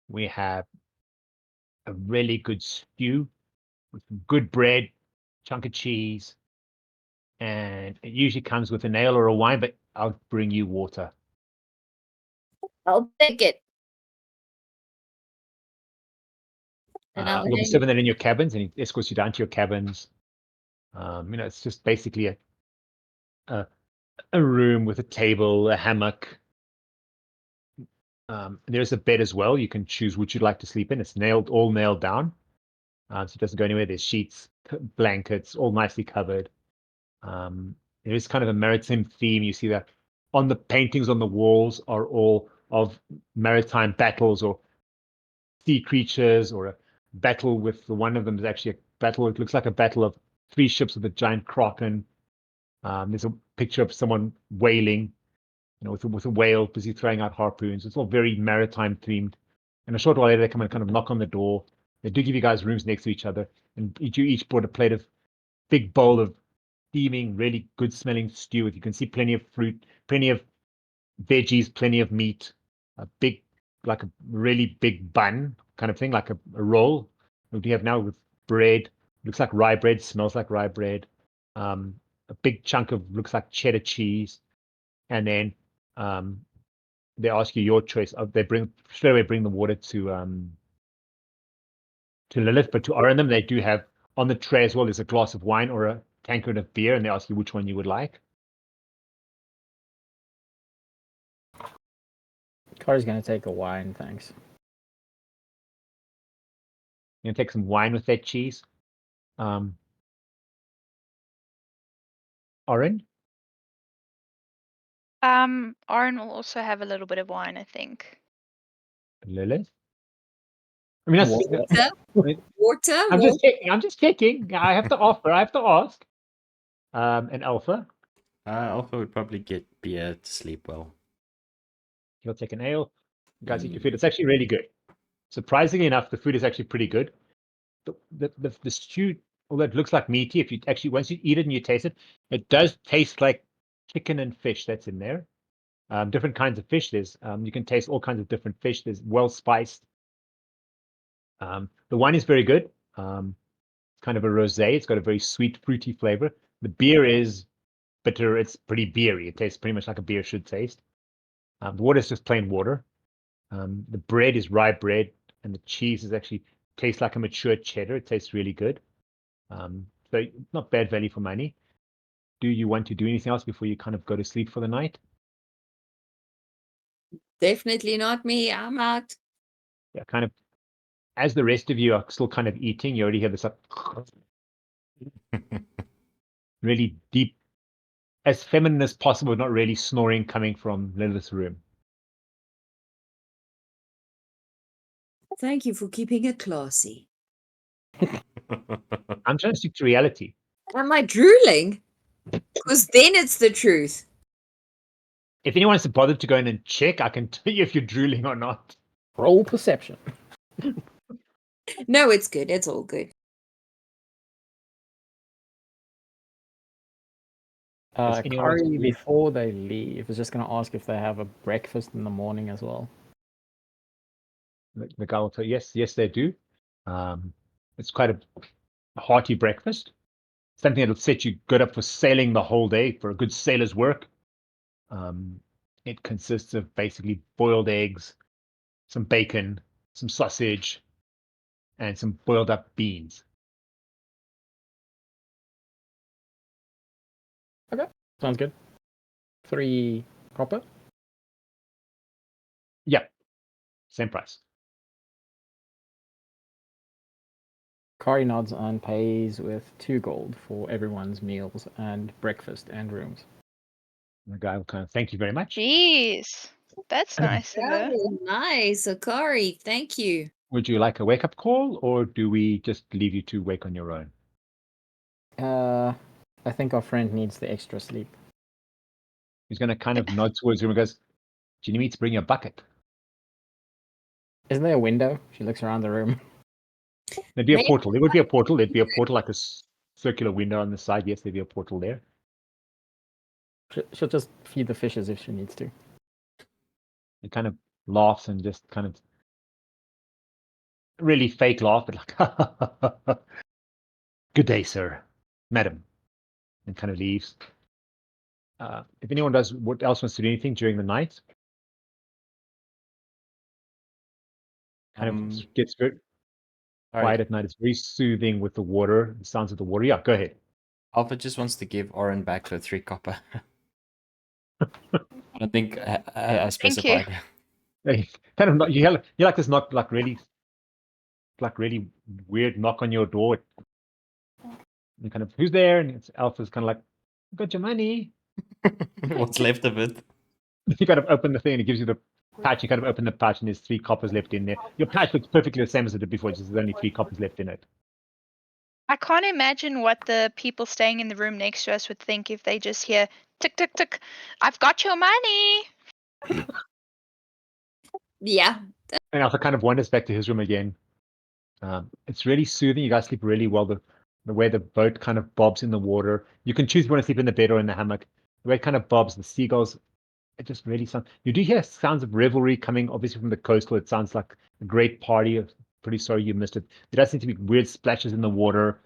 We have a really good stew with some good bread, chunk of cheese, and it usually comes with an ale or a wine, but I'll bring you water. I'll take it. And I'll You'll be hand serving that in your cabins, and he escorts you down to your cabins. It's just basically a room with a table, a hammock. There's a bed as well. You can choose which you'd like to sleep in. It's all nailed down, so it doesn't go anywhere. There's sheets, blankets, all nicely covered. There is kind of a maritime theme. You see that on the paintings on the walls are all of maritime battles or sea creatures, or a battle with one of them is actually a battle. It looks like a battle of 3 ships with a giant kraken. There's a picture of someone whaling, with a whale busy throwing out harpoons. It's all very maritime themed. And a short while later, they come and kind of knock on the door. They do give you guys rooms next to each other, and you each brought a big bowl of steaming, really good smelling stew. You can see plenty of fruit, plenty of veggies, plenty of meat, like a really big bun kind of thing, like a roll. What we have now with bread, looks like rye bread, smells like rye bread. A big chunk of looks like cheddar cheese, and then they ask you your choice. They straight away bring the water to Lillith, but to Oryn them they do have on the tray as well. There's a glass of wine or a tankard of beer, and they ask you which one you would like. Car's gonna take a wine, thanks. You can take some wine with that cheese. Oryn? Oryn will also have a little bit of wine, I think. Lillith? I mean, Water? I'm just checking. I'm just checking. I have to offer. I have to ask. And Alpha, Alpha would probably get beer to sleep well. you'll take an ale. You guys eat your food. It's actually really good. Surprisingly enough, the food is actually pretty good. The stew, although it looks like meaty, if you actually once you eat it and you taste it, it does taste like chicken and fish that's in there. Different kinds of fish. There's you can taste all kinds of different fish. There's well spiced. The wine is very good. Kind of a rosé. It's got a very sweet, fruity flavor. The beer is bitter. It's pretty beery. It tastes pretty much like a beer should taste. The water is just plain water. The bread is rye bread, and the cheese is actually tastes like a mature cheddar. It tastes really good. So not bad value for money. Do you want to do anything else before you kind of go to sleep for the night? Definitely not me. I'm out. Yeah, kind of. As the rest of you are still kind of eating, you already hear this really deep, as feminine as possible, not really snoring coming from Lilith's room. Thank you for keeping it classy. I'm trying to stick to reality. Am I drooling? Because then it's the truth. If anyone has to bother to go in and check, I can tell you if you're drooling or not. Roll perception. No, it's good. It's all good. anyone want to Akari, do- before they leave, is just gonna ask if they have a breakfast in the morning as well. The guy will tell you, yes, they do. It's quite a hearty breakfast. Something that'll set you good up for sailing the whole day, for a good sailor's work. It consists of basically boiled eggs, some bacon, some sausage, and some boiled up beans. Okay, sounds good. 3 copper. Yep, same price. Kari nods and pays with 2 gold for everyone's meals and breakfast and rooms. The guy will kind of thank you very much. Jeez. That's nice of her. Oh, nice, Akari. Thank you. Would you like a wake-up call, or do we just leave you to wake on your own? I think our friend needs the extra sleep. He's going to kind of nod towards you and goes, "Do you need me to bring you a bucket?" Isn't there a window? She looks around the room. There'd be a Maybe- portal. There would be a portal. There'd be a portal, like a circular window on the side. Yes, there'd be a portal there. She'll just feed the fishes if she needs to. He kind of laughs and just kind of really fake laugh, but like, "Good day, sir, madam," and kind of leaves. If anyone what else wants to do anything during the night, kind of gets very quiet at night. It's very soothing with the water, the sounds of the water. Yeah, go ahead. Alpha just wants to give Oryn back her 3 copper. I don't think I specified. Kind of not, you hear like this knock, like really weird knock on your door. And kind of, who's there? And it's Alpha's kind of like, "I got your money." What's left of it? You kind of open the thing and it gives you the patch. You kind of open the patch and there's 3 coppers left in there. Your patch looks perfectly the same as it did before, just there's only 3 coppers left in it. I can't imagine what the people staying in the room next to us would think if they just hear tick tick tick. I've got your money. Yeah. And Alpha kind of wanders back to his room again. It's really soothing. You guys sleep really well. The way the boat kind of bobs in the water. You can choose if you want to sleep in the bed or in the hammock. The way it kind of bobs, the seagulls, it just really sounds. You do hear sounds of revelry coming, obviously from the coastal. It sounds like a great party. I'm pretty sorry you missed it. There does seem to be weird splashes in the water.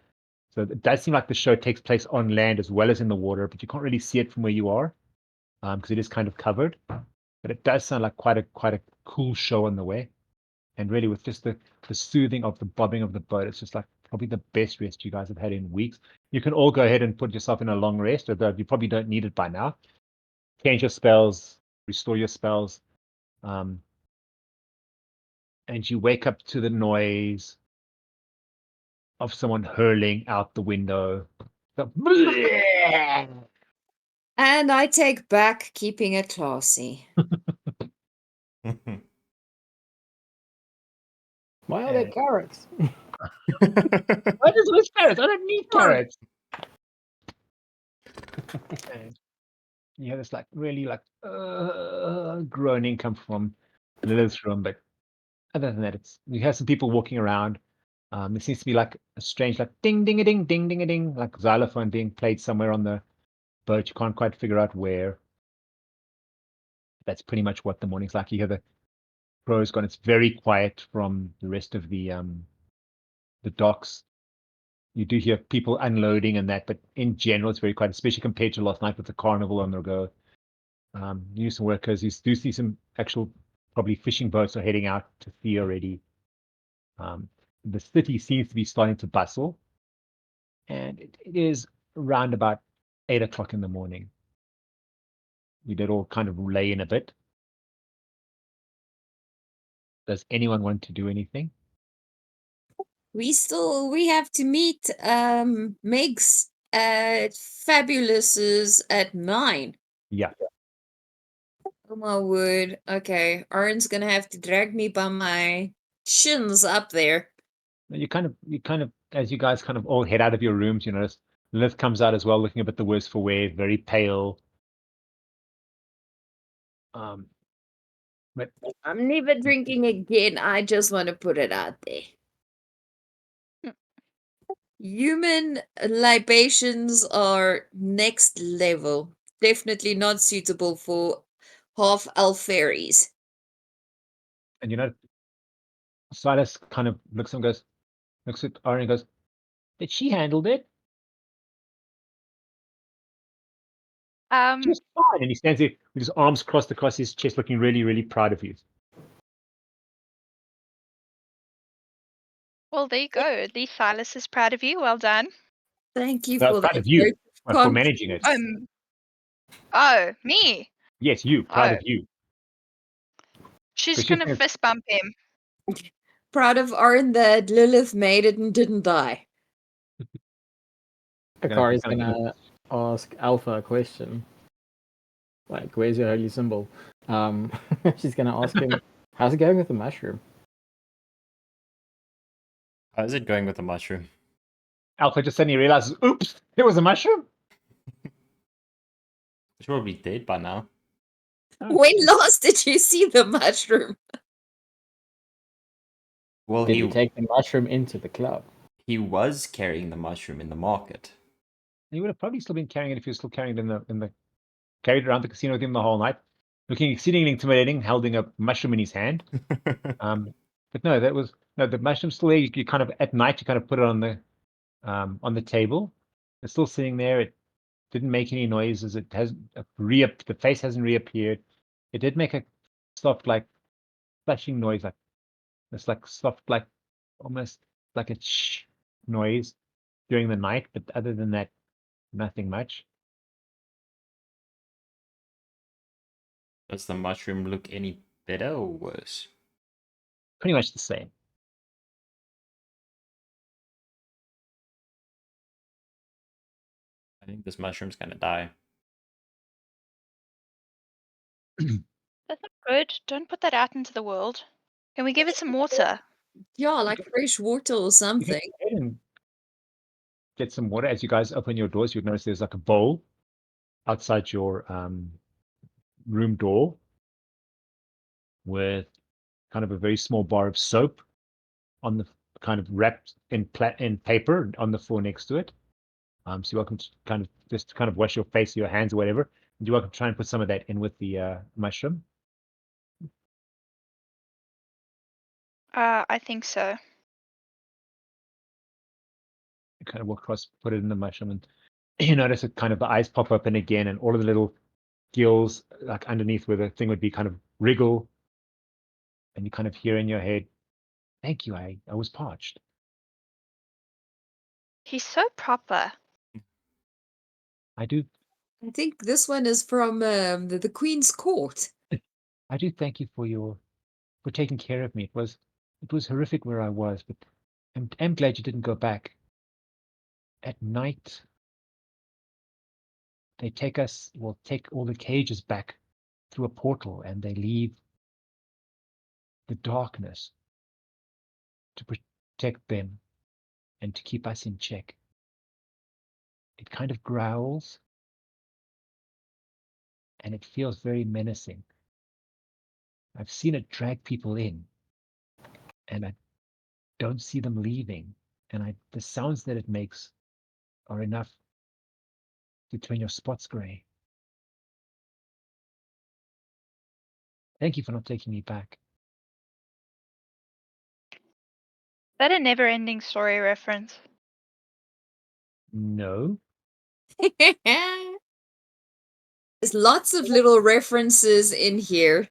So it does seem like the show takes place on land as well as in the water, but you can't really see it from where you are, because it is kind of covered. But it does sound like quite a cool show on the way. And really, with just the soothing of the bobbing of the boat, it's just like probably the best rest you guys have had in weeks. You can all go ahead and put yourself in a long rest, although you probably don't need it by now. Change your spells, restore your spells, and you wake up to the noise of someone hurling out the window. And I take back keeping it classy. Why are there carrots? What is with carrots? I don't need carrots. And you hear this like really like groaning come from Lilith's room, but other than that, you hear some people walking around. There seems to be like a strange like ding ding a ding ding ding a ding, like xylophone being played somewhere on the boat. You can't quite figure out where. That's pretty much what the morning's like. You hear the crow's gone. It's very quiet from the rest of the docks. You do hear people unloading and that, but in general, it's very quiet, especially compared to last night with the carnival on the go. You some workers. You do see some actual probably fishing boats are heading out to sea already. The city seems to be starting to bustle, and it is around about 8 o'clock in the morning. We did all kind of lay in a bit. Does anyone want to do anything? We have to meet Megs at Fabulous's at 9. Yeah. Oh my word. Okay. Oryn's gonna have to drag me by my shins up there. You kind of, as you guys kind of all head out of your rooms, you notice Lilith comes out as well, looking a bit the worse for wear, very pale. But I'm never drinking again. I just want to put it out there. Human libations are next level. Definitely not suitable for half elf fairies. and you know, Silas kind of looks at Oryn and goes, "But she handled it. She was fine." And he stands there with his arms crossed across his chest, looking really, really proud of you. Well, there you go. At least Silas is proud of you. Well done. Thank you Well, for proud that. of you vote of for managing it. Oh, me. Yes, you, proud Oh. of you. She's 'Cause she's gonna gonna- fist bump him. Proud of Oryn that Lilith made it and didn't die. Akari's kind of- gonna ask Alpha a question. Like, where's your holy symbol? She's going to ask him, how's it going with the mushroom? How's it going with the mushroom? Alpha just suddenly realizes, oops, there was a mushroom. It's probably dead by now. Oh, When shit. last did you see the mushroom? Well, Did you take the mushroom into the club? he was carrying the mushroom in the market. He would have probably still been carrying it if he was still carrying it in the carried around the casino with him the whole night, looking exceedingly intimidating, holding a mushroom in his hand. But no, the mushroom's still there. You kind of at night you kind of put it on the table. It's still sitting there. It didn't make any noises. It hasn't the face hasn't reappeared. It did make a soft like splashing noise, like it's like soft like almost like a shh noise during the night. But other than that, nothing much. Does the mushroom look any better or worse? Pretty much the same. I think this mushroom's gonna die. That's not good. Don't put that out into the world. Can we give it some water? Yeah, like fresh water or You can something. go ahead and get some water. As you guys open your doors, you'd notice there's like a bowl outside your room door with kind of a very small bar of soap on the kind of wrapped in paper on the floor next to it. So you're welcome to kind of wash your face, your hands, or whatever. And you're welcome to try and put some of that in with the mushroom. I think so. You kind of walk across, put it in the mushroom, and you notice it kind of the eyes pop open again, and all of the little gills like underneath where the thing would be kind of wriggle, and you kind of hear in your head, "Thank you, I was parched." He's so proper. I do I think this one is from the Queen's Court. thank you for taking care of me. It was horrific where I was, but I'm glad you didn't go back. At night, they take all the cages back through a portal, and they leave the darkness to protect them and to keep us in check. It kind of growls, and it feels very menacing. I've seen it drag people in, and I don't see them leaving. And the sounds that it makes are enough to turn your spots gray. Thank you for not taking me back. Is that a never-ending story reference? No, There's lots of little references in here.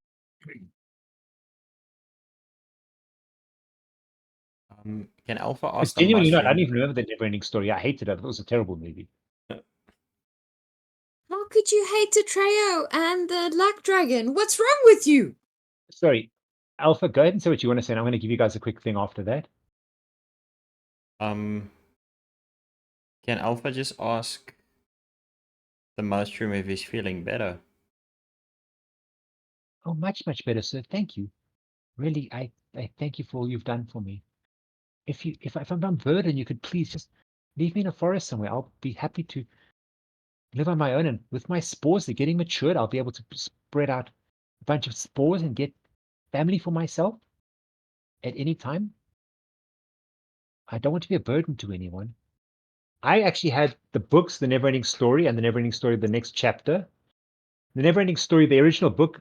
Can Alpha it's ask the genuinely not. I mushroom? don't even remember the never-ending story. I hated it. It was a terrible movie. How could you hate Atreo and the Luck Dragon? What's wrong with you? Sorry, Alpha, go ahead and say what you want to say, and I'm going to give you guys a quick thing after that. Can Alpha just ask the mushroom if he's feeling better? Oh, much, much better, sir. Thank you. Really, I thank you for all you've done for me. If I'm unburdened, you could please just leave me in a forest somewhere. I'll be happy to live on my own, and with my spores, they're getting matured. I'll be able to spread out a bunch of spores and get family for myself at any time. I don't want to be a burden to anyone. I actually had the books, The Neverending Story and The Neverending Story, the next chapter. The Neverending Story, the original book,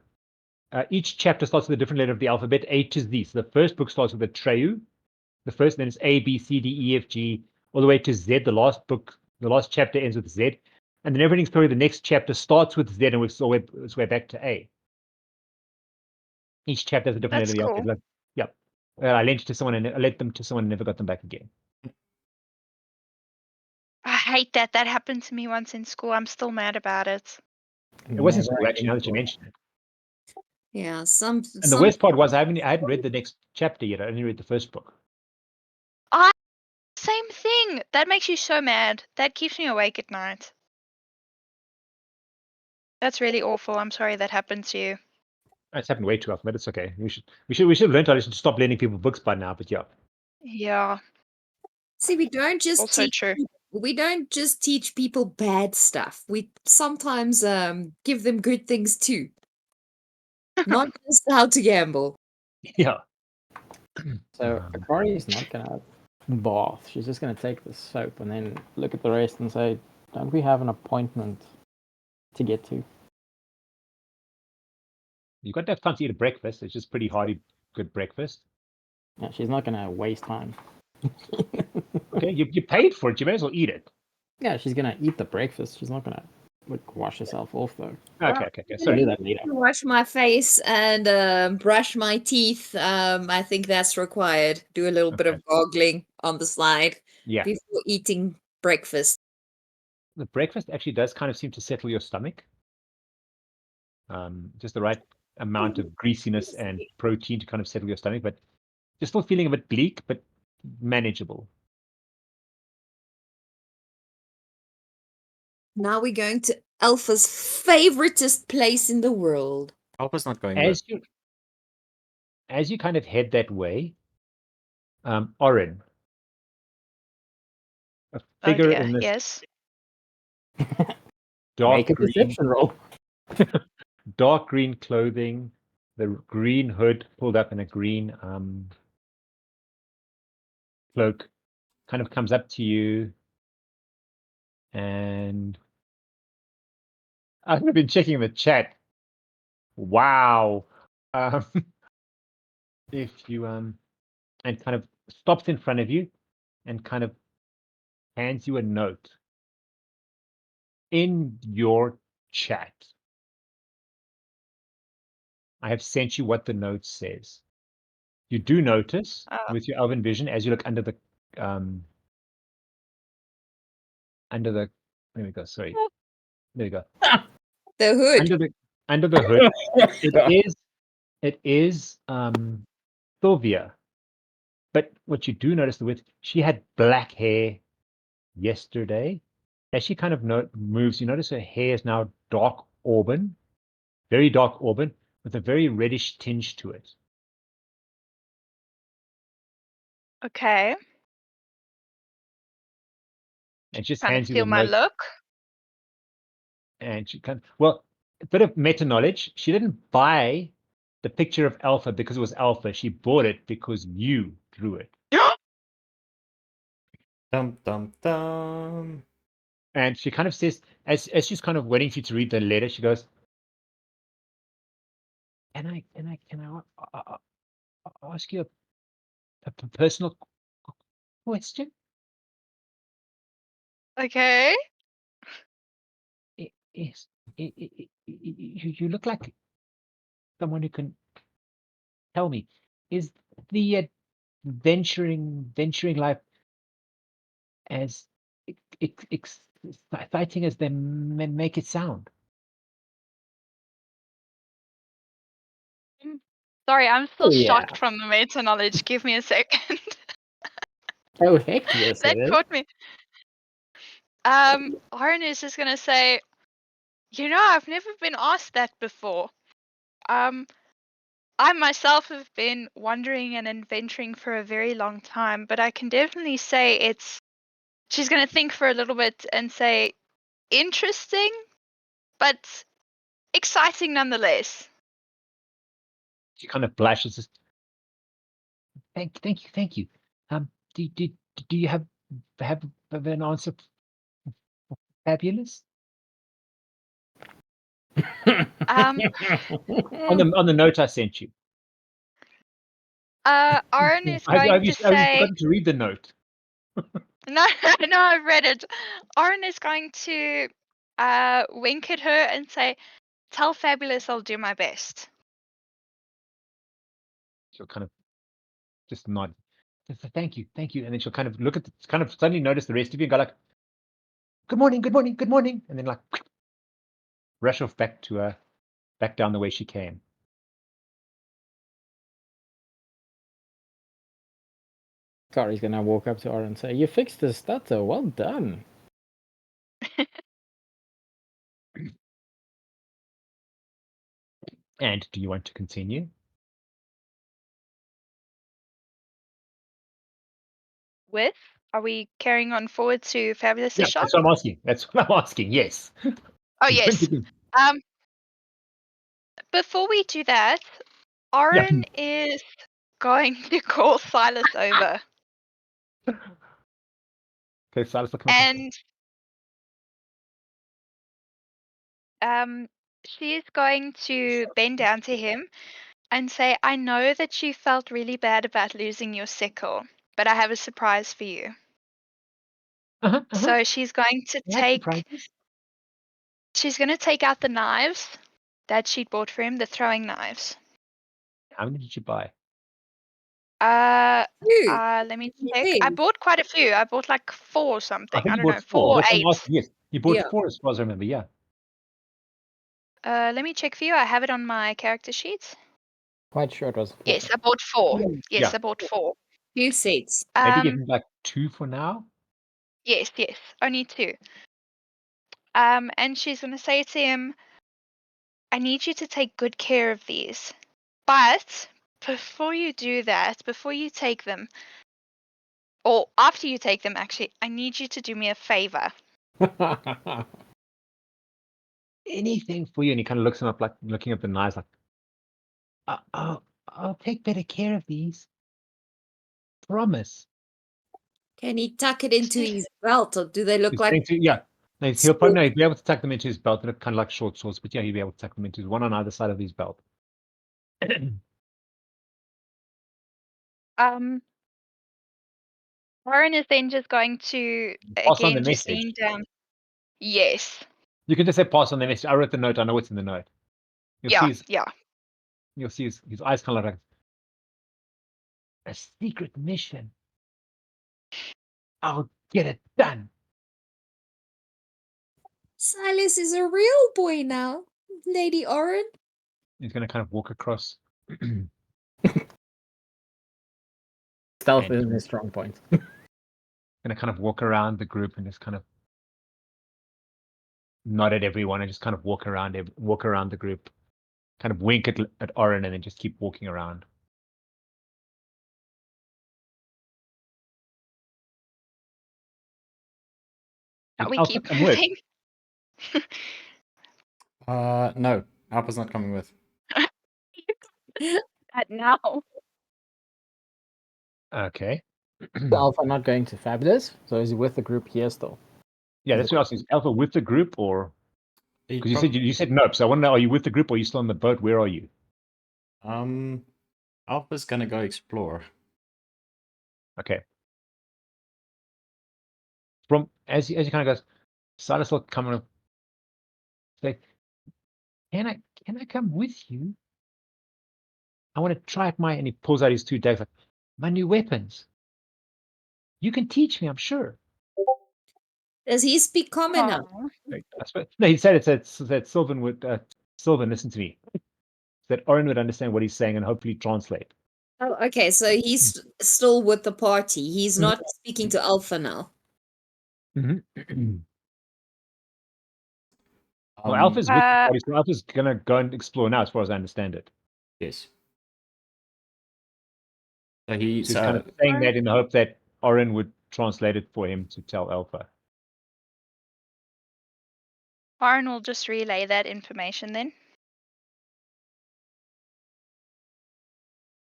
each chapter starts with a different letter of the alphabet, A to Z. So the first book starts with a Treu. The first, then it's A, B, C, D, E, F, G, all the way to Z. The last chapter ends with Z. And the Neverending Story, the next chapter starts with Z and works its way back to A. Each chapter has a different letter That's of the cool. alphabet. Yep. I lent to someone and I lent them to someone and never got them back again. I hate that. That happened to me once in school. I'm still mad about it. It wasn't school, actually, now that you mention it. Yeah, And the worst part was I hadn't read the next chapter yet. I only read the first book. Same thing. That makes you so mad. That keeps me awake at night. That's really awful. I'm sorry that happened to you. It's happened way too often, but it's okay. We should have learned to stop lending people books by now. But yeah, Yeah, See, also true. we don't just teach people bad stuff. We sometimes give them good things too. Not just how to gamble. yeah. So Akari is not gonna bath. She's just gonna take the soap and then look at the rest and say, "Don't we have an appointment to get to?" You got to have time to eat a breakfast. It's just pretty hearty, good breakfast. Yeah, she's not gonna waste time. Okay, you paid for it. You may as well eat it. Yeah, she's gonna eat the breakfast. She's not gonna like wash herself off though. Okay. I'll Sorry. do that later. Wash my face and brush my teeth. I think that's required. Do a little bit Okay. of goggling on the slide Yeah. before eating breakfast. The breakfast actually does kind of seem to settle your stomach. Just the right amount of greasiness and protein to kind of settle your stomach, but you're still feeling a bit bleak, but manageable. Now we're going to Alpha's favoritist place in the world. Alpha's not going with. As you kind of head that way, Oryn, a Oh figure dear. in this Yes. dark Make a green, perception roll. dark green clothing, the green hood pulled up in a green cloak, kind of comes up to you, and I've been checking the chat. Wow. Um, if you and kind of stops in front of you and kind of hands you a note. In your chat, I have sent you what the note says. You do notice Oh. with your elven vision as you look under the there we go, sorry. There we go. The hood. Under the hood, it is Sylvia. But what you do notice with she had black hair yesterday. As she kind of moves, you notice her hair is now dark auburn, very dark auburn, with a very reddish tinge to it. Okay. And just Trying to hands you the steal my note. look. And she well, a bit of meta knowledge. She didn't buy the picture of Alpha because it was Alpha. She bought it because you drew it. Dum dum dum. And she kind of says, as she's kind of waiting for you to read the letter, she goes, "Can I ask you a personal question? Okay. Yes, you look like someone who can tell me. Is the venturing life as exciting as they make it sound?" Sorry, I'm Oh still yeah. shocked from the meta knowledge. Give me a second. Oh heck yes, That it is. caught me. Oryn is just gonna say, I've never been asked that before. I myself have been wandering and adventuring for a very long time, but I can definitely say she's gonna think for a little bit and say, interesting, but exciting nonetheless. She kind of blushes. Says, Thank you. Do you have an answer? Fabulous. Um, On the note I sent you. Oryn is going Have to you say, forgotten to read the note? no, no, I've read it. Oryn is going to wink at her and say, tell Fabulous I'll do my best. She'll kind of just nod. Thank you, and then she'll kind of look at, kind of suddenly notice the rest of you and go like, "Good morning, and then like rush off back down the way she came. Kari's gonna walk up to her and say, "You fixed the stutter. Well done." And do you want to continue? With? Are we carrying on forward to Fabulous's Yeah, shop? that's what I'm asking. That's what I'm asking. Yes. Oh You want yes. to Um, before we do that, Yeah. Oryn is going to call Silas over, Okay, Silas will come across. and she is going to bend down to him and say, "I know that you felt really bad about losing your sickle, but I have a surprise for you." So she's going to I like take surprises. out the knives that she'd bought for him, the throwing knives. How many did you buy? Uh, Ooh, let me you check. I did. bought quite a few. I bought like 4 or I something. think I you don't know, bought 4 4. or That's what I'm 8. asking. Yes, you bought Yeah. 4 as far as I remember. Yeah. Let me check for you. I have it on my character sheet. Quite sure it was 4. Yes, I bought 4. Yes, Yeah. I bought 4. Few sets. Maybe give him like 2 for now. Yes, only 2. And she's gonna say to him, "I need you to take good care of these. But before you do that, before you take them, or after you take them, actually, I need you to do me a favor." Anything for you. And he kind of looks him up, like looking at the knives, like, I'll take better care of these. Promise. Can he tuck it into his belt, or do they look He's like going to, yeah. No, he'll probably no, he'll be able to tuck them into his belt. They look kind of like short swords, but yeah, he'll be able to tuck them into his one on either side of his belt. Um, Oryn is then just going to Pass on the again just message. lean down. Yes. You can just say pass on the message. I wrote the note. I know what's in the note. You'll see Yeah. his eyes kind of like a secret mission. I'll get it done. Silas is a real boy now, Lady Oryn. He's going to kind of walk across. Stealth And- is his strong point. Going to kind of walk around the group and just kind of nod at everyone and just kind of walk around the group, kind of wink at Oryn and then just keep walking around. Shall we Alpha keep come with. moving? No, Alpha's not coming with. That now. Okay. Alpha not going to Fabulous, so is he with the group here still? Yeah, that's what I was asking. Is Alpha with the group or He because you said nope, so I want to know, are you with the group or are you still on the boat? Where are you? Alpha's gonna go explore. Okay. From as you kind of goes, Silas will come and say, Can I come with you? I want to try out and he pulls out his 2 daggers, like, my new weapons. You can teach me, I'm sure. Does he speak common now? No, he said that Sylvan would Sylvan, listen to me. That Oryn would understand what he's saying and hopefully translate. Oh, okay. So he's still with the party. He's not speaking to Alpha now. Mm-hmm. Well, Alpha's with the party, so Alpha's gonna go and explore now, as far as I understand it. Yes. So So he's kind of saying that in the hope that Oryn would translate it for him to tell Alpha. Oryn will just relay that information then.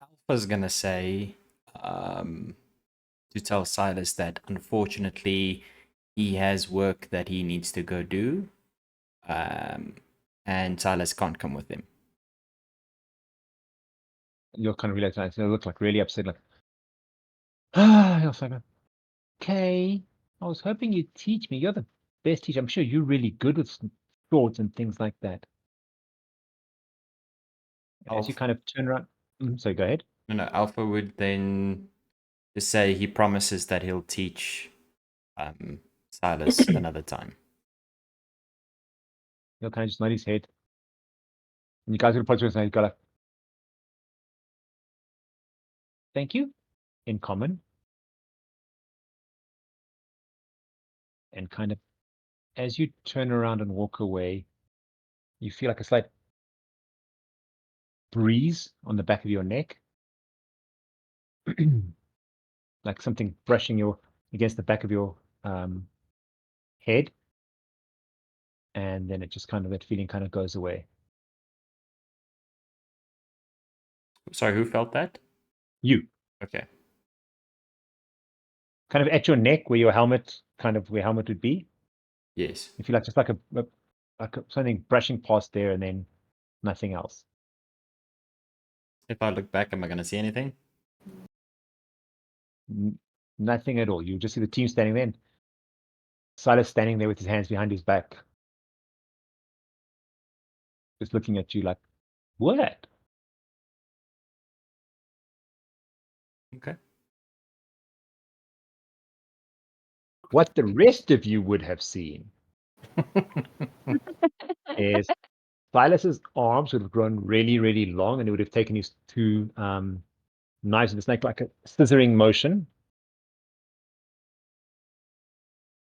Alpha's gonna say to tell Silas that unfortunately he has work that he needs to go do, and Silas can't come with him. You'll kind of realize that. They look like really upset, like, you'll say, okay, I was hoping you'd teach me. You're the best teacher. I'm sure you're really good with swords and things like that. As you kind of turn around, so go ahead. No, Alpha would then just say he promises that he'll teach Silas another time. He'll kind of just nod his head. And you guys will probably say, go like, thank you, in common. And kind of, as you turn around and walk away, you feel like a slight breeze on the back of your neck. Like something brushing against the back of your head. And then it just that feeling kind of goes away. Sorry, who felt that? You. Okay. Kind of at your neck where your helmet, where helmet would be. Yes. You feel like just like something brushing past there and then nothing else. If I look back, am I going to see anything? Nothing at all. You just see the team standing there. And Silas standing there with his hands behind his back. Just looking at you like, what? Okay. What the rest of you would have seen is Silas's arms would have grown really, really long, and it would have taken his two knives in the snake like a scissoring motion.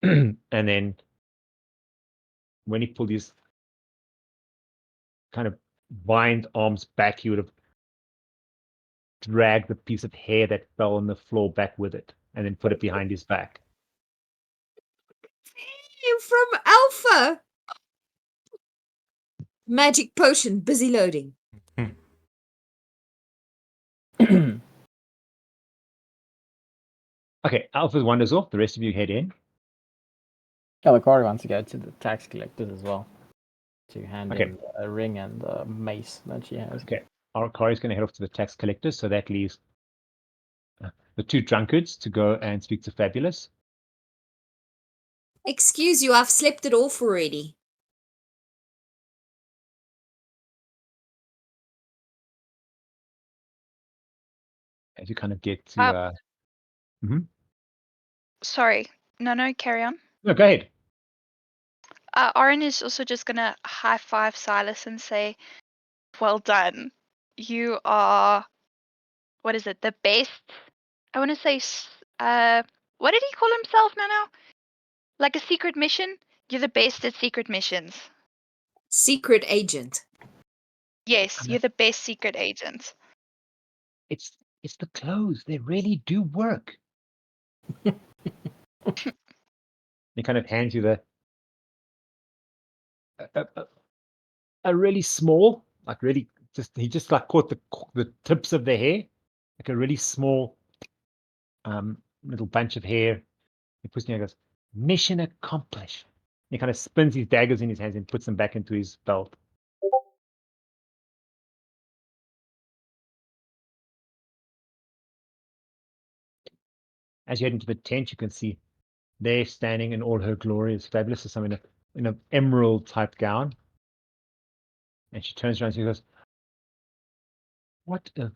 And then when he pulled his kind of bind arms back, he would have dragged the piece of hair that fell on the floor back with it, and then put it behind his back. From Alpha. Magic potion, busy loading. Okay, Alpha wanders off. The rest of you head in. Akari wants to go to the tax collectors as well to hand Okay. in a ring and the mace that she has. Okay, Akari is going to head off to the tax collectors, so that leaves the two drunkards to go and speak to Fabulous. Excuse you, I've slept it off already. As you kind of get to... Sorry. No, carry on. No, go ahead. Oryn is also just going to high five Silas and say, well done. You are, what is it, the best? I want to say, what did he call himself now? Like a secret mission? You're the best at secret missions. Secret agent. Yes, you're the best secret agent. It's the clothes. They really do work. He kind of hands you a really small, like really he just like caught the tips of the hair, like a really small little bunch of hair. He puts it in and goes, mission accomplished. He kind of spins his daggers in his hands and puts them back into his belt. As you head into the tent, you can see there standing in all her glory is Fabulous, as some in an emerald type gown. And she turns around and she goes, what a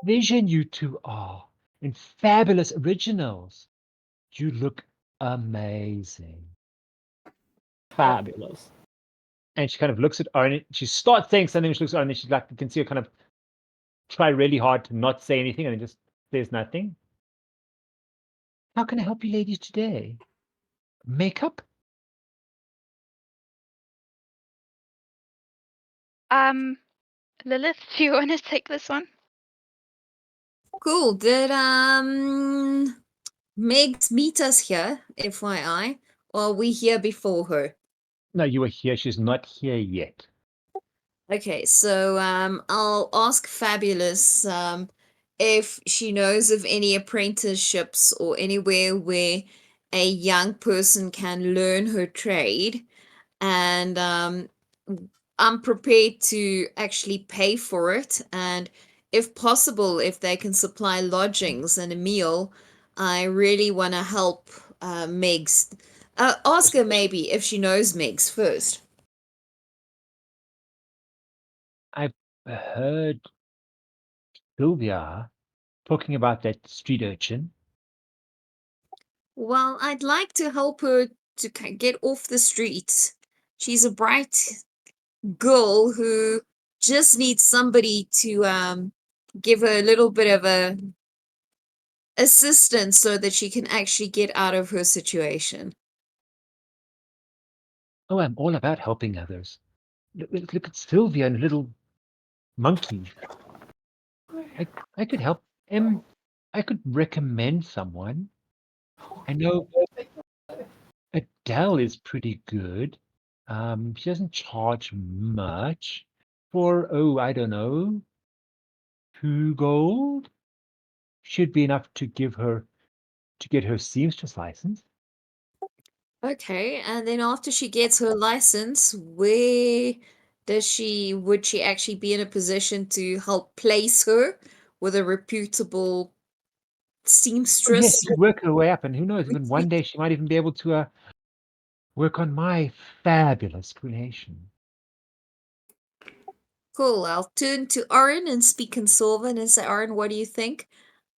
vision you two are in Fabulous originals. You look amazing. Fabulous. And she kind of looks at Oryn. She starts saying something, she looks at Oryn, and she's like, you can see her kind of try really hard to not say anything, and then just says nothing. How can I help you ladies today? Makeup? Lillith, do you want to take this one? Cool. Did Megs meet us here, FYI? Or are we here before her? No, you were here. She's not here yet. Okay, so I'll ask Fabulous if she knows of any apprenticeships or anywhere where a young person can learn her trade, and I'm prepared to actually pay for it, and if possible, if they can supply lodgings and a meal, I really want to help Megs. Ask her maybe if she knows Megs first. I've heard Sylvia talking about that street urchin. Well, I'd like to help her to get off the streets. She's a bright girl who just needs somebody to give her a little bit of a assistance so that she can actually get out of her situation. Oh, I'm all about helping others. Look at Sylvia and little monkey. I could help him. I could recommend someone. I know Adele is pretty good. She doesn't charge much for, oh, I don't know, 2 gold should be enough to get her seamstress license. Okay, and then after she gets her license, would she actually be in a position to help place her with a reputable Oh, seamstress? yes, she'd work her way up, and who knows, even one day she might even be able to work on my fabulous creation. Cool. I'll turn to Oryn and speak in Sylvan and say, Oryn, what do you think?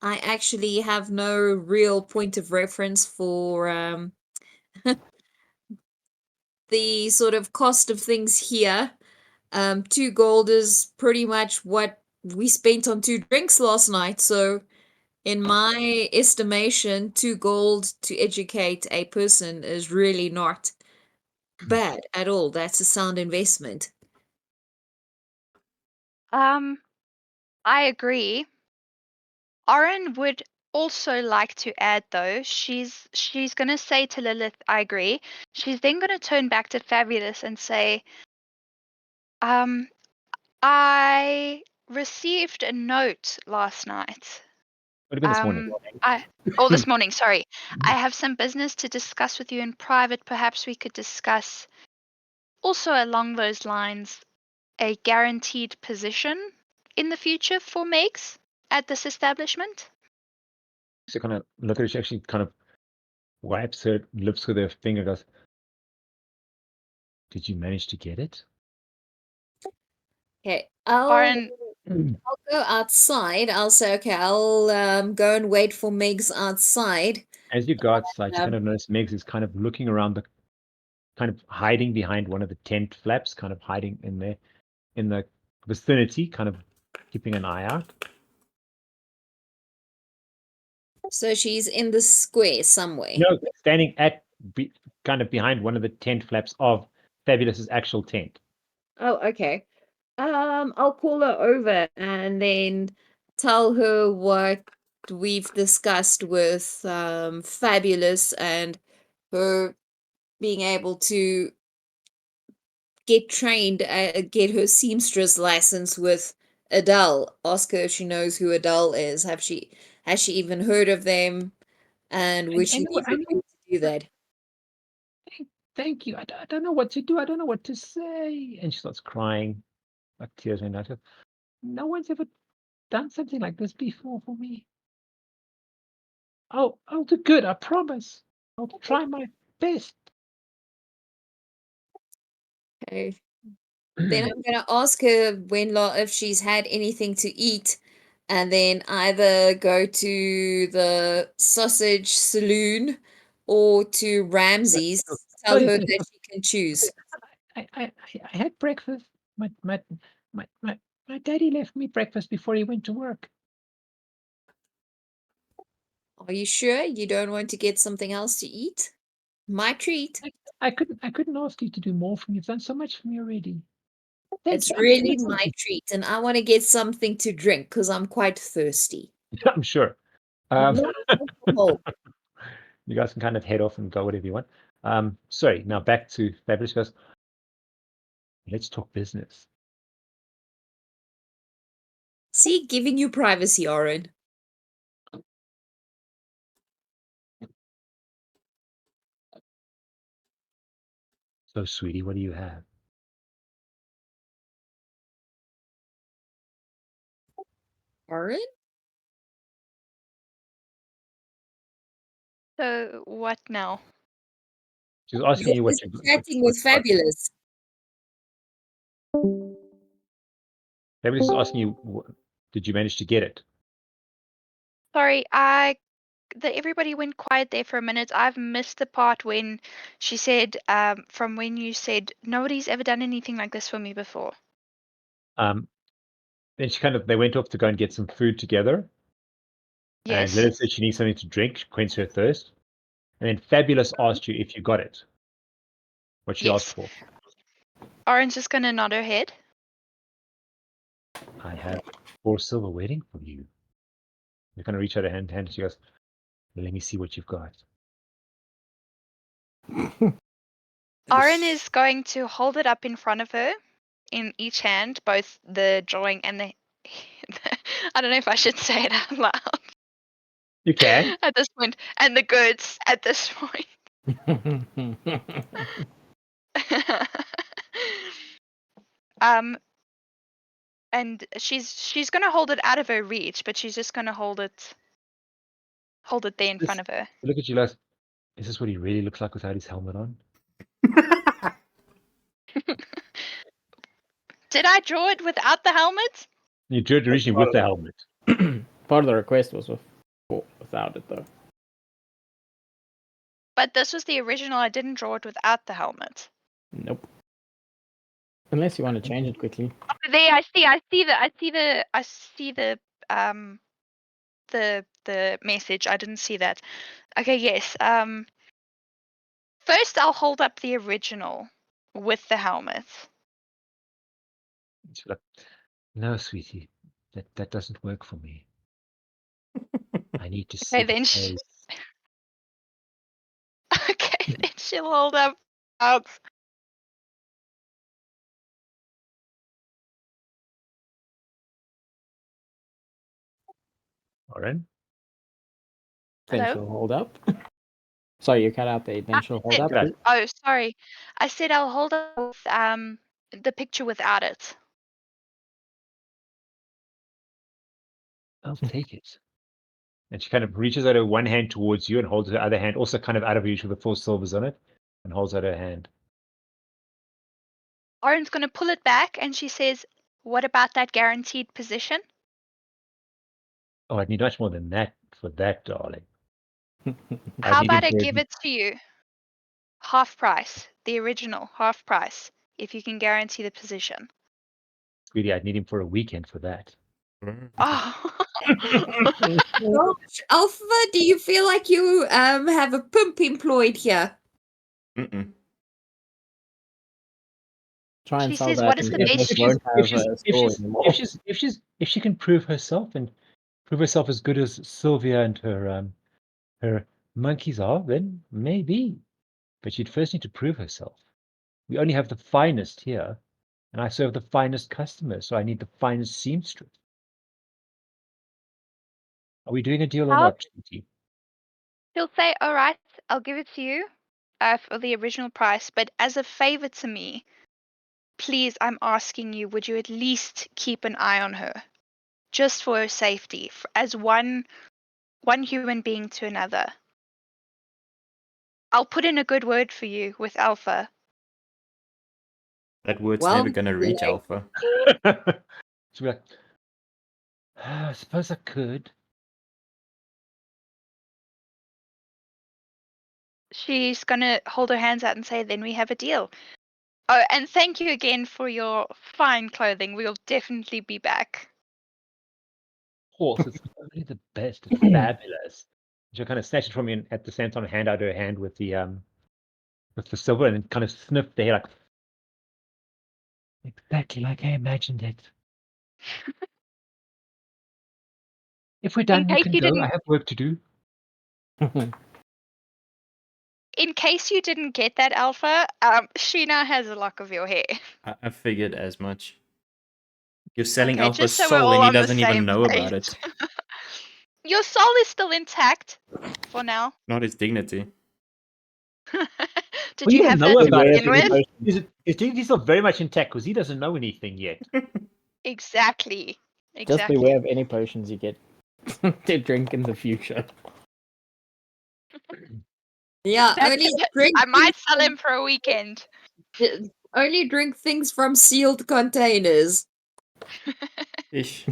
I actually have no real point of reference for the sort of cost of things here. 2 gold is pretty much what we spent on 2 drinks last night. So, in my estimation, 2 gold to educate a person is really not bad at all. That's a sound investment. I agree. Oryn would also like to add though, she's gonna say to Lillith, I agree. She's then gonna turn back to Fabulous and say, I received a note last night. Would have been this morning. This morning, sorry. I have some business to discuss with you in private. Perhaps we could discuss also along those lines a guaranteed position in the future for Megs at this establishment. So kind of look at her, she actually kind of wipes her lips with her finger, goes, did you manage to get it? Okay, Oryn, I'll go outside. I'll say, okay, I'll go and wait for Megs outside. As you go outside, you Um, kind of notice Megs is kind of looking around kind of hiding behind one of the tent flaps, kind of hiding in the vicinity, kind of keeping an eye out. So she's in the square somewhere. No, standing kind of behind one of the tent flaps of Fabulous's actual tent. Oh, okay. I'll call her over and then tell her what we've discussed with Fabulous and her being able to get trained, get her seamstress license with Adele. Ask her if she knows who Adele is. Has she even heard of them? And would she be I willing know. to do that? Thank you. I don't know what to do. I don't know what to say. And she starts crying, like tears running out. No one's ever done something like this before for me. I'll do good. I promise. I'll try my best. Okay. Then I'm gonna ask her if she's had anything to eat, and then either go to the sausage saloon or to Ramsey's. Tell her that she can choose. I had breakfast. My daddy left me breakfast before he went to work. Are you sure you don't want to get something else to eat? My treat. I couldn't ask you to do more for me. You've done so much for me already. Thank It's you. I'm sure really it's my something. treat, and I want to get something to drink because I'm quite thirsty. I'm sure. No alcohol. You guys can kind of head off and go whatever you want. Sorry, now back to Fabulous. Goes, let's talk business. See, giving you privacy, Oryn. So, sweetie, what do you have? Oryn? so what now? She's asking you what Just you chatting with got. Fabulous. Fabulous is asking you, did you manage to get it? Sorry, everybody went quiet there for a minute. I've missed the part when she said, from when you said nobody's ever done anything like this for me before. Then they went off to go and get some food together. And Yes. Lillith said she needs something to drink, quench her thirst. And then Fabulous asked you if you got it. What she asked Yes. for. Orange is gonna nod her head. I have 4 silver waiting for you. You kind of reach out a hand, she goes, let me see what you've got. Oryn is going to hold it up in front of her in each hand, both the drawing and the. I don't know if I should say it out loud You can. at this point, and the goods at this point. And she's gonna hold it out of her reach, but she's just gonna hold it there in front of her. Look at you, lads. Is this what he really looks like without his helmet on? Did I draw it without the helmet? You drew it originally with the helmet. Part of the request was without it, though. But this was the original. I didn't draw it without the helmet. Nope. Unless you want to change it quickly. Over there, I see the message. I didn't see that. Okay, yes. First I'll hold up the original with the helmet. She's like, no, sweetie, that doesn't work for me. I need to see Okay, the then face. okay, then she'll hold up out. Oryn? Then Hello? she'll hold up. Sorry, you cut out there. Then she'll hold up. Good. Oh, sorry. I said I'll hold up with the picture without it. I'll take it. And she kind of reaches out her one hand towards you and holds her other hand also kind of out of reach with the 4 silvers on it and holds out her hand. Oryn's gonna pull it back and she says, "What about that guaranteed position?" Oh, I'd need much more than that for that, darling. How need him about I for give it to you? Half price. The original, half price. If you can guarantee the position. Sweetie, I'd need him for a weekend for that. Oh. Gosh, Alpha, do you feel like you have a pimp employed here? Mm-mm. Try and She sell says, that "What is and the Nicholas best?" won't have a store anymore. If she can prove herself and prove herself as good as Sylvia and her monkeys are, then maybe. But she'd first need to prove herself. We only have the finest here, and I serve the finest customers, so I need the finest seamstress. Are we doing a deal or How- not, sweetie? She'll say, "All right, I'll give it to you for the original price, but as a favor to me, please, I'm asking you, would you at least keep an eye on her, just for her safety, as one human being to another? I'll put in a good word for you with Alpha." That word's Well, never gonna reach like- Alpha. She'll be like, I suppose I could. She's gonna hold her hands out and say, "Then we have a deal." Oh, and thank you again for your fine clothing. We'll definitely be back. Of course, it's only the best. It's fabulous. She'll kind of snatch it from you and at the same time hand out her hand with the silver and then kind of sniff the hair like exactly like I imagined it. If we're done, you case can you go. didn't- I have work to do. In case you didn't get that, Alpha, Sheena has a lock of your hair. I figured as much. You're selling Okay, Alpha's just so we're soul all and he on the doesn't even same know about page. it. Your soul is still intact for now. Not his dignity. Did Well, you don't have know that to about begin with? His dignity's still very much intact because he doesn't know anything yet. Exactly. Just beware of any potions you get to drink in the future. Yeah, That's only it. drink. I might sell him for a weekend. Only drink things from sealed containers. Ish.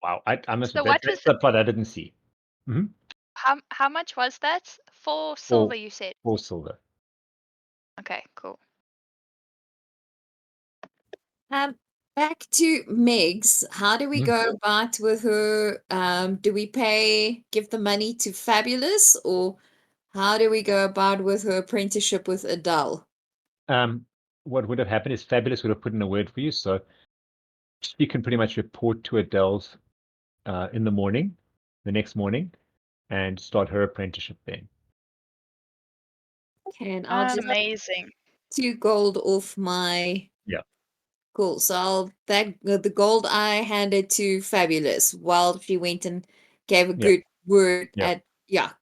Wow, I must So admit, what that's was the part I didn't see. how much was that? 4 silver, you said. 4 silver. Okay, cool. Back to Megs. How do we Mhm. go about with her? Do we give the money to Fabulous, or how do we go about with her apprenticeship with Adele? what would have happened is Fabulous would have put in a word for you, so she can pretty much report to Adele's in the morning, the next morning, and start her apprenticeship then. Okay, and I'll just Amazing. 2 gold off my. Yeah. Cool. So the gold I handed to Fabulous while she went and gave a Yeah. good word Yeah. at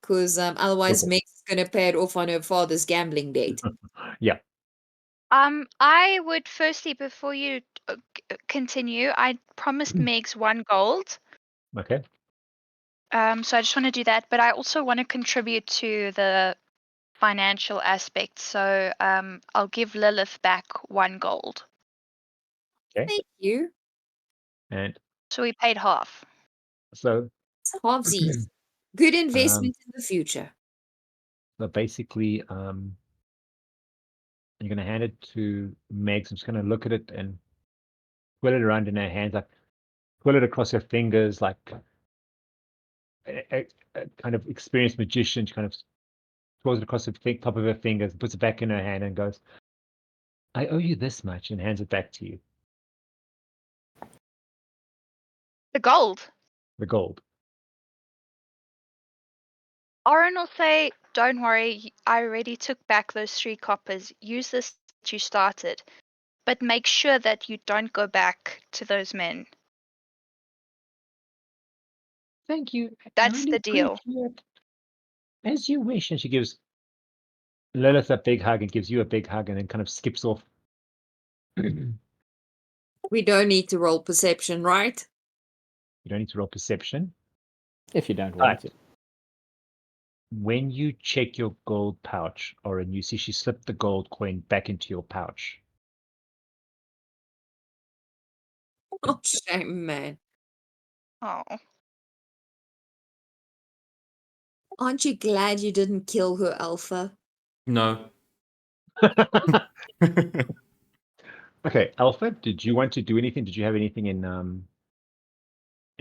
because otherwise Okay. Meg's gonna pay it off on her father's gambling debt. Yeah. I would firstly, before you continue, I promised Megs 1 gold. Okay. So I just want to do that, but I also want to contribute to the financial aspect. So I'll give Lillith back 1 gold. Okay. Thank you. And So we paid half. so It's halvesies. Good investment in the future. so basically, you're gonna hand it to Megs. I'm just gonna look at it and twirl it around in her hands, like twirl it across her fingers, like a kind of experienced magician. She kind of twirls it across the top of her fingers, puts it back in her hand, and goes, "I owe you this much," and hands it back to you, The gold. the gold. Oryn will say, don't worry, I already took back those 3 coppers. Use this that you started. But make sure that you don't go back to those men. Thank you. That's I really the deal. appreciate it. As you wish. And she gives Lilith a big hug and gives you a big hug, and then kind of skips off. You We don't need to roll perception, right? don't need to roll perception. If you don't Right. want to. When you check your gold pouch, Oryn, you see she slipped the gold coin back into your pouch. Oh, shame, man. Oh. Aren't you glad you didn't kill her, Alpha? No. Okay, Alpha, did you want to do anything? Did you have anything in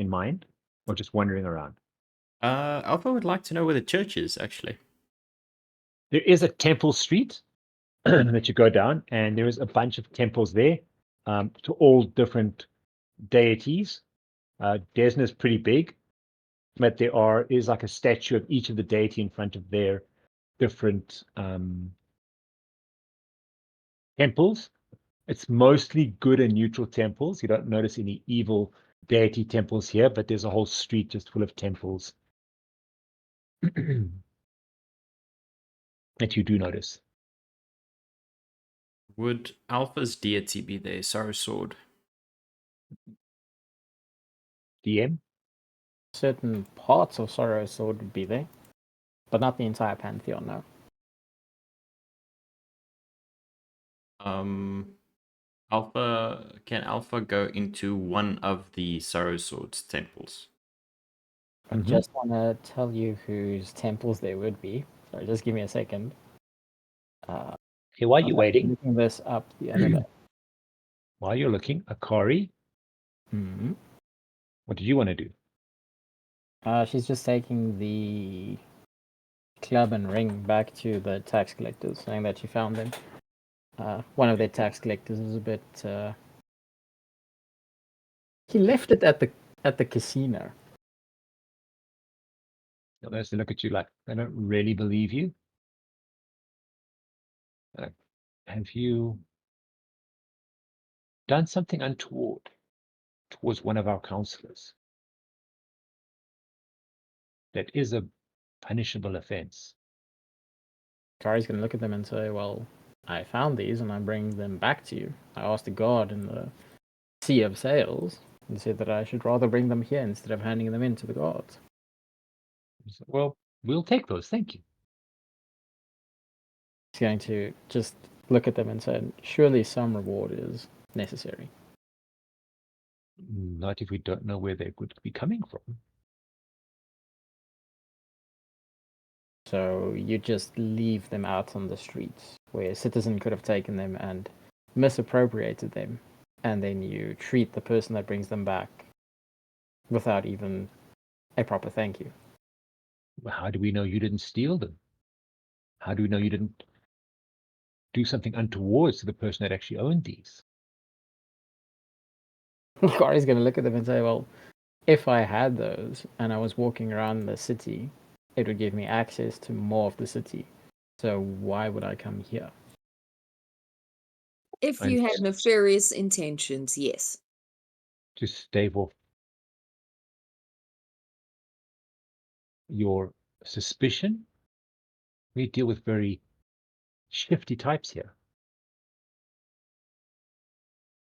mind, or just wandering around? Alpha would like to know where the church is, actually. There is a temple street that you go down, and there is a bunch of temples there, to all different deities. Desna's pretty big, but there is like a statue of each of the deity in front of their different temples. It's mostly good and neutral temples. You don't notice any evil deity temples here, but there's a whole street just full of temples that you do notice. Would Alpha's deity be there? Sorrow Sword. DM? Certain parts of Sorrow Sword would be there, but not the entire pantheon, no. Can Alpha go into one of the Sorrow Sword's temples? I just want to tell you whose temples there would be. Sorry, just give me a second. Okay, while you're waiting, Looking this up the other day. while you're looking, Akari, Mhm. what did you want to do? She's just taking the club and ring back to the tax collectors, saying that she found them. One of their tax collectors was a bit. He left it at the casino. They look at you like they don't really believe you. Have you done something untoward towards one of our counselors? That is a punishable offense. Kari's going to look at them and say, well, I found these and I bring them back to you. I asked the guard in the Sea of Sails and said that I should rather bring them here instead of handing them in to the guards. Well, we'll take those, thank you. He's going to just look at them and say, surely some reward is necessary. Not if we don't know where they could be coming from. So you just leave them out on the streets where a citizen could have taken them and misappropriated them, and then you treat the person that brings them back without even a proper thank you. How do we know you didn't steal them? How do we know you didn't do something untoward to the person that actually owned these. Akari's going to look at them and say, well, if I had those and I was walking around the city, it would give me access to more of the city. So why would I come here? If And you had nefarious intentions, yes. to stave off your suspicion, we deal with very shifty types here.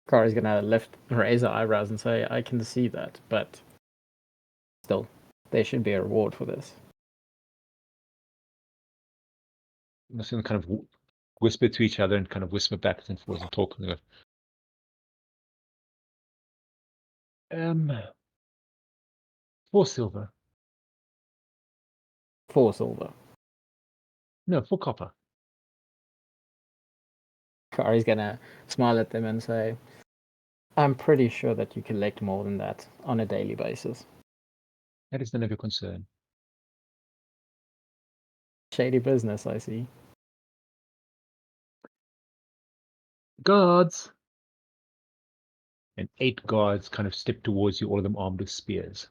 Akari's going to raise her eyebrows and say, I can see that, but still, there should be a reward for this. I'm just going to kind of whisper to each other and kind of whisper back and forth and talk. And go, 4 silver. 4 silver. No, 4 copper. Akari's going to smile at them and say, I'm pretty sure that you collect more than that on a daily basis. That is none of your concern. Shady business, I see. Guards! And 8 guards kind of step towards you, all of them armed with spears.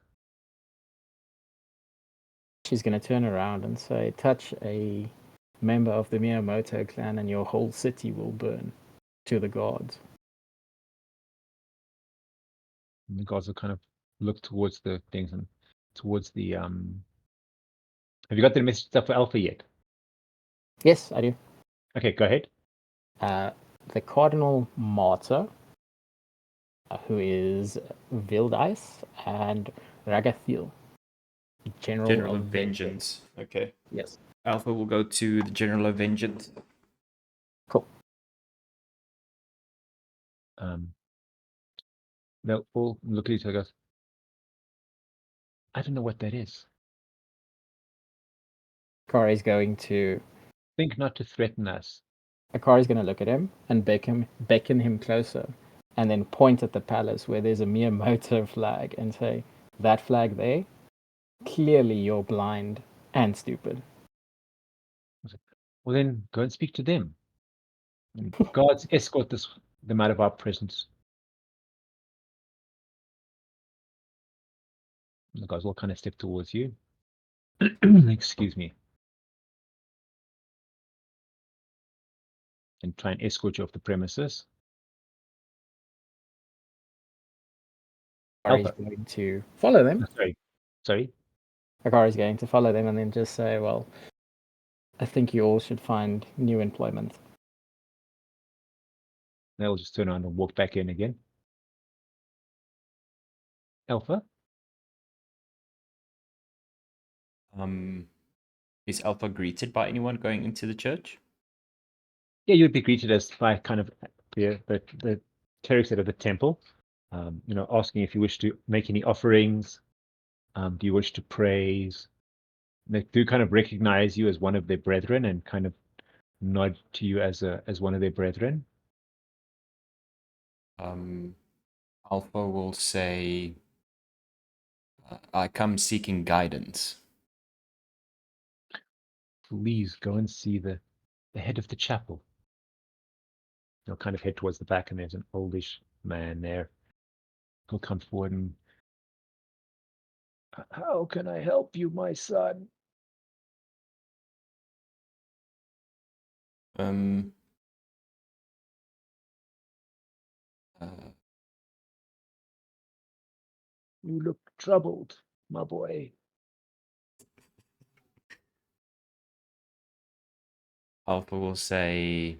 She's going to turn around and say, touch a member of the Miyamoto clan and your whole city will burn to the gods. And the guards will kind of look towards the things and towards the Have you got the message stuff for Alpha yet? Yes, I do. Okay, go ahead. The Cardinal Martyr, who is Vildice, and Ragathiel, General of Vengeance. Okay. Yes. Alpha will go to the General of Vengeance. Cool. They'll all look at each other and goes, I don't know what that is. Akari's going to Think not to threaten us. Akari's going to look at him and beckon him closer, and then point at the palace where there's a Miyamoto flag and say, that flag there, clearly you're blind and stupid. Well, then go and speak to them. And guards, escort them out of our presence. And the guys will kind of step towards you. Excuse me. And try and escort you off the premises. Akari's Alpha. going to follow them. Sorry. Akari's going to follow them and then just say, well, I think you all should find new employment. They'll just turn around and walk back in again. Alpha? Is Alpha greeted by anyone going into the church? Yeah, you'd be greeted as by kind of the clerics of the temple. Asking if you wish to make any offerings. Do you wish to praise? They do kind of recognize you as one of their brethren and kind of nod to you as one of their brethren. Alpha will say, I come seeking guidance. Please go and see the head of the chapel. They'll kind of head towards the back, and there's an oldish man there. He'll come forward and, how can I help you, my son? You look troubled, my boy. Alpha will say,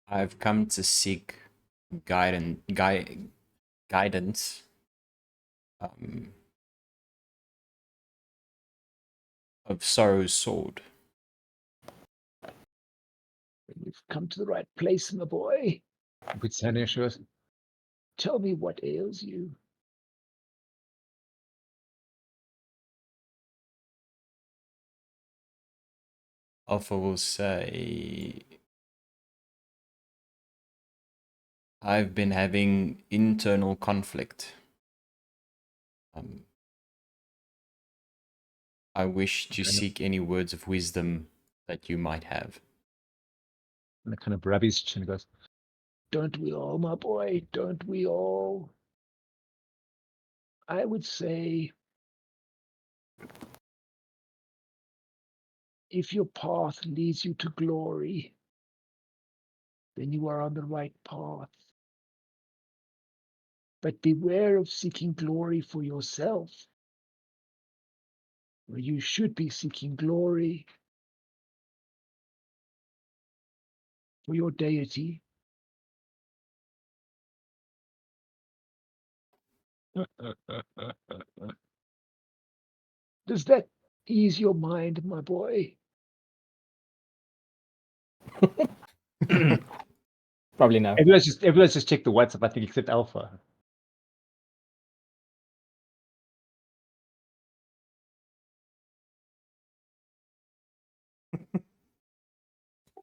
I've come to seek guidance of Sorrow's sword. You've come to the right place, my boy. But Saneshwas, tell me what ails you. Alpha will say, I've been having internal conflict. I wish to seek any words of wisdom that you might have. And kind of rub his chin and goes, "Don't we all, my boy? Don't we all? I would say if your path leads you to glory, then you are on the right path. But beware of seeking glory for yourself, where you should be seeking glory for your deity." Does that ease your mind, my boy? Probably no. Everyone's just check the WhatsApp, I think, except Alpha.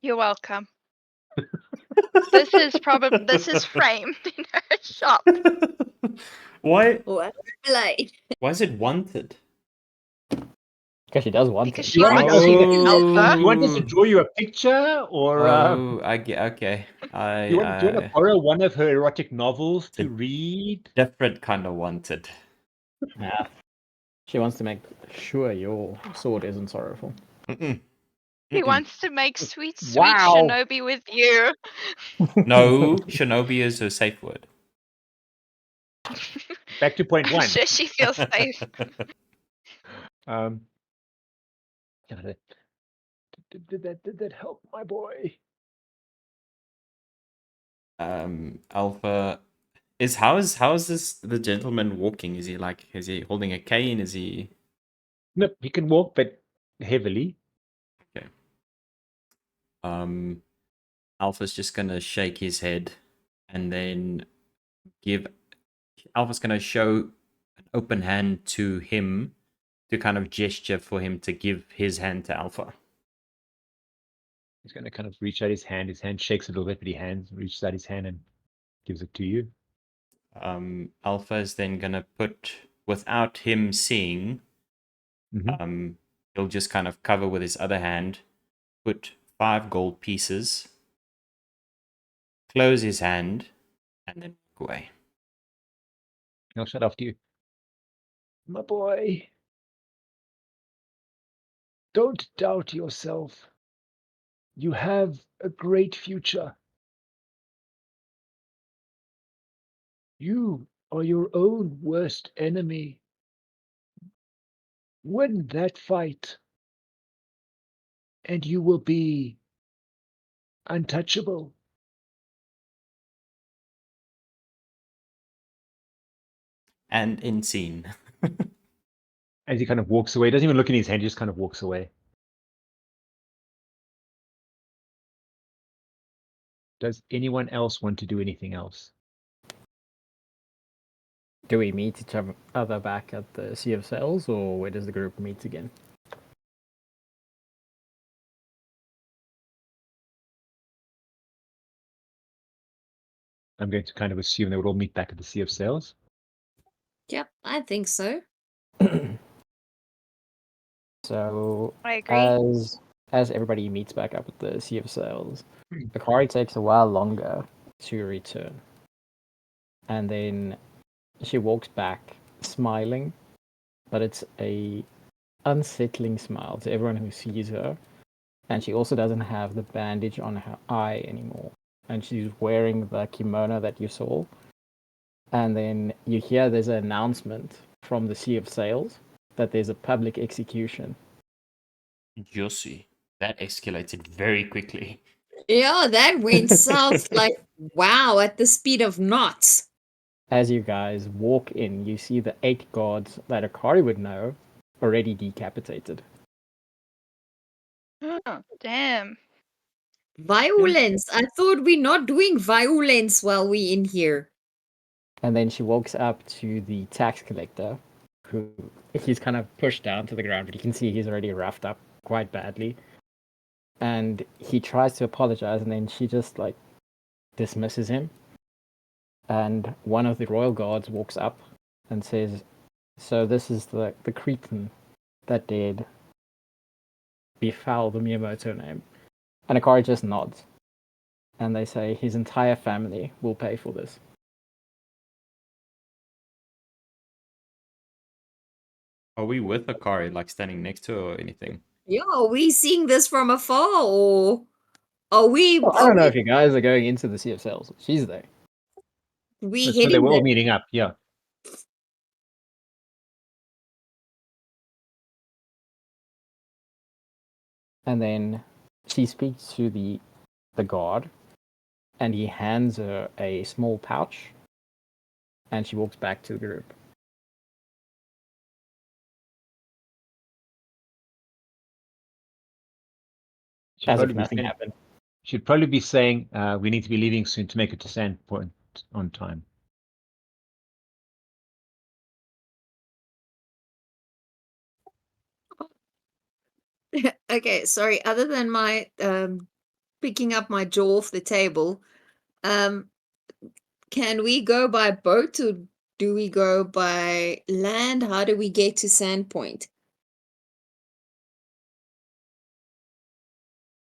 You're welcome. This is framed in her shop. Why? What? Like, Why is it wanted? Because she does want Because it. she You want wants us to, to- Alpha. You want us to draw you a picture, or Oh, I get. Okay, do you want to borrow one of her erotic novels to read? different kind of wanted. Yeah. She wants to make sure your sword isn't sorrowful. Mm-mm. He Mm-mm. wants to make sweet Wow. Shinobi with you. No, Shinobi is her safe word. Back to point I'm one. sure she feels safe. Um, yeah, did that help, my boy? Alpha is how is this the gentleman walking? Is he holding a cane? Is he No, he can walk, but heavily. okay? Alpha's just gonna shake his head and then Alpha's gonna show an open hand to him to kind of gesture for him to give his hand to Alpha. He's going to kind of reach out his hand. His hand shakes a little bit, but he reaches out his hand and gives it to you. Alpha is then gonna put, without him seeing, Mhm. he'll just kind of cover with his other hand, put 5 gold pieces, close his hand, and then walk away. He'll shut off to you. My boy, don't doubt yourself. You have a great future. You are your own worst enemy. Win that fight, and you will be untouchable. And in scene. As he kind of walks away, he doesn't even look in his hand, he just kind of walks away. Does anyone else want to do anything else? Do we meet each other back at the Sea of Sails, or where does the group meet again? I'm going to kind of assume they would all meet back at the Sea of Sails. yep, I think so. So, I agree. as everybody meets back up at the Sea of Sails, Akari takes a while longer to return. And then she walks back smiling, but it's a unsettling smile to everyone who sees her. And she also doesn't have the bandage on her eye anymore. And she's wearing the kimono that you saw. And then you hear there's an announcement from the Sea of Sails that there's a public execution. Josie. That escalated very quickly. Yeah, that went south like wow at the speed of knots. As you guys walk in, you see the 8 guards that Akari would know already decapitated. Oh, damn. Violence. I thought we're not doing violence while we in here. And then she walks up to the tax collector, who he's kind of pushed down to the ground, but you can see he's already roughed up quite badly. And he tries to apologize, and then she just like dismisses him. And one of the royal guards walks up and says, "So this is the Cretan that dared befoul the Miyamoto name. And Akari just nods. And they say his entire family will pay for this. Are we with Akari, like standing next to her or anything? Yeah, are we seeing this from afar, or are we? Well, I don't know if you guys are going into the Sea of Sails. She's there. We So they hitting were all there? meeting up. Yeah. And then she speaks to the guard, and he hands her a small pouch, and she walks back to the group. Should As if probably be nothing saying- happened. Should probably be saying we need to be leaving soon to make it to Sandpoint on time. Okay, sorry. Other than my picking up my jaw off the table, can we go by boat or do we go by land? How do we get to Sandpoint?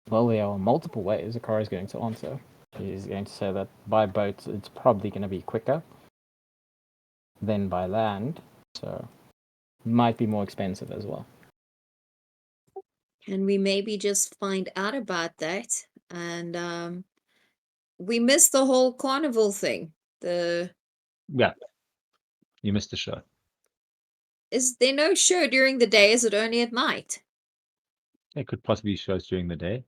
Well, there are multiple ways Akari's going to answer. She's going to say that by boat it's probably going to be quicker than by land, so might be more expensive as well. Can we maybe just find out about that? And we missed the whole carnival thing. Yeah. You missed the show. Is there no show during the day? Is it only at night? There could possibly be shows during the day.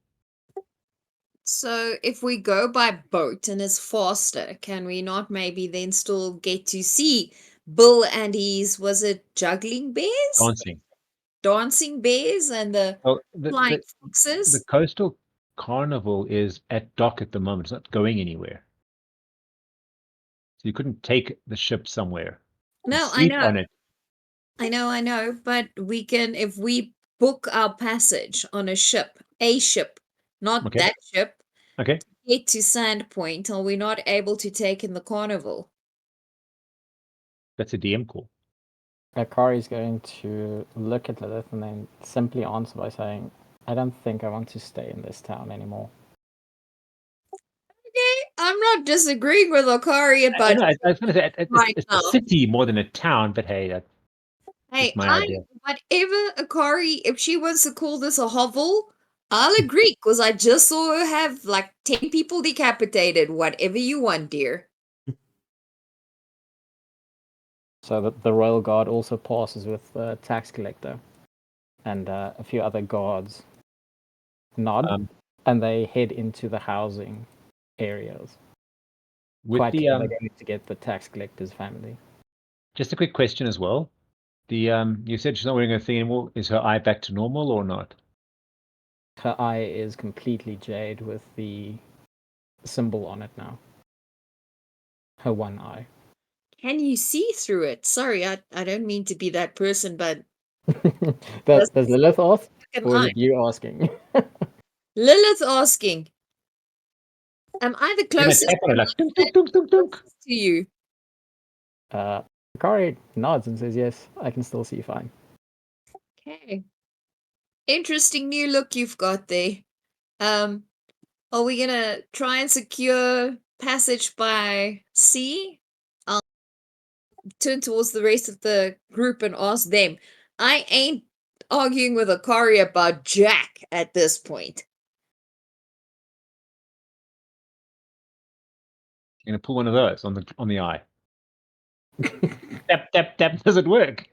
So if we go by boat and it's faster, can we not maybe then still get to see Bill and his, was it juggling bears? Dancing. Dancing bears and the Well, flying the foxes? coastal carnival is at dock at the moment. It's not going anywhere. So you couldn't take the ship somewhere. You No, I sleep know. on it. I know, but we can, if we book our passage on a ship, not Okay. that ship, Okay. get to Sandpoint, are we not able to take in the carnival? That's a DM call. Akari's going to look at Lillith and then simply answer by saying, I don't think I want to stay in this town anymore. Okay, I'm not disagreeing with Akari I about know. I was going to say right it's now. a city more than a town, but hey, that's Hey, my idea. whatever Akari, if she wants to call this a hovel, I'll agree, because I just saw her have like 10 people decapitated. Whatever you want, dear. So the royal guard also passes with the tax collector and a few other guards. Nod, Um, and they head into the housing areas. with Quite the clear they're going to get the tax collector's family. just a quick question as well. The you said she's not wearing a thing anymore. Is her eye back to normal or not? Her eye is completely jade with the symbol on it now. Her one eye. Can you see through it? Sorry, I don't mean to be that person, but Does Lilith ask? fucking Or is eye. it you asking? Lilith asking, am I the Can I closest tap on it like dunk, dunk, dunk, dunk, dunk? to you? Akari nods and says, yes, I can still see fine. Okay. Interesting new look you've got there. Are we gonna try and secure passage by sea? I'll turn towards the rest of the group and ask them. I ain't arguing with Akari about Jack at this point. You're gonna pull one of those on the eye. Tap, tap, tap. Does it work?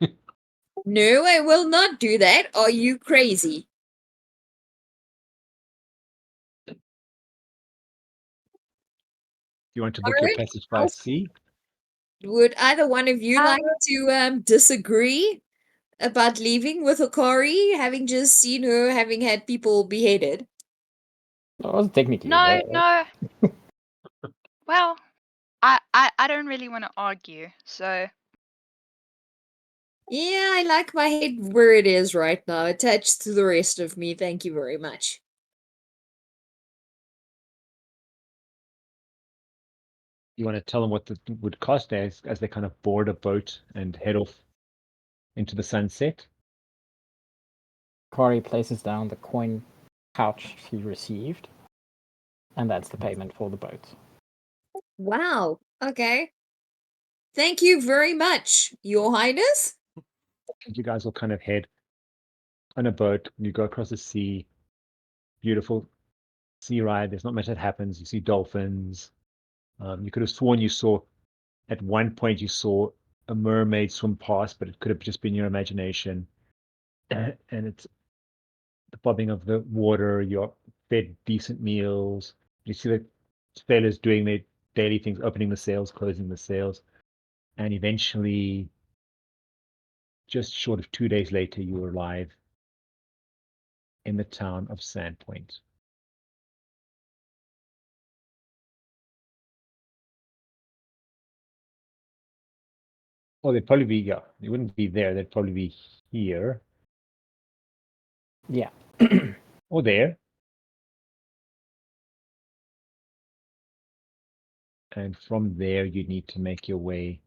No, I will not do that. Are you crazy? You want to book your Alright, passage by sea? would either one of you like to disagree about leaving with Akari, having just seen her having had people beheaded? I was technically No, there. no. Well, I don't really want to argue, so Yeah, I like my head where it is right now, attached to the rest of me. Thank you very much. You want to tell them what it would cost as they kind of board a boat and head off into the sunset? Akari places down the coin pouch she received, and that's the payment for the boat. Wow. Okay. Thank you very much, Your Highness. You guys will kind of head on a boat. You go across the sea. Beautiful sea ride. There's not much that happens. You see dolphins. You could have sworn you saw, at one point, you saw a mermaid swim past, but it could have just been your imagination. And it's the bobbing of the water. You're fed decent meals. You see the sailors doing their daily things, opening the sails, closing the sails. And eventually, just short of 2 days later, you arrive in the town of Sandpoint. Well, they'd probably be, yeah, they wouldn't be there. They'd probably be here Yeah. or there. And from there, you need to make your way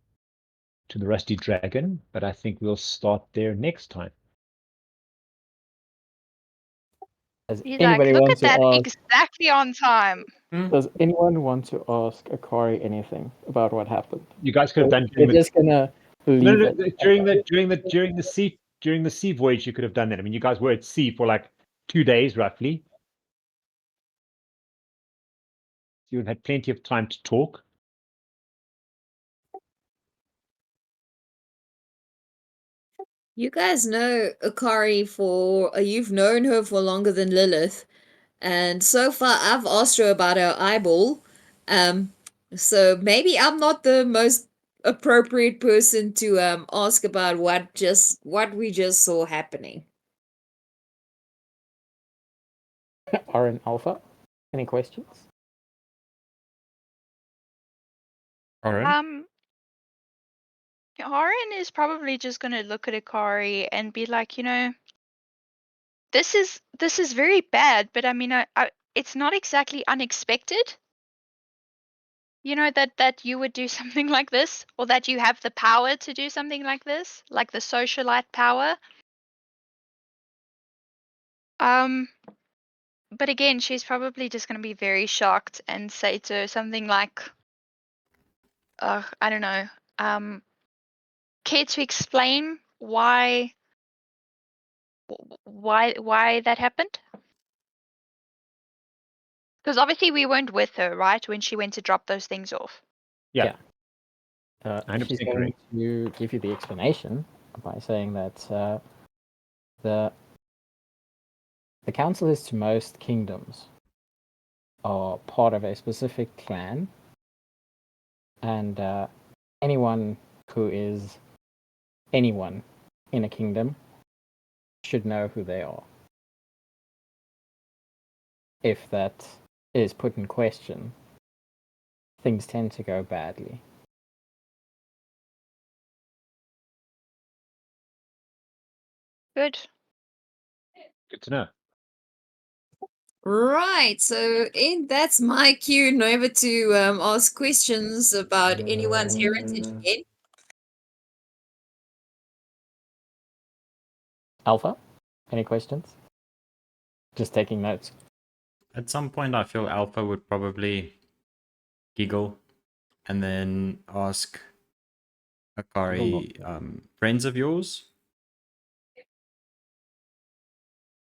to the Rusty Dragon, but I think we'll start there next time. Does He's like, anybody look want at to that, ask? exactly on time. Does anyone want to ask Akari anything about what happened? You guys could have done They're just gonna leave it. during the sea voyage. You could have done that. I mean, you guys were at sea for like 2 days roughly. You would have had plenty of time to talk. You guys know Akari you've known her for longer than Lilith. And so far I've asked her about her eyeball. So maybe I'm not the most appropriate person to ask about what we just saw happening. Oryn Alpha, any questions? Alright. Oryn is probably just gonna look at Akari and be like, this is very bad, but I mean, it's not exactly unexpected. That you would do something like this, or that you have the power to do something like this, like the socialite power. But again, she's probably just gonna be very shocked and say to her something like, I don't know, care to explain why that happened? Because obviously we weren't with her, right, when she went to drop those things off. Yeah. 100% She's going correct. to give you the explanation by saying that the councillors to most kingdoms are part of a specific clan, and anyone who is anyone in a kingdom should know who they are. If that is put in question, things tend to go badly. Good. Good to know. Right, so that's my cue never to ask questions about anyone's heritage again. Alpha, any questions? Just taking notes. At some point, I feel Alpha would probably giggle and then ask Akari, friends of yours?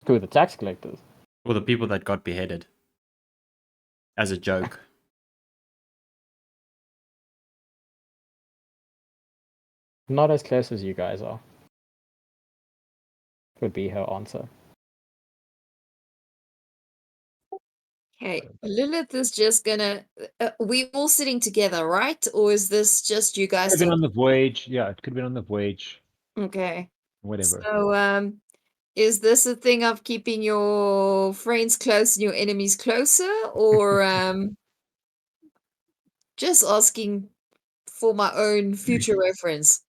Who are the tax collectors? Or the people that got beheaded? As a joke. Not as close as you guys are. Would be her answer. Okay, Lilith is just gonna. We all sitting together, right? Or is this just you Could guys have been talking? on the voyage. Yeah, it could have been on the voyage. Okay. Whatever. So, is this a thing of keeping your friends close and your enemies closer, or just asking for my own future reference?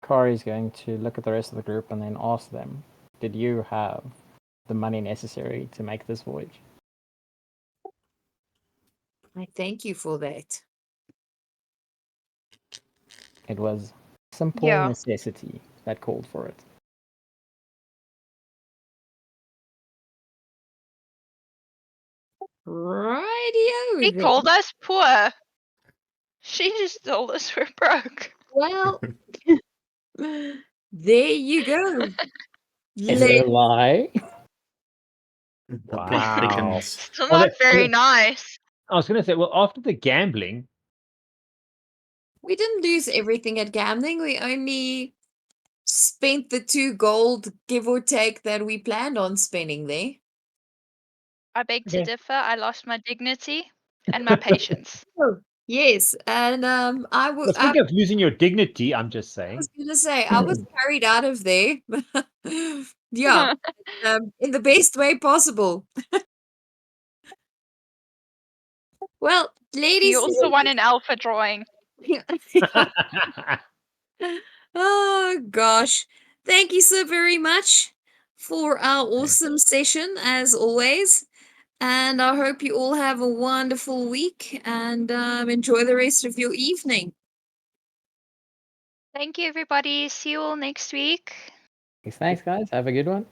Kari's going to look at the rest of the group and then ask them, did you have the money necessary to make this voyage? I thank you for that. It was simple Yeah. necessity that called for it. Rightio He then. called us poor. She just told us we're broke. Well, there you go. Is it a lie? The plot Wow. thickens. Still Well, not very nice. I was going to say, well, after the gambling, We didn't lose everything at gambling. We only spent the 2 gold, give or take, that we planned on spending there. I beg to Okay. differ. I lost my dignity and my patience. Oh, yes, and I well, speaking of losing your dignity, I'm just saying. was gonna say I was carried out of there. Yeah, in the best way possible. Well, ladies, You also won an alpha drawing. oh gosh, thank you so very much for our awesome session as always. And I hope you all have a wonderful week and enjoy the rest of your evening. Thank you, everybody. See you all next week. Thanks, guys. Have a good one.